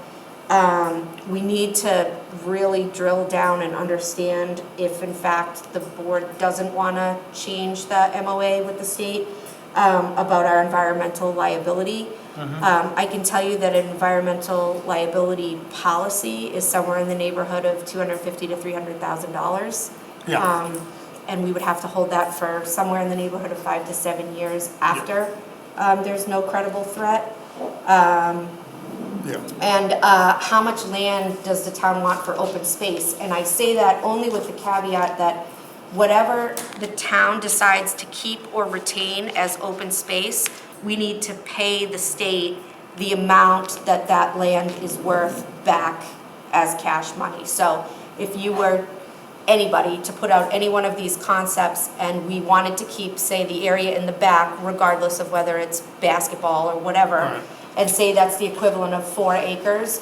We need to really drill down and understand if in fact the board doesn't want to change the MOA with the state about our environmental liability. I can tell you that an environmental liability policy is somewhere in the neighborhood of $250,000 to $300,000. Yeah. And we would have to hold that for somewhere in the neighborhood of 5 to 7 years after there's no credible threat. And how much land does the town want for open space? And I say that only with the caveat that whatever the town decides to keep or retain as open space, we need to pay the state the amount that that land is worth back as cash money. So if you were anybody to put out any one of these concepts and we wanted to keep, say, the area in the back, regardless of whether it's basketball or whatever, and say that's the equivalent of 4 acres,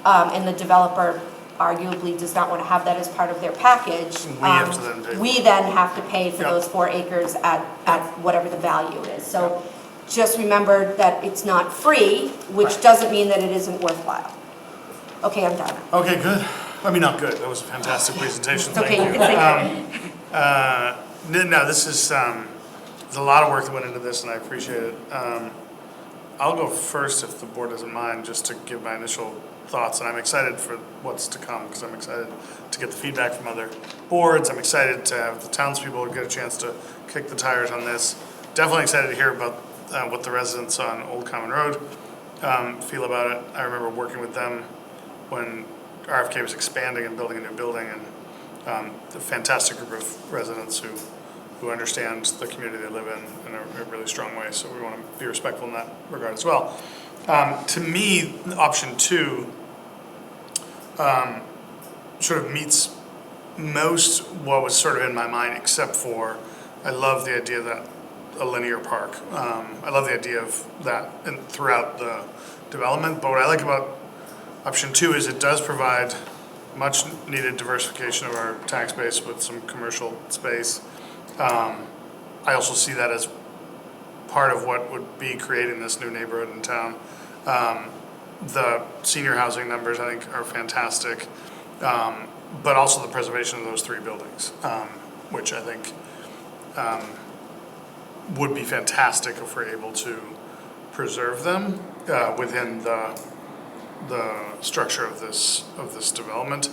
and the developer arguably does not want to have that as part of their package, we then have to pay for those 4 acres at whatever the value is. So just remember that it's not free, which doesn't mean that it isn't worthwhile. Okay, I'm done. Okay, good. I mean, not good. That was a fantastic presentation. It's okay, Thank you can say No, this is, there's a lot of work that went into this and I appreciate it. I'll go first if the board doesn't mind, just to give my initial thoughts. And I'm excited for what's to come because I'm excited to get the feedback from other boards. I'm excited to have the townspeople get a chance to kick the tires on this. Definitely excited to hear about what the residents on Old Common Road feel about it. I remember working with them when RFK was expanding and building a new building, and a fantastic group of residents who understand the community they live in a really strong way. So we want to be respectful in that regard as well. To me, option 2 sort of meets most what was sort of in my mind, except for I love the idea that a linear park. I love the idea of that throughout the development. But what I like about option 2 is it does provide much needed diversification of our tax base with some commercial space. I also see that as part of what would be creating this new neighborhood in town. The senior housing numbers I think are fantastic, but also the preservation of those 3 buildings, which I think would be fantastic if we're able to preserve them within the structure of this development.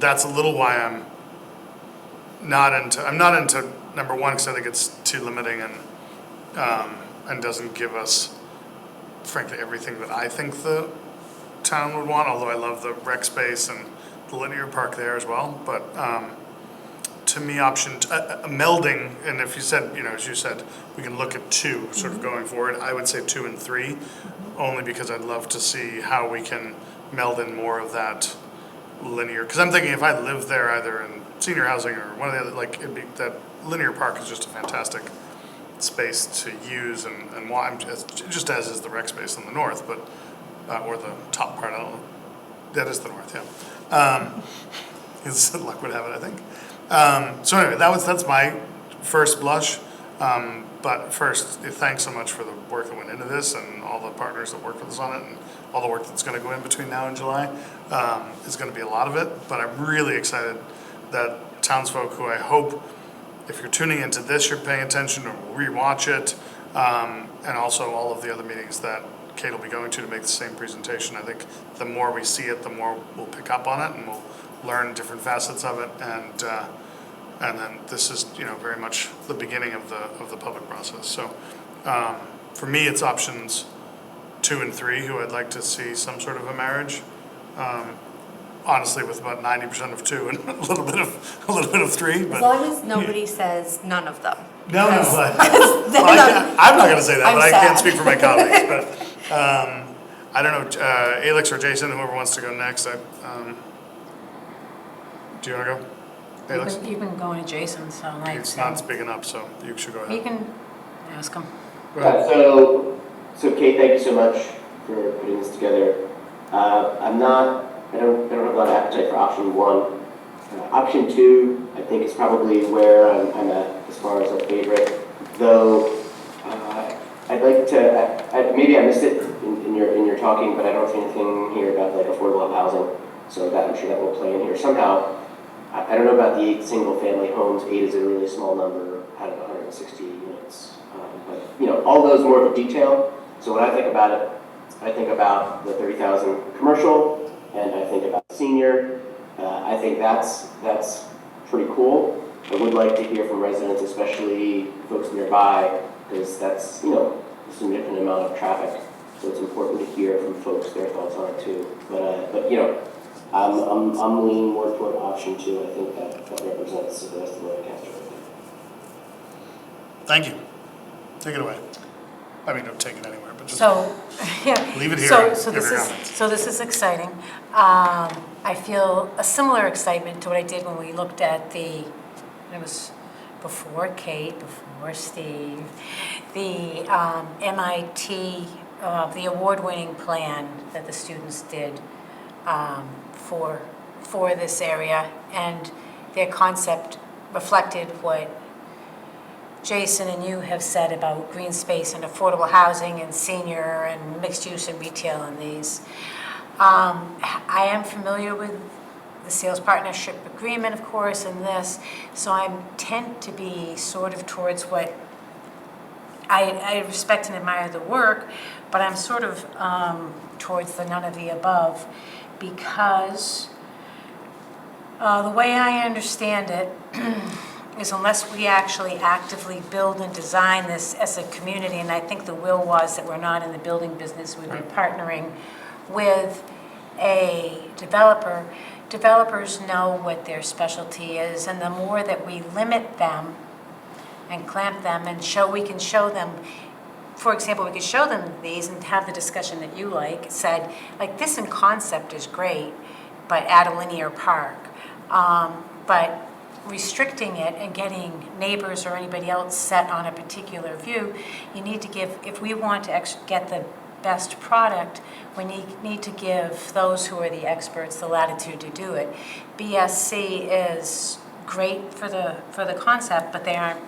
That's a little why I'm not into number 1 because I think it's too limiting and doesn't give us, frankly, everything that I think the town would want. Although I love the rec space and the linear park there as well. But to me, melding, and if you said, as you said, we can look at 2 sort of going forward. I would say 2 and 3, only because I'd love to see how we can meld in more of that linear, because I'm thinking if I lived there either in senior housing or one of the other, like, it'd be, that linear park is just a fantastic space to use and why, just as is the rec space in the north, but, or the top part, I don't know. That is the north, yeah. As luck would have it, I think. So anyway, that's my first blush. But first, thanks so much for the work that went into this and all the partners that worked with us on it and all the work that's going to go in between now and July. It's going to be a lot of it, but I'm really excited that townsfolk who I hope, if you're tuning into this, you're paying attention or will rewatch it, and also all of the other meetings that Kate will be going to make the same presentation. I think the more we see it, the more we'll pick up on it and we'll learn different facets of it. And then this is, very much the beginning of the public process. So for me, it's options 2 and 3 who I'd like to see some sort of a marriage. Honestly, with about 90% of 2 and a little bit of 3. But As long as nobody says none of them. No, Because- but then I'm not going to say that, I'm but I can't sad. speak for my colleagues. But I don't know, Alex or Jason, whoever wants to go next. Do you want to go? Alex? You've been going to Jason, so like. He's not speaking up, so you should go ahead. You can ask him. So Kate, thank you so much for putting this together. I don't have a lot of appetite for option 1. Option 2, I think, is probably where I'm at as far as a favorite. Though I'd like to, maybe I missed it in your talking, but I don't see anything here about like affordable housing. So that I'm sure that will play in here somehow. I don't know about the 8 single-family homes. 8 is a really small number out of 160 units. But all those more of a detail. So when I think about it, I think about the 30,000 commercial, and I think about senior. I think that's pretty cool. I would like to hear from residents, especially folks nearby, because that's a significant amount of traffic. So it's important to hear from folks their thoughts on it too. But I'm leaning more toward option 2. I think that represents the rest of Lancaster. Thank you. Take it away. I mean, don't take it anywhere, but just leave it here. So this is exciting. I feel a similar excitement to what I did when we looked at it was before Kate, before Steve, the MIT, the award-winning plan that the students did for this area, and their concept reflected what Jason and you have said about green space and affordable housing and senior and mixed use and retail in these. I am familiar with the sales partnership agreement, of course, and this, so I tend to be sort of towards what I respect and admire the work, but I'm sort of towards the none of the above, because the way I understand it is unless we actually actively build and design this as a community, and I think the will was that we're not in the building business, we've been partnering with a developer. Developers know what their specialty is, and the more that we limit them and clamp them and we can show them, for example, we could show them these and have the discussion that you said, this in concept is great, but add a linear park. But restricting it and getting neighbors or anybody else set on a particular view, you need to give, if we want to get the best product, we need to give those who are the experts the latitude to do it. BSC is great for the concept, but they aren't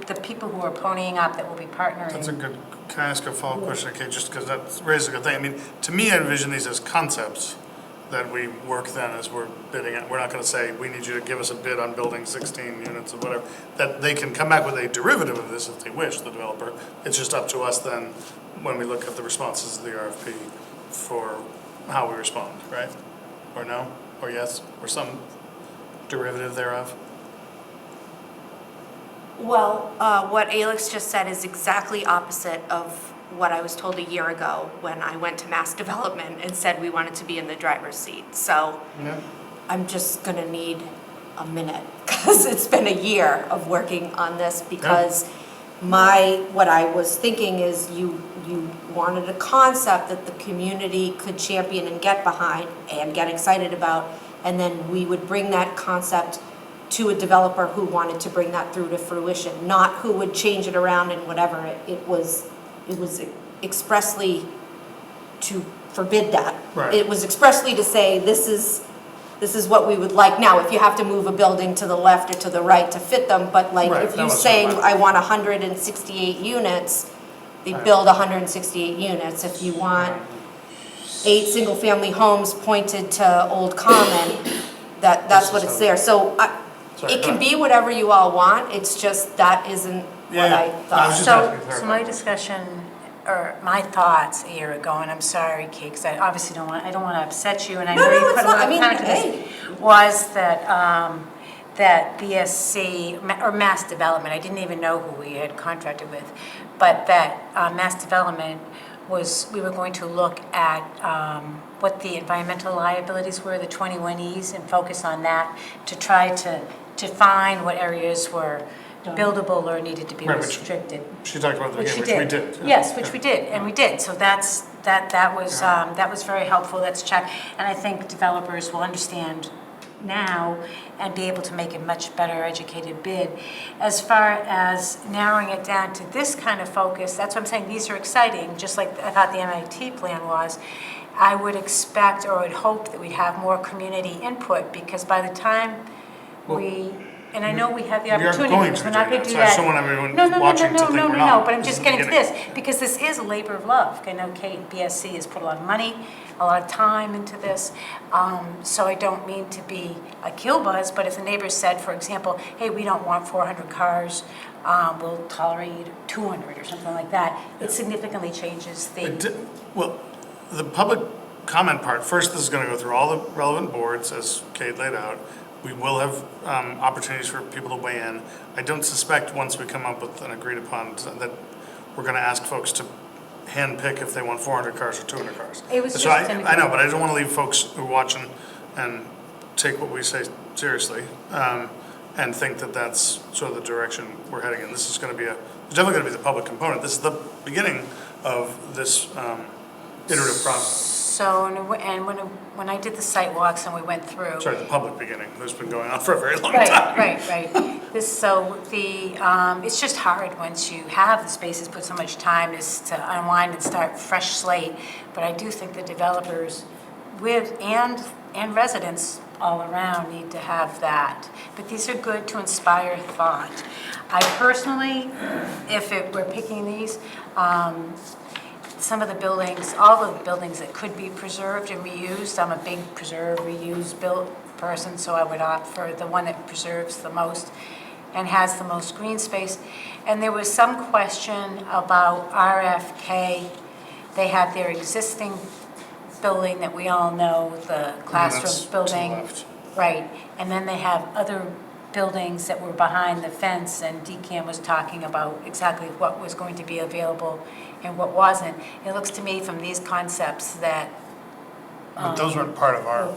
the people who are ponying up that will be partnering. That's a good, can I ask a follow-up question, okay, just because that raises a good thing. I mean, to me, I envision these as concepts that we work then as we're bidding at. We're not going to say, we need you to give us a bid on building 16 units or whatever. That they can come back with a derivative of this if they wish, the developer. It's just up to us then when we look at the responses of the RFP for how we respond, right? Or no, or yes, or some derivative thereof. Well, what Alex just said is exactly opposite of what I was told a year ago when I went to Mass Development and said we wanted to be in the driver's seat. So I'm just gonna need a minute because it's been a year of working on this because what I was thinking is you wanted a concept that the community could champion and get behind and get excited about, and then we would bring that concept to a developer who wanted to bring that through to fruition, not who would change it around and whatever. It was expressly to forbid that. Right. It was expressly to say, this is what we would like. Now, if you have to move a building to the left or to the right to fit them, but like, Right, if that you're was saying, what I want 168 units, they Right. build 168 units. If you want 8 single-family homes pointed to Old Common, that's what it's there. So Sorry, it go can ahead. be whatever you all want, it's just that isn't what Yeah, I yeah. No, I was thought. just So, asking to so clarify. my discussion, or my thoughts a year ago, and I'm sorry, Kate, because I obviously I don't want to upset you, and I know No, you it's put a not. lot I of mean, time into this, hey. was that BSC, or Mass Development, I didn't even know who we had contracted with, but that Mass Development we were going to look at what the environmental liabilities were, the 21Es, and focus on that to try to find what areas were buildable or needed to be Right, which restricted. She talked about at the Which beginning, we which we did. yeah. Yes, which Yeah. we did, and we did. So that was very helpful, that's check. And I think developers will understand now and be able to make a much better educated bid. As far as narrowing it down to this kind of focus, that's what I'm saying, these are exciting, just like I thought the MIT plan was. I would expect or would hope that we'd have more community input, because by the time and I know we have the we are opportunity, going but to we're be not doing going to that, do so I that. just don't want everyone No, watching to think we're not. but I'm This just is the getting to beginning. this, because this is a labor of love. I know Kate, BSC has put a lot of money, a lot of time into this, so I don't mean to be a killbuzz, but if the neighbors said, for example, hey, we don't want 400 cars, we'll tolerate 200 or something like that, it significantly changes the... Well, the public comment part, first, this is going to go through all the relevant boards, as Kate laid out. We will have opportunities for people to weigh in. I don't suspect once we come up with an agreed upon that we're going to ask folks to hand pick if they want 400 cars or 200 cars. It was So just I know, but I don't want to leave folks who are watching and take what we say seriously and think that that's sort of the direction we're heading in. This is going to be it's definitely going to be the public component. This is the beginning of this iterative process. So, and when I did the site walks and we went through... Sorry, the public beginning, who's been going on for a very long Right, time. right. It's just hard once you have the spaces, put so much time is to unwind and start fresh slate. But I do think the developers and residents all around need to have that. But these are good to inspire thought. I personally, if we're picking these, some of the buildings, all the buildings that could be preserved and reused, I'm a big preserve, reuse, built person, so I would opt for the one that preserves the most and has the most green space. And there was some question about RFK. They have their existing building that we all know, the classroom building. To the left. Right, and then they have other buildings that were behind the fence, and DCAM was talking about exactly what was going to be available and what wasn't. It looks to me from these concepts that... But those aren't part of our,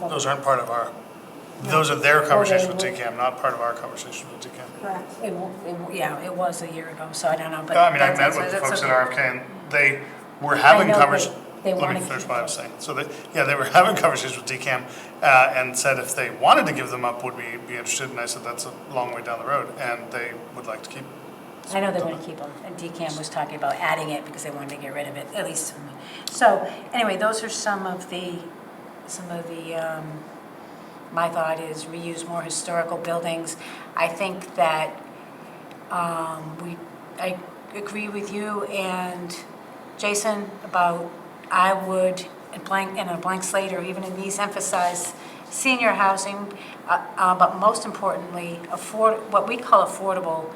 those are their conversations with DCAM, not part of our conversations with DCAM. Correct. It was a year ago, so I don't know, but... I mean, I that's- met with the that's folks at okay. RFK, and they were having I know, conversations. but they Let wanna me finish keep what I was saying. So they were having conversations with DCAM and said if they wanted to give them up, would we be interested? And I said, that's a long way down the road, and they would like to keep. I know they want to keep them, and DCAM was talking about adding it because they wanted to get rid of it, at least. So, anyway, those are some of the, my thought is reuse more historical buildings. I think that I agree with you and Jason about, I would, in a blank slate or even in these, emphasize senior housing, but most importantly, what we call affordable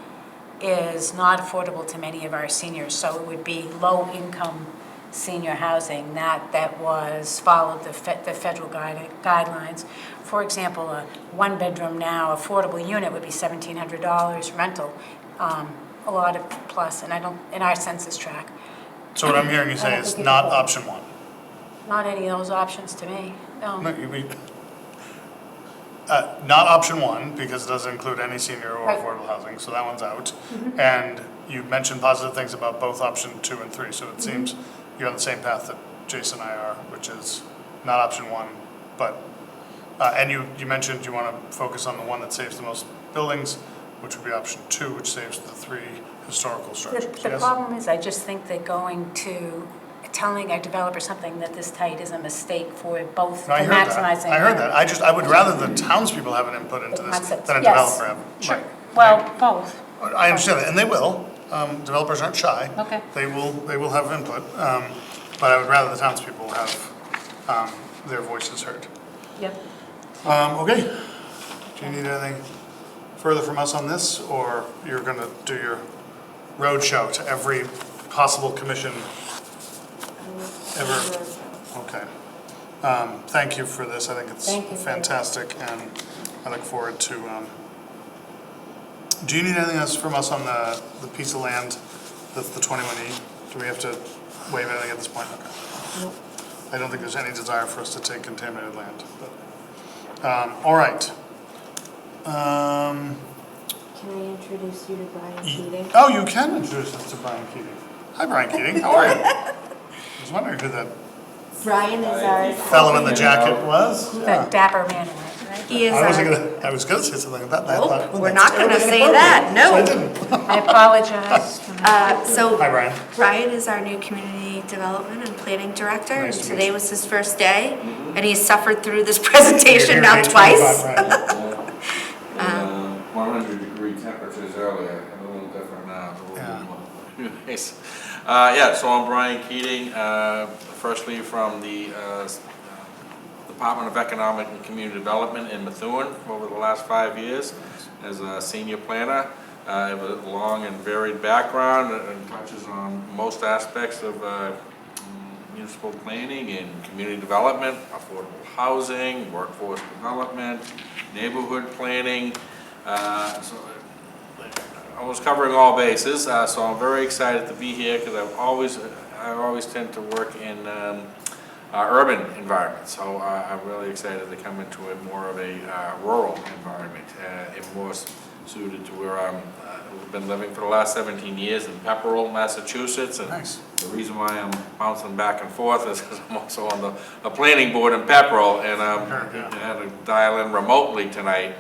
is not affordable to many of our seniors. So it would be low-income senior housing that was followed the federal guidelines. For example, a one-bedroom now affordable unit would be $1,700 rental, a lot of plus, and in our census track. So what I'm hearing you say is not option one. Not any of those options to me, no. Not option one, because it doesn't include any senior or Right. affordable housing, so that one's out. Mhm. And you mentioned positive things about both option 2 and 3, so it seems you're on the same path that Jason and I are, which is not option 1, but, and you mentioned you want to focus on the one that saves the most buildings, which would be option 2, which saves the 3 historical structures. The Yes? problem is, I just think that telling a developer something that this tight is a mistake for both No, I heard maximizing. that. I heard that. I would rather the townspeople have an input into this Concepts. than a Yes. developer have. Sure. Right. Well, both. I understand that, and they will. Developers aren't shy. Okay. They will have input, but I would rather the townspeople have their voices heard. Yep. Okay. Do you need anything further from us on this, or you're going to do your road show to every possible commission ever? Okay. Thank you for this. I think it's Thank you. fantastic, and I look forward to. Do you need anything else from us on the piece of land that's the 21E? Do we have to waive anything at this point? Okay. Nope. I don't think there's any desire for us to take contaminated land. But, all right. Can I introduce you to Brian Keating? Oh, you can introduce us to Brian Keating. Hi, Brian Keating. How are you? I was wondering who that Brian is our. fellow in the jacket was. That dapper man, right? He is I our. was gonna say something about that. Nope, we're not gonna say that, So I no. didn't. I apologize. So Hi, Brian. Brian is our new community development and planning director, and Nice to meet today you. was his first day, and he's suffered through this presentation You're now here at twice. 8:25, right. 100-degree temperatures earlier, and a little different now. It's a little Yeah. bit more. Nice. Yeah, so I'm Brian Keating, firstly from the Department of Economic and Community Development in Methuen over the last 5 years as a senior planner. I have a long and varied background and touches on most aspects of municipal planning and community development, affordable housing, workforce development, neighborhood planning. So I was covering all bases, so I'm very excited to be here because I always tend to work in urban environments. So I'm really excited to come into a more of a rural environment and more suited to where I've been living for the last 17 years in Pepperell, Massachusetts. And Nice. the reason why I'm bouncing back and forth is because I'm also on the planning board in Pepperell, and I had to dial in remotely tonight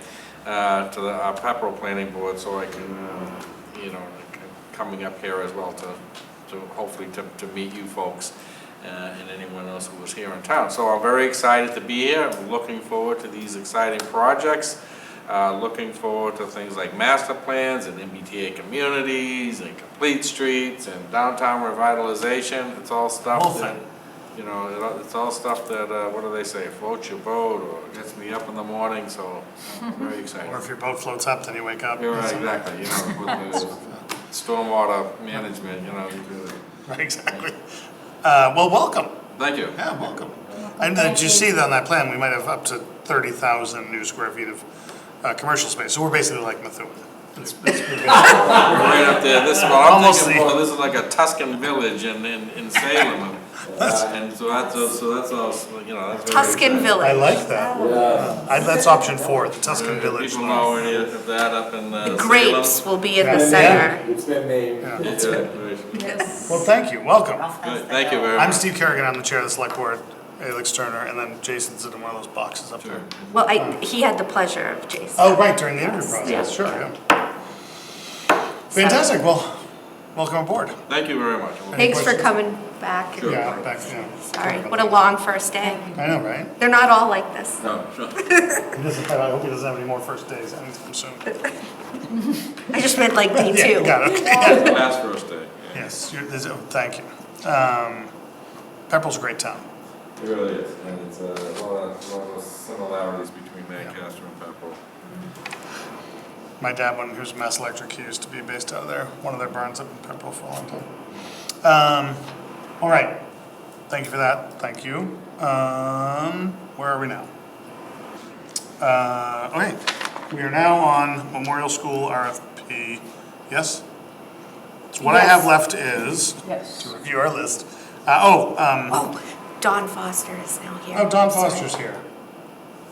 to our Pepperell planning board, so I can, coming up here as well to hopefully to meet you folks and anyone else who was here in town. So I'm very excited to be here. I'm looking forward to these exciting projects. Looking forward to things like master plans and MBTA communities and complete streets and downtown revitalization. It's all stuff that, it's all stuff that, what do they say, floats your boat or gets me up in the morning, so I'm very excited. Or if your boat floats up, then you wake up. You're right, exactly, with the stormwater management, you really. Right, exactly. Well, welcome. Thank you. Yeah, welcome. And did you see that on that plan, we might have up to 30,000 new square feet of commercial space, so we're basically like Methuen. It's We're right up there. This is what I'm Almost thinking the- for. This is like a Tuscan village in Salem. And so that's all, that's very Tuscan exciting. Village. I like that. That's option 4, the Tuscan Village. People know any of that up in The Salem. grapes will be in the Yeah. center. It's been named. Yeah. Yeah, right. Well, thank you, welcome. Good. Thank you very I'm much. Steve Kerrigan, I'm the chair of the select board, Alex Turner, and then Jason's in one of those boxes up there. Well, he had the pleasure of Jason. Oh, right, during the interview process, sure, yeah. Fantastic, well, welcome aboard. Thank you very much. Thanks for questions? coming back. Sure. Yeah, back, yeah. Sorry, what a long first day. I know, right? They're not all like this. No, sure. I hope he doesn't have any more first days anytime soon. I just meant like day Yeah, two. you got it, okay. Last first day. Yes, thank you. Pepperell's a great town. It really is, and it's a lot of similarities between Lancaster and Pepperell. My dad, who's Mass Electric, he used to be based out of there, one of their barns up in Pepperell for a long time. All right, thank you for that, thank you. Where are we now? Okay, we are now on Memorial School RFP, yes? So what I have left is Yes. to review our list. Dawn Foster is now here. Oh, Don Foster's here.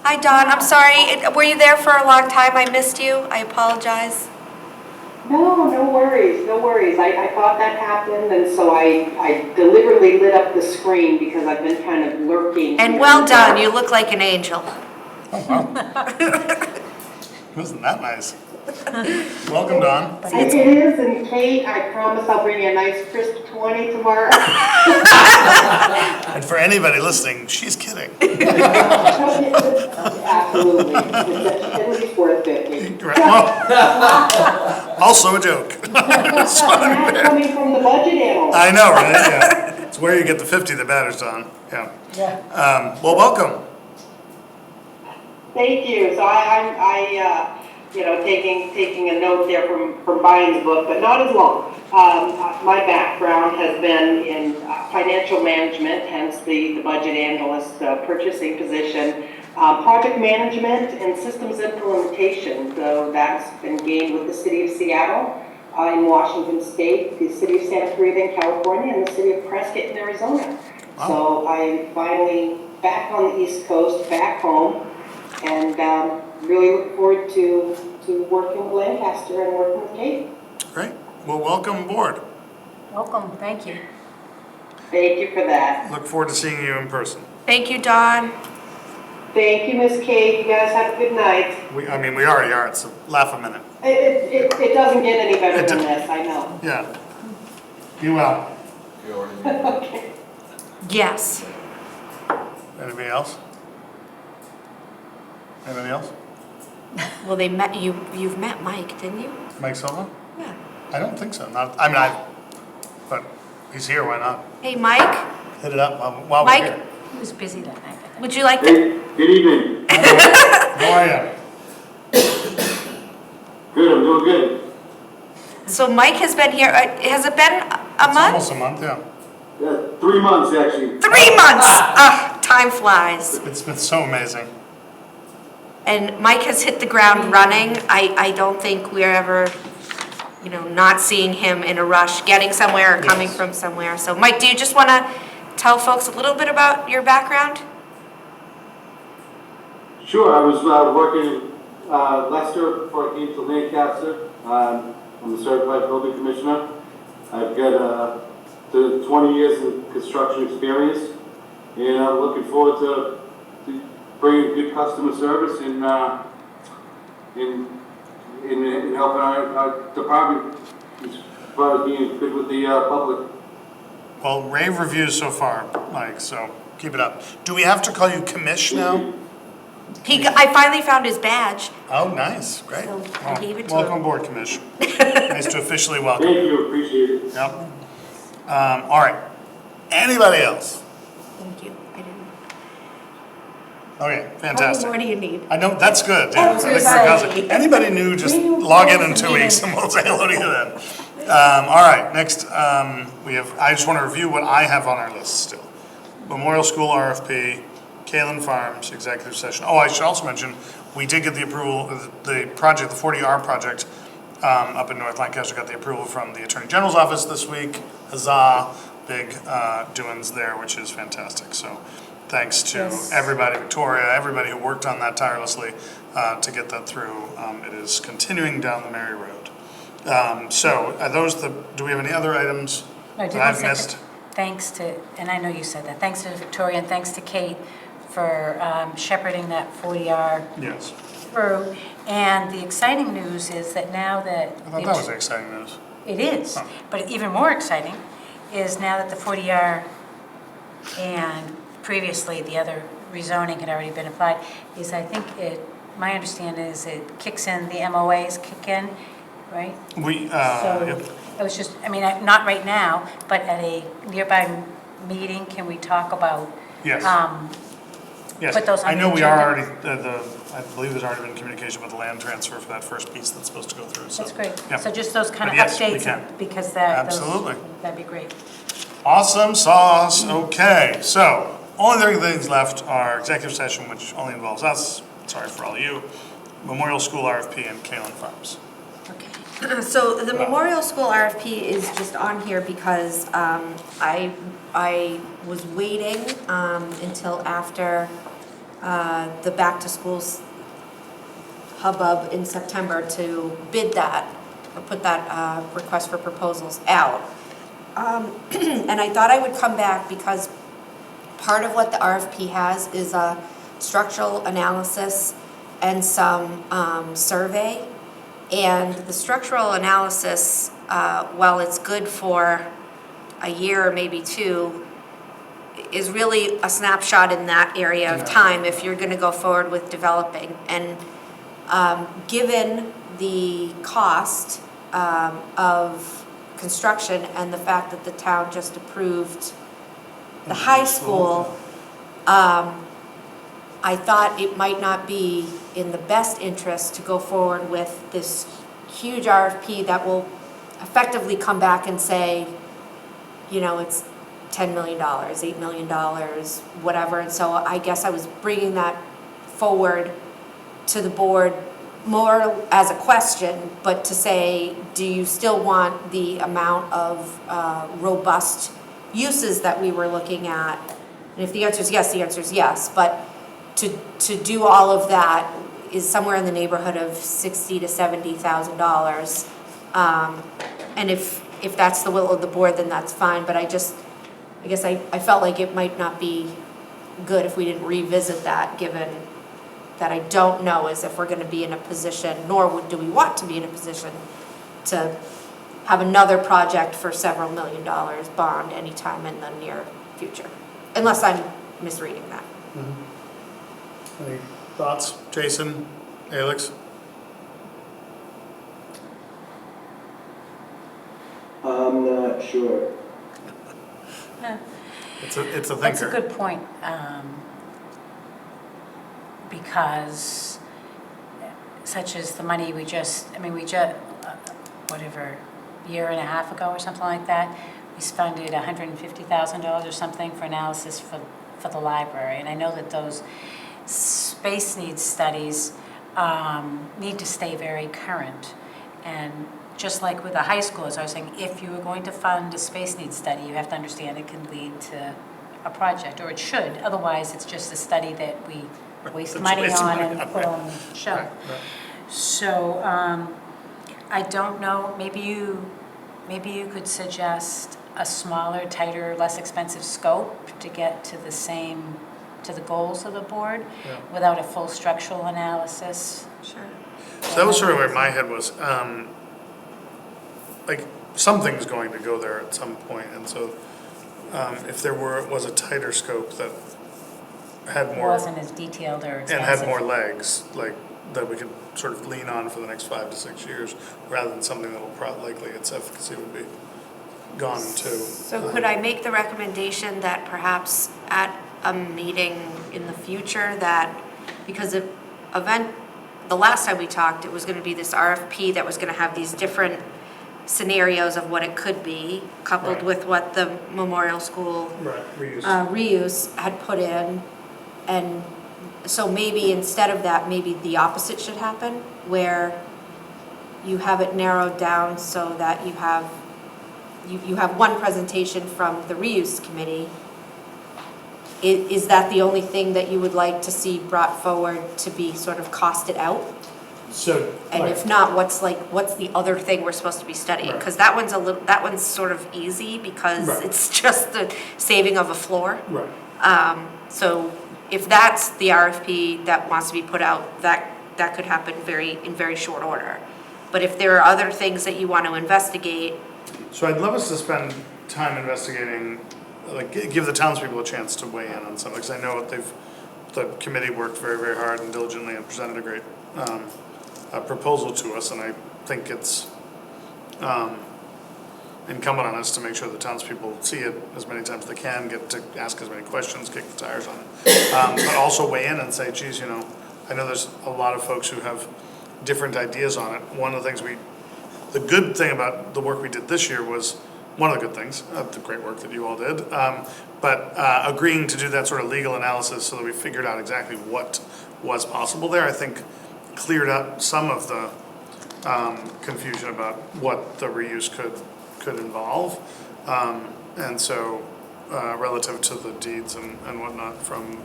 Hi, Dawn. I'm sorry. Were you there for a long time? I missed you. I apologize. No worries, no worries. I thought that happened, and so I deliberately lit up the screen because I've been kind of lurking. And here. well done, you look like an angel. Oh, wow. Wasn't that nice? Welcome, Dawn. It is, and Kate, I promise I'll bring you a nice crisp 20 tomorrow. And for anybody listening, she's kidding. Absolutely. It's at least worth 50. Right. Well, also a joke. That's coming from the budget analyst. I know, right? Yeah. It's where you get the 50 that matters, Dawn. Yeah. Well, welcome. Thank you. So I taking a note there from Brian's book, but not as long. My background has been in financial management, hence the budget analyst purchasing position, project management and systems implementation. So that's been gained with the city of Seattle in Washington State, the city of Santa Clarita in California, and the city of Prescott in Arizona. Wow. So I'm finally back on the East Coast, back home, and really look forward to working with Lancaster and working with Kate. Great. Well, welcome aboard. Welcome, thank you. Thank you for that. Look forward to seeing you in person. Thank you, Dawn. Thank you, Miss Kate. You guys have a good night. We already are. It's a laugh a minute. It doesn't get any better than this, I know. Yeah. Be well. Okay. Yes. Anybody else? Anybody else? Well, you've met Mike, didn't you? Mike Silva? Yeah. I don't think so. But he's here. Why not? Hey, Mike, Hit it up while we're Mike? here. He was busy that night. would you like to? Good evening. How are you? Good, I'm doing good. So Mike has been here, has it been a It's month? almost a month, yeah. Yeah, 3 months actually. 3 months! Time flies. It's been so amazing. And Mike has hit the ground running. I don't think we're ever, not seeing him in a rush, getting somewhere or coming from somewhere. So Mike, do you just want to tell folks a little bit about your background? Sure, I was working in Leicester before I came to Lancaster. I'm a certified building commissioner. I've got 20 years of construction experience, and I'm looking forward to bringing good customer service and in helping our department as far as being good with the public. Well, rave reviews so far, Mike, so keep it up. Do we have to call you commish now? I finally found his badge. Oh, nice. Great. So I gave it to Welcome him. aboard, commish. Nice to officially welcome. Thank you, appreciate it. Yep. All right. Anybody else? Thank you. I didn't. Okay, How fantastic. many more do you need? I know, that's good. I was I think gonna we're say. positive. Anybody new, just log in 2 weeks and we'll say hello to you then. All right, next, I just want to review what I have on our list still. Memorial School RFP, Kalen Farms, executive session. Oh, I should also mention, we did get the approval, the project, the 40R project up in North Lancaster got the approval from the Attorney General's office this week. Huzzah, big doings there, which is fantastic. So thanks to everybody, Victoria, everybody who worked on that tirelessly to get that through. It is continuing down the merry road. So are those do we have any other items that I've missed? Thanks to, and I know you said that, thanks to Victoria and thanks to Kate for shepherding that 40R Yes. through. And the exciting news is that now that... I thought that was exciting news. It is, Oh. but even more exciting is now that the 40R and previously the other rezoning had already been applied, is I think my understanding is it kicks in, the MOAs kick in, right? So it was just, not right now, but at a nearby meeting, can we talk about? Yes. Yes, Put those on I know the we are agenda. already, I believe there's already been communication with the land transfer for that first piece that's supposed to go through, so. That's great. Yeah. So just those kind of But yes, we updates, can. because Absolutely. that'd be great. Awesome sauce, okay, so, only three things left are executive session, which only involves us, sorry for all of you, Memorial School RFP and Kalen Farms. So the Memorial School RFP is just on here because I was waiting until after the back to schools hubbub in September to bid that put that request for proposals out. And I thought I would come back because part of what the RFP has is a structural analysis and some survey. And the structural analysis, while it's good for a year or maybe two, is really a snapshot in that area of time if you're going to go forward with developing. And given the cost of construction and the fact that the town just approved the high school, I thought it might not be in the best interest to go forward with this huge RFP that will effectively come back and say, you know, it's $10 million, $8 million, whatever. And so I guess I was bringing that forward to the board more as a question, but to say, do you still want the amount of robust uses that we were looking at? And if the answer is yes, the answer is yes. But to do all of that is somewhere in the neighborhood of $60,000 to $70,000. And if that's the will of the board, then that's fine. But I guess I felt like it might not be good if we didn't revisit that, given that I don't know is if we're going to be in a position, nor do we want to be in a position to have another project for several $1 million bond anytime in the near future, unless I'm misreading that. Any thoughts, Jason, Alex? I'm not sure. It's a thinker. That's a good point, because such as the money whatever, year and a half ago or something like that, we funded $150,000 or something for analysis for the library. And I know that those space needs studies need to stay very current. And just like with the high school, as I was saying, if you were going to fund a space needs study, you have to understand it can lead to a project, or it should. Otherwise, it's just a study that we waste money on and put on the shelf. Right. So I don't know, maybe you could suggest a smaller, tighter, less expensive scope to get to the goals of the board without a full structural analysis. Sure. So that was sort of where my head was. Like, something's going to go there at some point, and so if there was a tighter scope that had more, wasn't as detailed or expensive, and had more legs, like that we could sort of lean on for the next 5 to 6 years, rather than something that will likely its efficacy would be gone too. So could I make the recommendation that perhaps at a meeting in the future that, because the last time we talked, it was going to be this RFP that was going to have these different scenarios of what it could be, coupled with what the Memorial School reuse had put in. And so maybe instead of that, maybe the opposite should happen, where you have it narrowed down so that you have one presentation from the reuse committee. Is that the only thing that you would like to see brought forward to be sort of costed out? So, and if not, what's the other thing we're supposed to be studying? Because that one's sort of easy because it's just the saving of a floor. Right. So if that's the RFP that wants to be put out, that could happen in very short order. But if there are other things that you want to investigate. So I'd love us to spend time investigating, like give the townspeople a chance to weigh in on something, because I know the committee worked very, very hard and diligently and presented a great proposal to us, and I think it's incumbent on us to make sure the townspeople see it as many times as they can, get to ask as many questions, kick the tires on it, but also weigh in and say, geez, I know there's a lot of folks who have different ideas on it. One of the things the good thing about the work we did this year was, one of the good things, the great work that you all did, but agreeing to do that sort of legal analysis so that we figured out exactly what was possible there, I think cleared up some of the confusion about what the reuse could involve. And so relative to the deeds and whatnot from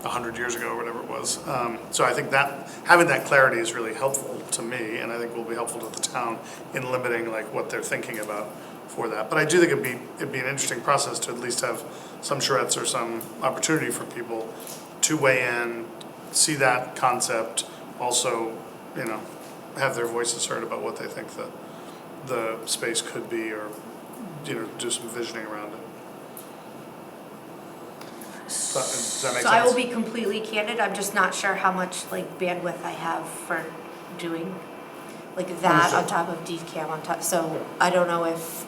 100 years ago, or whatever it was. So I think that, having that clarity is really helpful to me, and I think will be helpful to the town in limiting like what they're thinking about for that. But I do think it'd be an interesting process to at least have some charrettes or some opportunity for people to weigh in, see that concept, also, you know, have their voices heard about what they think the space could be, or, you know, do some visioning around it. Does that make sense? So I will be completely candid, I'm just not sure how much like bandwidth I have for doing like that on top of decaf on top. So I don't know if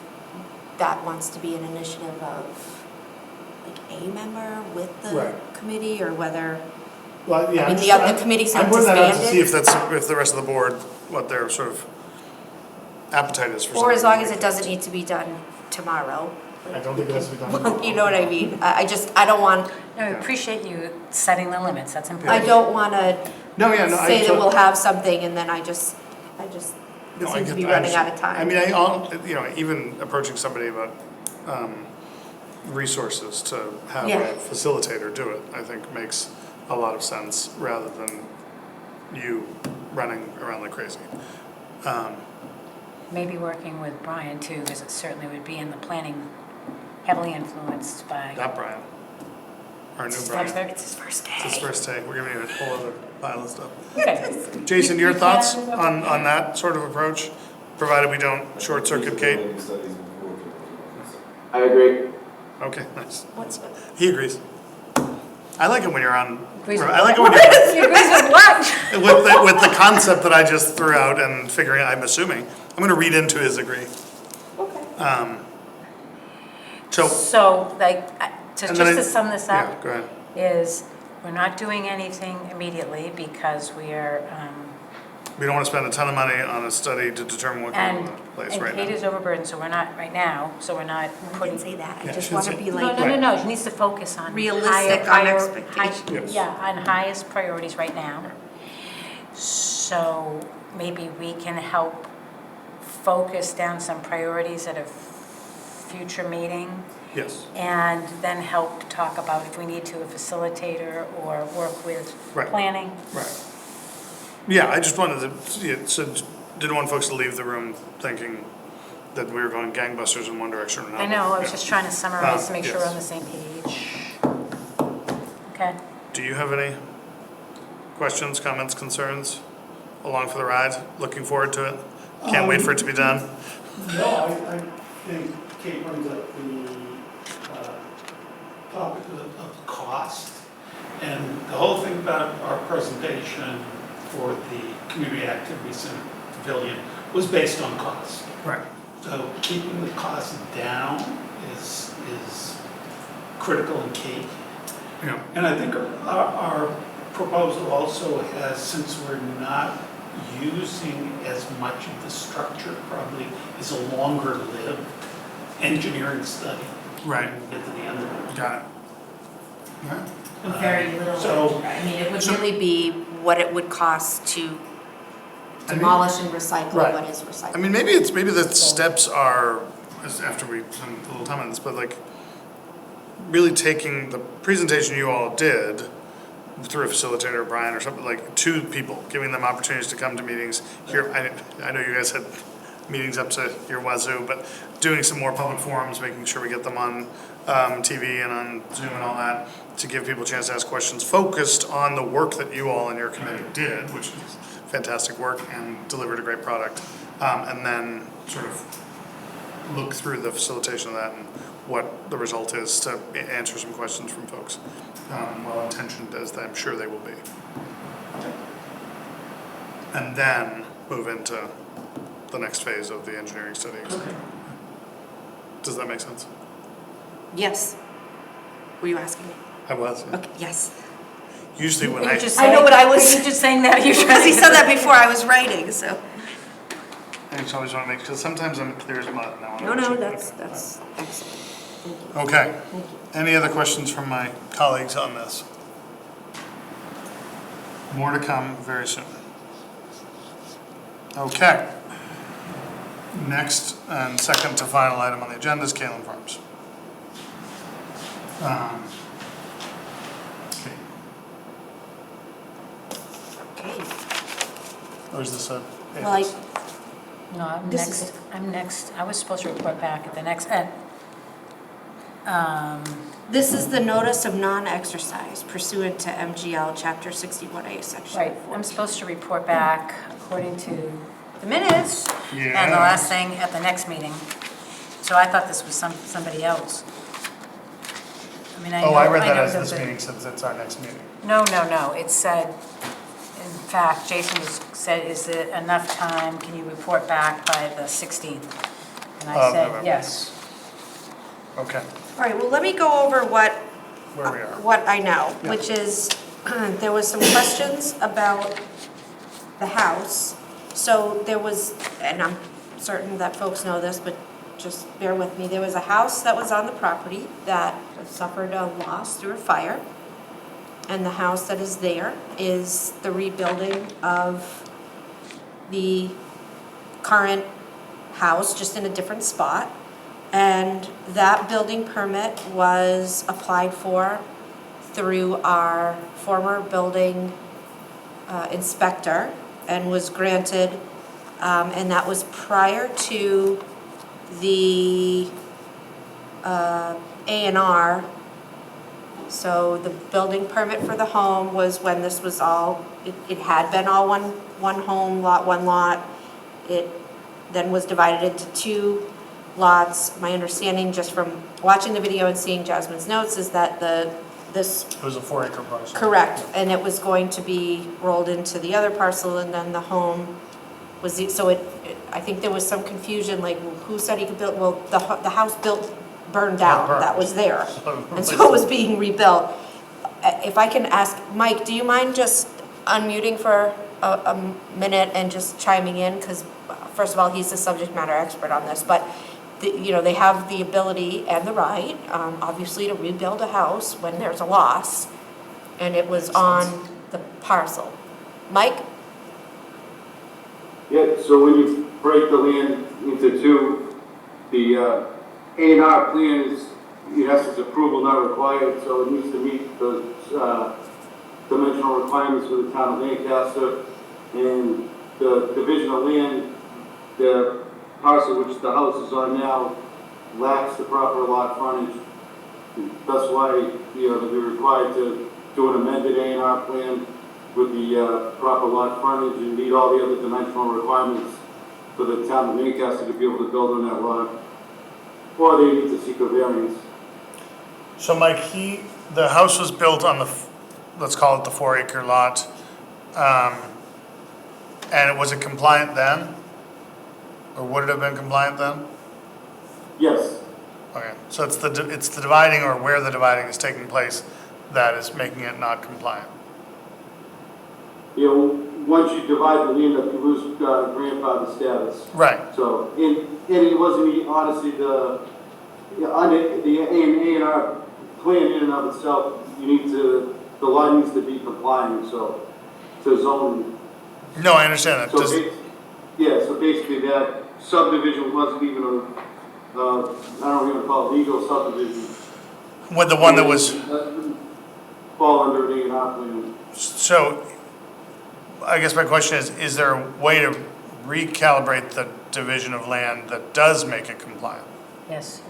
that wants to be an initiative of like a member with the committee, or whether, Well, yeah, I mean, the committee's not I'm putting that out to see disbanded. if the rest of the board, what their sort of appetite is for something. Or as long as it doesn't need to be done tomorrow. I don't think it has to be done tomorrow. You know what I mean? I don't want, No, I appreciate you setting the limits, that's important. I don't wanna I say that tot- we'll have something and then I just No, I seem to get- be I running out understand. of time. I mean, you know, even approaching somebody about resources to have Yeah. a facilitator do it, I think makes a lot of sense, rather than you running around like crazy. Maybe working with Brian too, because it certainly would be in the planning, heavily influenced by. Not Brian. Our new Brian. It's his first day. It's his first day. We're giving you a whole other pile of stuff. Okay. Jason, your thoughts on that sort of approach, provided we don't short circuit Kate? I agree. Okay, nice. What's He agrees. I like it when you're on. Agrees with I like it what? when you're. He agrees with what? With the concept that I just threw out and figuring, I'm assuming, I'm gonna read into his agree. Okay. So, like, And just then to sum this Yeah, up, go ahead. is we're not doing anything immediately because we are, We don't wanna spend a ton of money on a study to determine what kind and, of place and right Kate now. is overburdened, so we're not, right now, so we're not I putting. didn't say that, I Yeah, just she wanna said- be No, like. no, no, no, she needs to focus on. Realistic higher on prior- expectations. Yes. Yeah, on highest priorities right now. So maybe we can help focus down some priorities at a future meeting. Yes, And then help talk about if we need to, a facilitator or work with Right. planning. right. Yeah, I just wanted to, see it, so didn't want folks to leave the room thinking that we were going gangbusters in one direction or another. I know, I was Yeah. just trying to summarize to make sure we're yes. on the same page. Okay. Do you have any questions, comments, concerns along for the ride? Looking forward to it? Can't wait for it to be done? No, I think Kate brings up the topic of cost. And the whole thing about our presentation for the community activity center pavilion was based on cost. Right. So keeping the cost down is critical and key. Yeah. And I think our proposal also has, since we're not using as much of the structure, probably is a longer lived engineering study. Right. When we get to the end of it. Got it. Yeah. Very little, So- I mean, it would so- really be what it would cost to demolish and recycle Right. what is recycled. I mean, maybe the steps are, after we spend a little time on this, but like, really taking the presentation you all did through a facilitator, Brian, or something, like, to people, giving them opportunities to come to meetings. Here, I know you guys had meetings up to your wazoo, but doing some more public forums, making sure we get them on TV and on Zoom and all that, to give people a chance to ask questions, focused on the work that you all and your committee did, which is fantastic work and delivered a great product. And then sort of look through the facilitation of that and what the result is to answer some questions from folks, well-intentioned as I'm sure they will be. And then move into the next phase of the engineering study. Does that make sense? Yes. Were you asking me? I was. Yeah. Okay, yes. Usually when Are I. you just I know what I was. Are you just saying that? Because he said that before I was writing, so. I just always want to make, because sometimes I'm clear as mud and I want to. No, that's excellent. Thank you. Okay. Thank you. Any other questions from my colleagues on this? More to come very soon. Okay. Next and second to final item on the agenda is Kalen Farms. Okay. Or is this a? Well, I, No, I'm This next, is- I'm next, I was supposed to report back at the next, this is the notice of non-exercise pursuant to MGL Chapter 61A, Section right, 4. I'm supposed to report back according to the minutes and the Yeah. last thing at the next meeting. So I thought this was somebody else. I mean, I know. Oh, I read that know as this the- meeting since it's our next meeting. No, it said, in fact, Jason said, is it enough time, can you report back by the 16th? And I Of said, November. yes. Okay, All right, well, let me go over where we are. what I know, which is, there was some questions about the house. So there was, and I'm certain that folks know this, but just bear with me, there was a house that was on the property that suffered a loss through a fire. And the house that is there is the rebuilding of the current house, just in a different spot. And that building permit was applied for through our former building inspector and was granted, and that was prior to the A&R. So the building permit for the home was when this was all, it had been all one home, one lot. It then was divided into 2 lots. My understanding, just from watching the video and seeing Jasmine's notes, is that this. It was a 4-acre parcel. Correct, and it was going to be rolled into the other parcel, and then the home was, so I think there was some confusion, like, who said he could build, well, the house burned down, that was there. And so it was being rebuilt. If I can ask, Mike, do you mind just unmuting for a minute and just chiming in? Because first of all, he's the subject matter expert on this, but they have the ability and the right, obviously, to rebuild a house when there's a loss, and it was on the parcel. Mike? Yeah, so when you break the land into 2, the A&R plan is, in essence, approval not required, so it needs to meet the dimensional requirements for the town of Lancaster. And the division of land, the parcel which the house is on now, lacks the proper lot frontage. That's why, they'll be required to do an amended A&R plan with the proper lot frontage and meet all the other dimensional requirements for the town of Lancaster to be able to build on that lot. Or they need to seek a variance. So Mike, the house was built on let's call it the 4-acre lot. And was it compliant then? Or would it have been compliant then? Yes. Okay, so it's the dividing, or where the dividing is taking place, that is making it not compliant. Once you divide the land up, you lose grandfather status. Right. So, and it wasn't, honestly, the A&R plan in and of itself, the lot needs to be compliant, so, to zone. No, I understand that. So, so basically that subdivision wasn't even I don't even call it legal subdivision. With the one that was. Fall under the A&R plan. So, I guess my question is there a way to recalibrate the division of land that does make it compliant? Yes.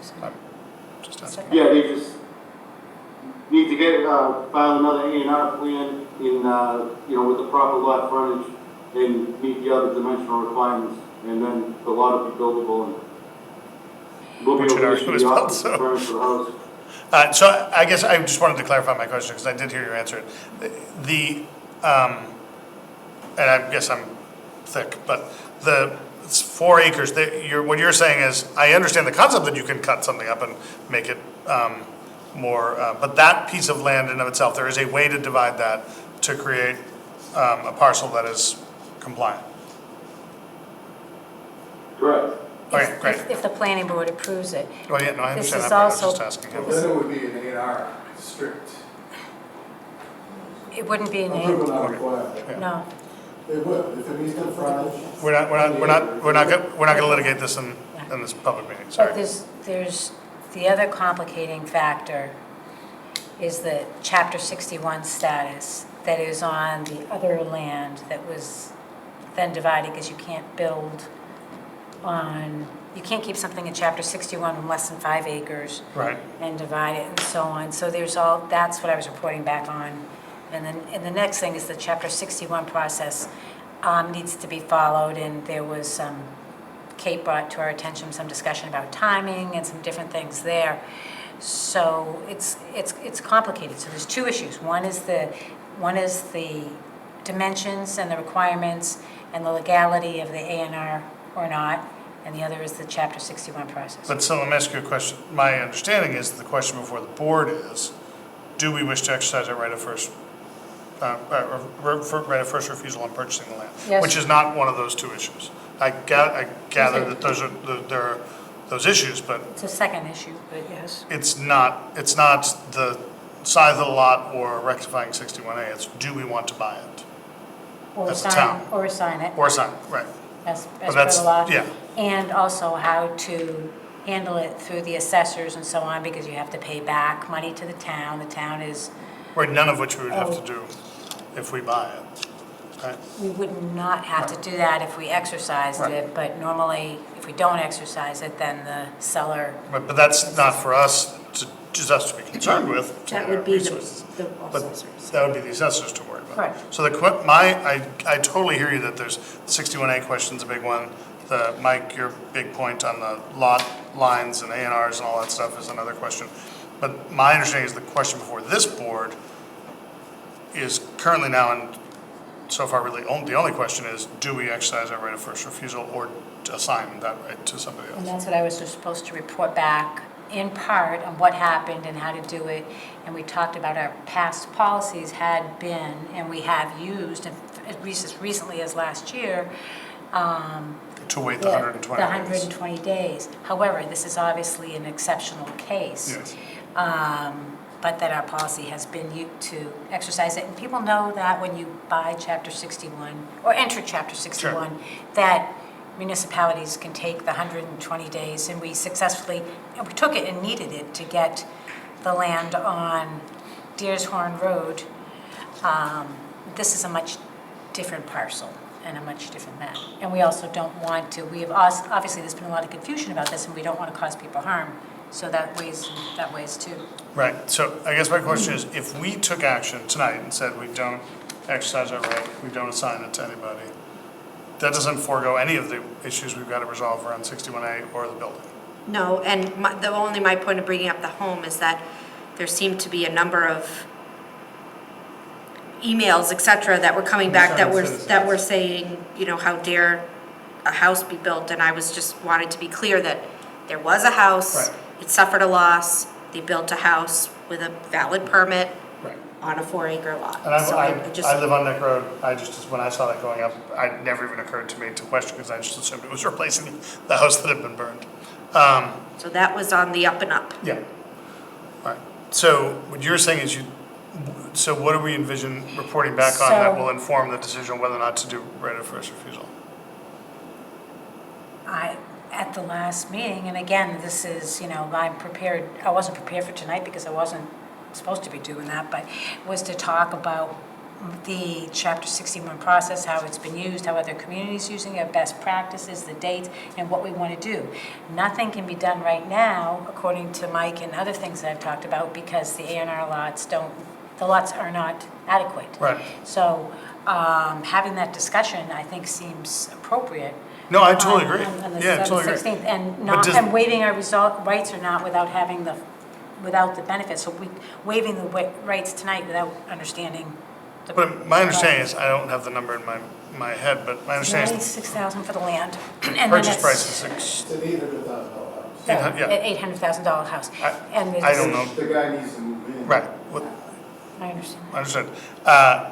Just asking. Yeah, they just need to get, file another A&R plan in, with the proper lot frontage and meet the other dimensional requirements, and then the lot will be buildable and we'll be able to issue the occupancy permit for the house. So I guess I just wanted to clarify my question, because I did hear you answer it. And I guess I'm thick, but it's 4 acres. What you're saying is, I understand the concept that you can cut something up and make it more, but that piece of land in and of itself, there is a way to divide that to create a parcel that is compliant. Correct. Okay, great. If the planning board approves it. Oh, yeah, no, I This understand is that, but I was also- just asking him. Then it would be an A&R strict. It wouldn't be an Approval not A. required. No. It would, if it meets the frontage. We're not gonna litigate this in this public meeting, sorry. But there's the other complicating factor is the Chapter 61 status that is on the other land that was then divide it, because you can't build you can't keep something in chapter 61 in less than 5 acres. Right. And divide it and so on. So that's what I was reporting back on. And the next thing is the chapter 61 process needs to be followed, and there was Kate brought to our attention some discussion about timing and some different things there. So it's complicated. So there's 2 issues. One is the dimensions and the requirements and the legality of the A&R or not, and the other is the chapter 61 process. But so let me ask you a question. My understanding is the question before the board is, do we wish to exercise our right of first refusal on purchasing the land? Yes. Which is not one of those 2 issues. I gather that there are those issues, but It's a second issue, but yes. it's not the size of the lot or rectifying 61A. It's, do we want to buy it? Or As a town. sign it. Or sign it, right. As But per that's- the law. yeah. And also how to handle it through the assessors and so on, because you have to pay back money to the town. The town is, Right, none of which we would have to do if we buy it. Right? we would not have to do that if we exercised Right. it, but normally, if we don't exercise it, then the seller. Right, but that's not for us just us to be concerned with. That would be Resources. the But assessors. that would be the assessors to worry about. Right. So I totally hear you that there's 61A question's a big one. Mike, your big point on the lot lines and A&Rs and all that stuff is another question. But my understanding is the question before this board is currently now, and so far really the only question is, do we exercise our right of first refusal or assign that right to somebody And else? that's what I was supposed to report back in part on what happened and how to do it. And we talked about our past policies had been, and we have used, at least as recently as last year, To wait the 120 the days. 120 days. However, this is obviously an exceptional case. Yes. But that our policy has been to exercise it. And people know that when you buy Chapter 61, or enter Chapter 61, that municipalities can take the 120 days, and we successfully, and we took it and needed it to get the land on Deer's Horn Road. This is a much different parcel and a much different map. And we also don't want to, obviously there's been a lot of confusion about this, and we don't want to cause people harm. So that weighs too. Right, so I guess my question is, if we took action tonight and said we don't exercise our right, we don't assign it to anybody, that doesn't forego any of the issues we've got to resolve around 61A or the building. No, and my point of bringing up the home is that there seemed to be a number of emails, et cetera, that were coming back that were saying, how dare a house be built, and I was just wanted to be clear that there was a house, Right. it suffered a loss, they built a house with a valid permit Right. on a 4-acre lot. And So I live on Neck Road, when I saw that going up, it never even occurred to me to question, because I just assumed it was replacing the house that had been burned. So that was on the up and up. Yeah. Right. So what you're saying is so what do we envision reporting back on that will inform the decision whether or not to do right of first refusal? At the last meeting, and again, this is, I wasn't prepared for tonight because I wasn't supposed to be doing that, but was to talk about the Chapter 61 process, how it's been used, how other communities using it, best practices, the dates, and what we want to do. Nothing can be done right now, according to Mike and other things that I've talked about, because the A&R lots the lots are not adequate. Right. So having that discussion, I think, seems appropriate. No, I totally agree. On the Yeah, totally agree. 16th, and But does- and waiving our rights or not without the benefits. So waiving the rights tonight without understanding. But my understanding is, I don't have the number in my head, but my understanding is $96,000 for the land. And then purchase it's- price is $6. It's an $800,000 house. Yeah. $800,000 house. And I don't know. The guy needs to move in. Right. I understand. Understood. I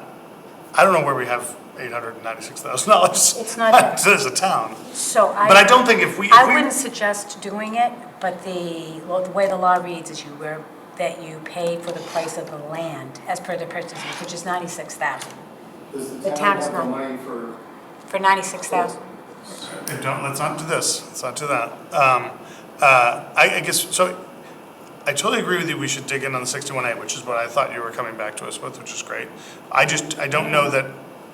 don't know where we have $896,000. It's not that- as a town. So But I don't think if we. I wouldn't suggest doing it, but the way the law reads is that you pay for the price of the land as per the purchase, which is $96,000. Does The the town town is have the not- money for? For $96,000. Let's not do this. Let's not do that. I guess, so I totally agree with you. We should dig in on the 61A, which is what I thought you were coming back to us with, which is great. I don't know that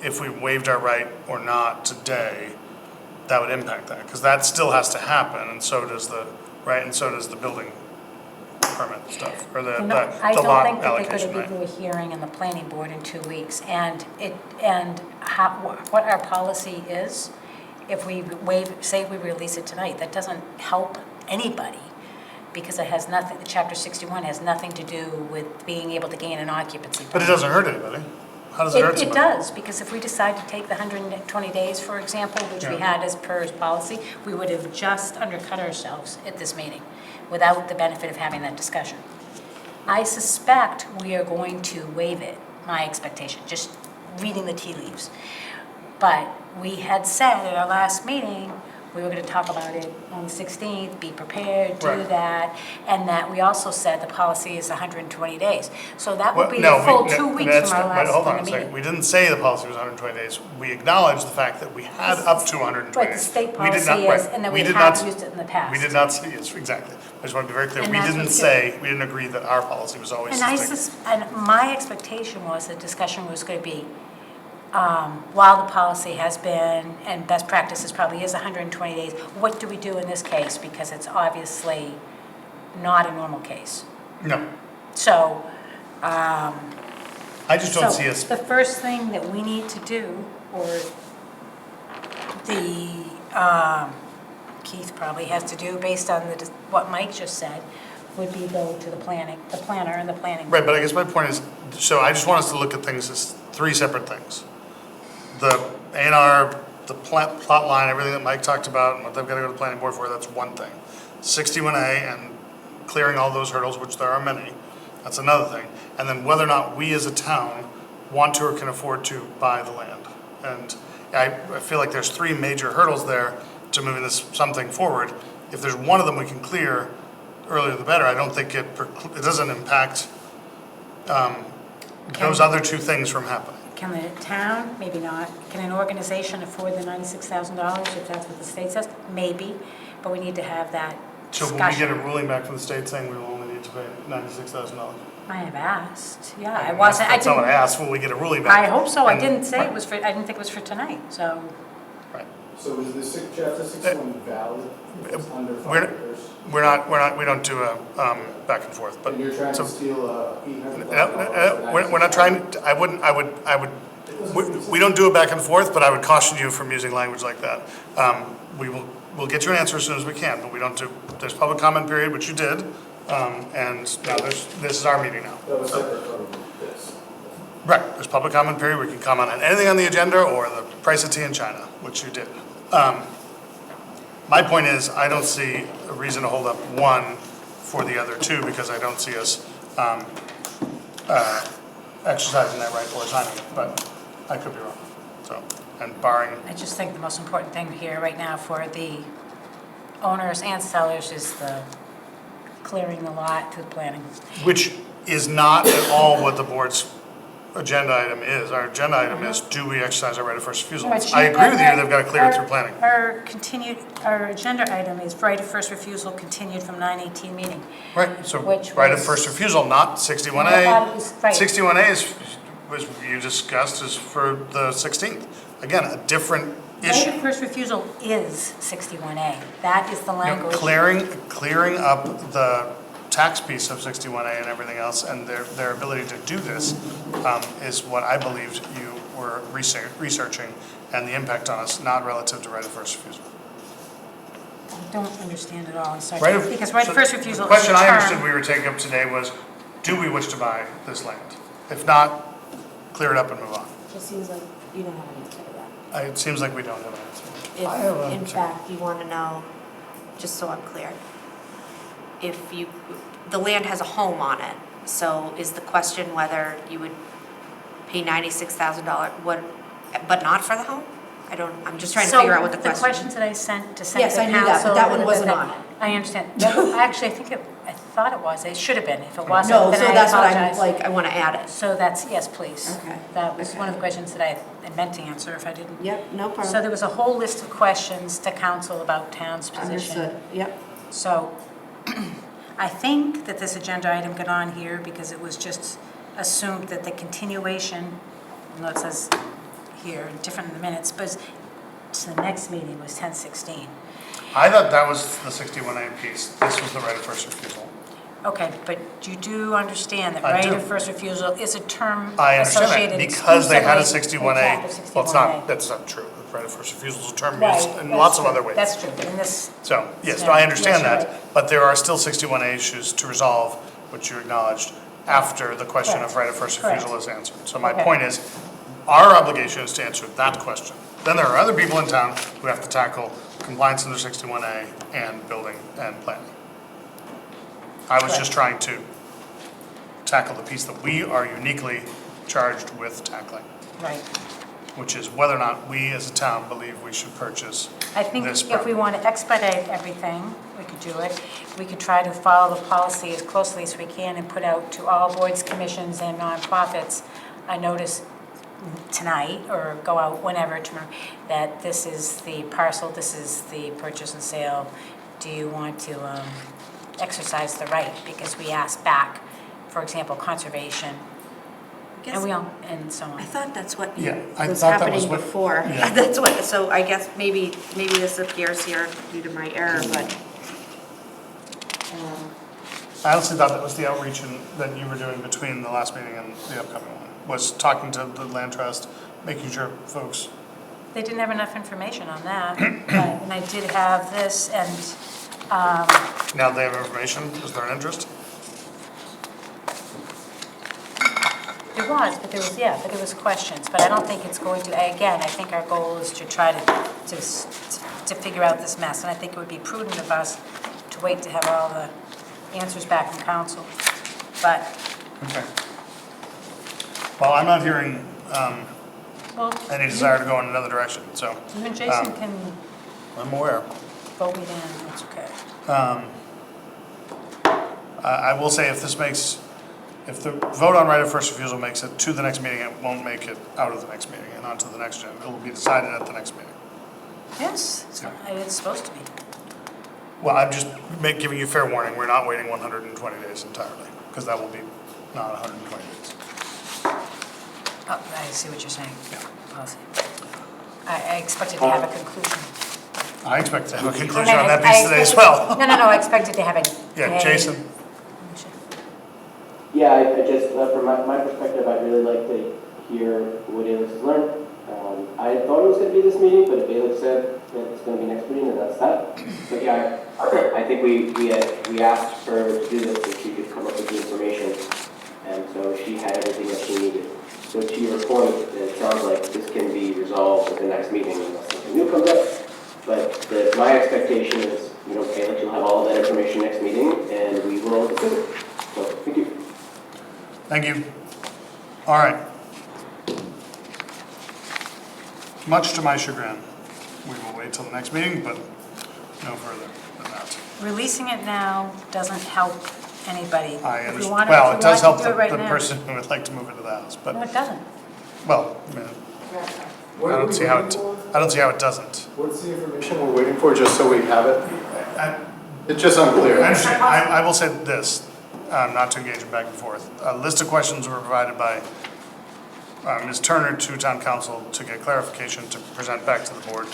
if we waived our right or not today, that would impact that, because that still has to happen, and so does the, right, and so does the building permit stuff, or the I the don't lot think that they could allocation, have right? given you a hearing in the planning board in 2 weeks, and what our policy is, if we say we release it tonight, that doesn't help anybody, because it has nothing, the Chapter 61 has nothing to do with being able to gain an occupancy permit. But it doesn't hurt anybody. How does it hurt It somebody? does, because if we decide to take the 120 days, for example, which we Yeah. had as per policy, we would have just undercut ourselves at this meeting without the benefit of having that discussion. I suspect we are going to waive it, my expectation, just reading the tea leaves. But we had said at our last meeting, we were going to talk about it on the 16th, be prepared, do Right. that, and that we also said the policy is 120 days. So that would Well, be no, a full we- 2 no, weeks that's from our not- but last hold on meeting. a second. We didn't say the policy was 120 days. We acknowledged the fact that we had up to 120 Right, days. the state We did policy not- is, right. and that We we did have not- used it in the past. We did not say, yes, exactly. I just want to be very clear. And We that's didn't what you- say, we didn't agree that our policy was always And to stick. and my expectation was the discussion was going to be, while the policy has been, and best practices probably is 120 days, what do we do in this case? Because it's obviously not a normal case. No, So, I just don't see us, the first thing that we need to do, or Keith probably has to do, based on what Mike just said, would be go to the planner and the planning. right, but I guess my point is, so I just want us to look at things as three separate things. The A&R, the plot line, everything that Mike talked about, and what they've got to go to the planning board for, that's one thing. 61A and clearing all those hurdles, which there are many, that's another thing. And then whether or not we as a town want to or can afford to buy the land. And I feel like there's three major hurdles there to moving this something forward. If there's one of them we can clear, earlier the better. I don't think it doesn't impact those other two things from happening. Can the town, maybe not, can an organization afford the $96,000 if that's what the state says? Maybe, but we need to have that So discussion. will we get a ruling back from the state saying we will only need to pay $96,000? I have asked, yeah, I wasn't, I That's not what I didn't, asked, will we get a ruling back? I hope so, I And- didn't say it right. was for, I didn't think it was for tonight, so. So is the chapter 61 valid if it's under We're- 5 acres? We don't do a back and forth, but. And you're trying so- to steal $800,000? No, we're not trying, I would, we don't do it back and forth, but I would caution you from using language like that. We'll get you an answer as soon as we can, but we don't do, there's public comment period, which you did, and now this is our meeting now. That was separate from this. Right, there's public comment period, we can comment on anything on the agenda or the price of tea in China, which you did. My point is, I don't see a reason to hold up one for the other two, because I don't see us exercising that right or signing it, but I could be wrong, so, and barring, I just think the most important thing here right now for the owners and sellers is the clearing the lot through planning. which is not at all what the board's agenda item is. Our agenda item is, do we exercise our right of first refusal? I agree with you, they've got to clear it through planning. Our agenda item is right of first refusal continued from 9/18 meeting. Right, so Which right of was- first refusal, not I 61A. thought it was- right. 61A was you discussed is for the 16th. Again, a different Right issue. of first refusal is 61A. That is the You know, language. clearing up the tax piece of 61A and everything else, and their ability to do this is what I believed you were researching, and the impact on us, not relative to right of first refusal. I don't understand at all, I'm sorry. Right of- Because right so of first refusal The is a question I understood term. we were taking up today was, do we wish to buy this land? If not, clear it up and move on. It seems like you don't have an answer to that. It seems like we don't have an answer. I have If, an in answer. fact, you want to know, just so I'm clear, if you, the land has a home on it, so is the question whether you would pay $96,000, but not for the home? I'm just trying to figure out what the question is. So the questions that I sent to Yes, I the knew that, council. but that one wasn't on it. I understand. No, actually, I thought it was. It should have been. If it wasn't, No, then so I that's what I'm, apologize. like, I want to add it. So that's, yes, please. Okay. That was Okay. one of the questions that I meant to answer if I didn't. Yep, no problem. So there was a whole list of questions to council about town's position. Understood, yep. So I think that this agenda item got on here because it was just assumed that the continuation, no, it says here, different in the minutes, but the next meeting was 10/16. I thought that was the 61A piece. This was the right of first refusal. Okay, but you do understand that I right do. of first refusal is a term I understand associated that, because they had a exclusively with 61A, chapter 61A. well, it's not, that's not true. The right of first refusal is a term Right, used in that's lots of true. other ways. That's true, but in this, So, yes, Yeah, no, I understand yes, you're that, but there are still 61A issues to resolve, which you acknowledged, after the question of right of first Correct. refusal is answered. So my Okay. point is, our obligation is to answer that question. Then there are other people in town who have to tackle compliance under 61A and building and planning. I was just trying to tackle the piece that we are uniquely charged with tackling, right. which is whether or not we as a town believe we should purchase I think this if property. we want to expedite everything, we could do it. We could try to follow the policy as closely as we can and put out to all boards, commissions, and nonprofits a notice tonight, or go out whenever tomorrow, that this is the parcel, this is the purchase and sale. Do you want to exercise the right? Because we asked back, for example, conservation, and we all, and so on. I thought that's what Yeah, I was thought that was happening what- before. yeah. That's what, so I guess maybe this appears here due to my error, but. I honestly thought that was the outreach that you were doing between the last meeting and the upcoming one, was talking to the land trust, making sure folks, They didn't have enough information on that, but- and I did have this, and now they have information, is there an interest? there was, but there was, yeah, but there was questions, but I don't think it's going to, again, I think our goal is to try to figure out this mess, and I think it would be prudent of us to wait to have all the answers back from council, but, Okay. Well, I'm not hearing well, any desire to go in another direction, so. even Jason can I'm aware. vote me in, it's okay. I will say if if the vote on right of first refusal makes it to the next meeting, it won't make it out of the next meeting and onto the next agenda. It will be decided at the next meeting. Yes, it's supposed to be. Well, I'm just giving you fair warning, we're not waiting 120 days entirely, because that will be not 120 days. Oh, I see what you're saying. I'll see. I expected to have a conclusion. I expect to have a conclusion on that piece today as well. No, I expected to have a. Yeah, Jason? Yeah, I just, from my perspective, I'd really like to hear what Alex has learned. I thought it was going to be this meeting, but if Alex said that it's going to be next meeting, then that's that. But yeah, I think we asked her to do this so she could come up with the information, and so she had everything that she needed. So to your point, it sounds like this can be resolved at the next meeting unless something new comes up. But my expectation is, Alex, you'll have all of that information next meeting, and we will discuss it. So, thank you. Thank you. All right. Much to my chagrin, we will wait till the next meeting, but no further than that. Releasing it now doesn't help anybody. I If we understand. want to- Well, if it we does want help to do it right the now. person who would like to move into the house, but, No, it doesn't. well, I mean, What I are don't we see how waiting for? I don't see how it doesn't. What's the information we're waiting for, just so we have it? It's just I unclear. understand. I will say this, not to engage in back and forth. A list of questions were provided by Ms. Turner to town council to get clarification to present back to the board.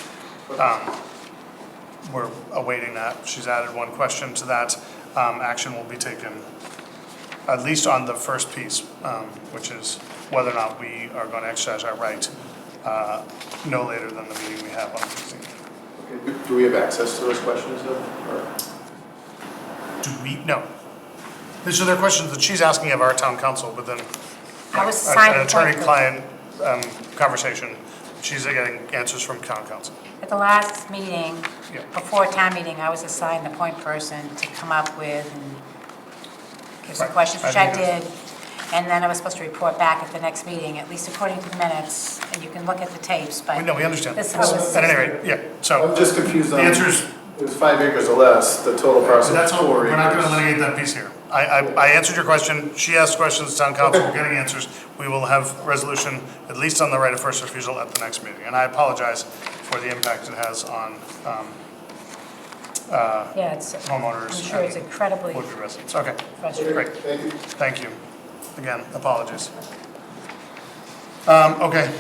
We're awaiting that. She's added one question to that. Action will be taken, at least on the first piece, which is whether or not we are going to exercise our right no later than the meeting we have on the 16th. Okay, do we have access to those questions though? Or- Do we? No. These are their questions that she's asking of our town council, but then I was assigned an a point attorney-client conversation, she's getting answers from town council. At the last meeting, Yeah. before town meeting, I was assigned the point person to come up with and give some Right. questions, I which I think that's- did. And then I was supposed to report back at the next meeting, at least according to the minutes, and you can look at the tapes, but. No, we understand. This was. At any rate, yeah, so. I'm just confused The on, answer is, it was 5 acres or less, the total parcel that's is all, 4 we're not gonna acres. litigate that piece here. I answered your question, she asked questions, town council, we're getting answers. We will have resolution, at least on the right of first refusal at the next meeting. And I apologize for the impact it has on Yeah, it's, homeowners. I'm sure it's and incredibly Woodbury residents. Okay, frustrating. great. Thank you. Thank you. Again, apologies. Okay.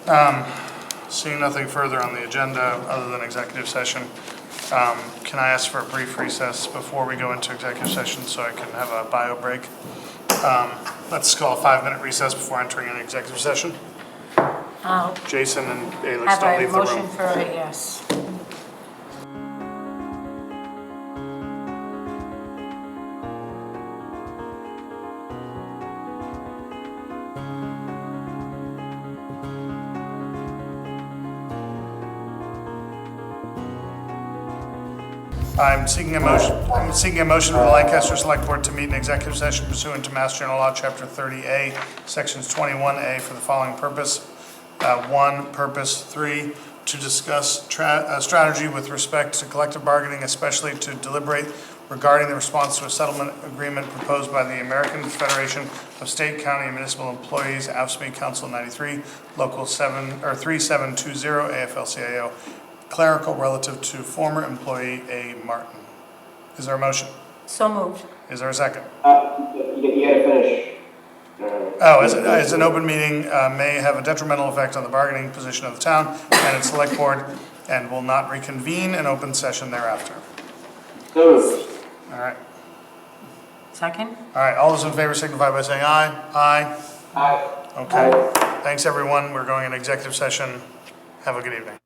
Seeing nothing further on the agenda other than executive session, can I ask for a brief recess before we go into executive session so I can have a bio break? Let's call a 5-minute recess before entering an executive session. Jason and Alex, Have don't a leave the motion room. for a yes. I'm seeking a motion for the Lancaster Select Board to meet in executive session pursuant to Mass General Law, Chapter 30A, Sections 21A for the following purpose. 1, purpose 3, to discuss strategy with respect to collective bargaining, especially to deliberate regarding the response to a settlement agreement proposed by the American Federation of State, County, and Municipal Employees, AFSCME Council 93, Local 3720, AFL-CIO, clerical relative to former employee A. Martin. Is there a motion? So moved. Is there a second? You gotta finish. As an open meeting may have a detrimental effect on the bargaining position of the town and its select board and will not reconvene in open session thereafter. So, All right. Second? All right, all those in favor signify by saying aye. Aye. aye. Okay. Thanks, everyone. We're going in executive session. Have a good evening.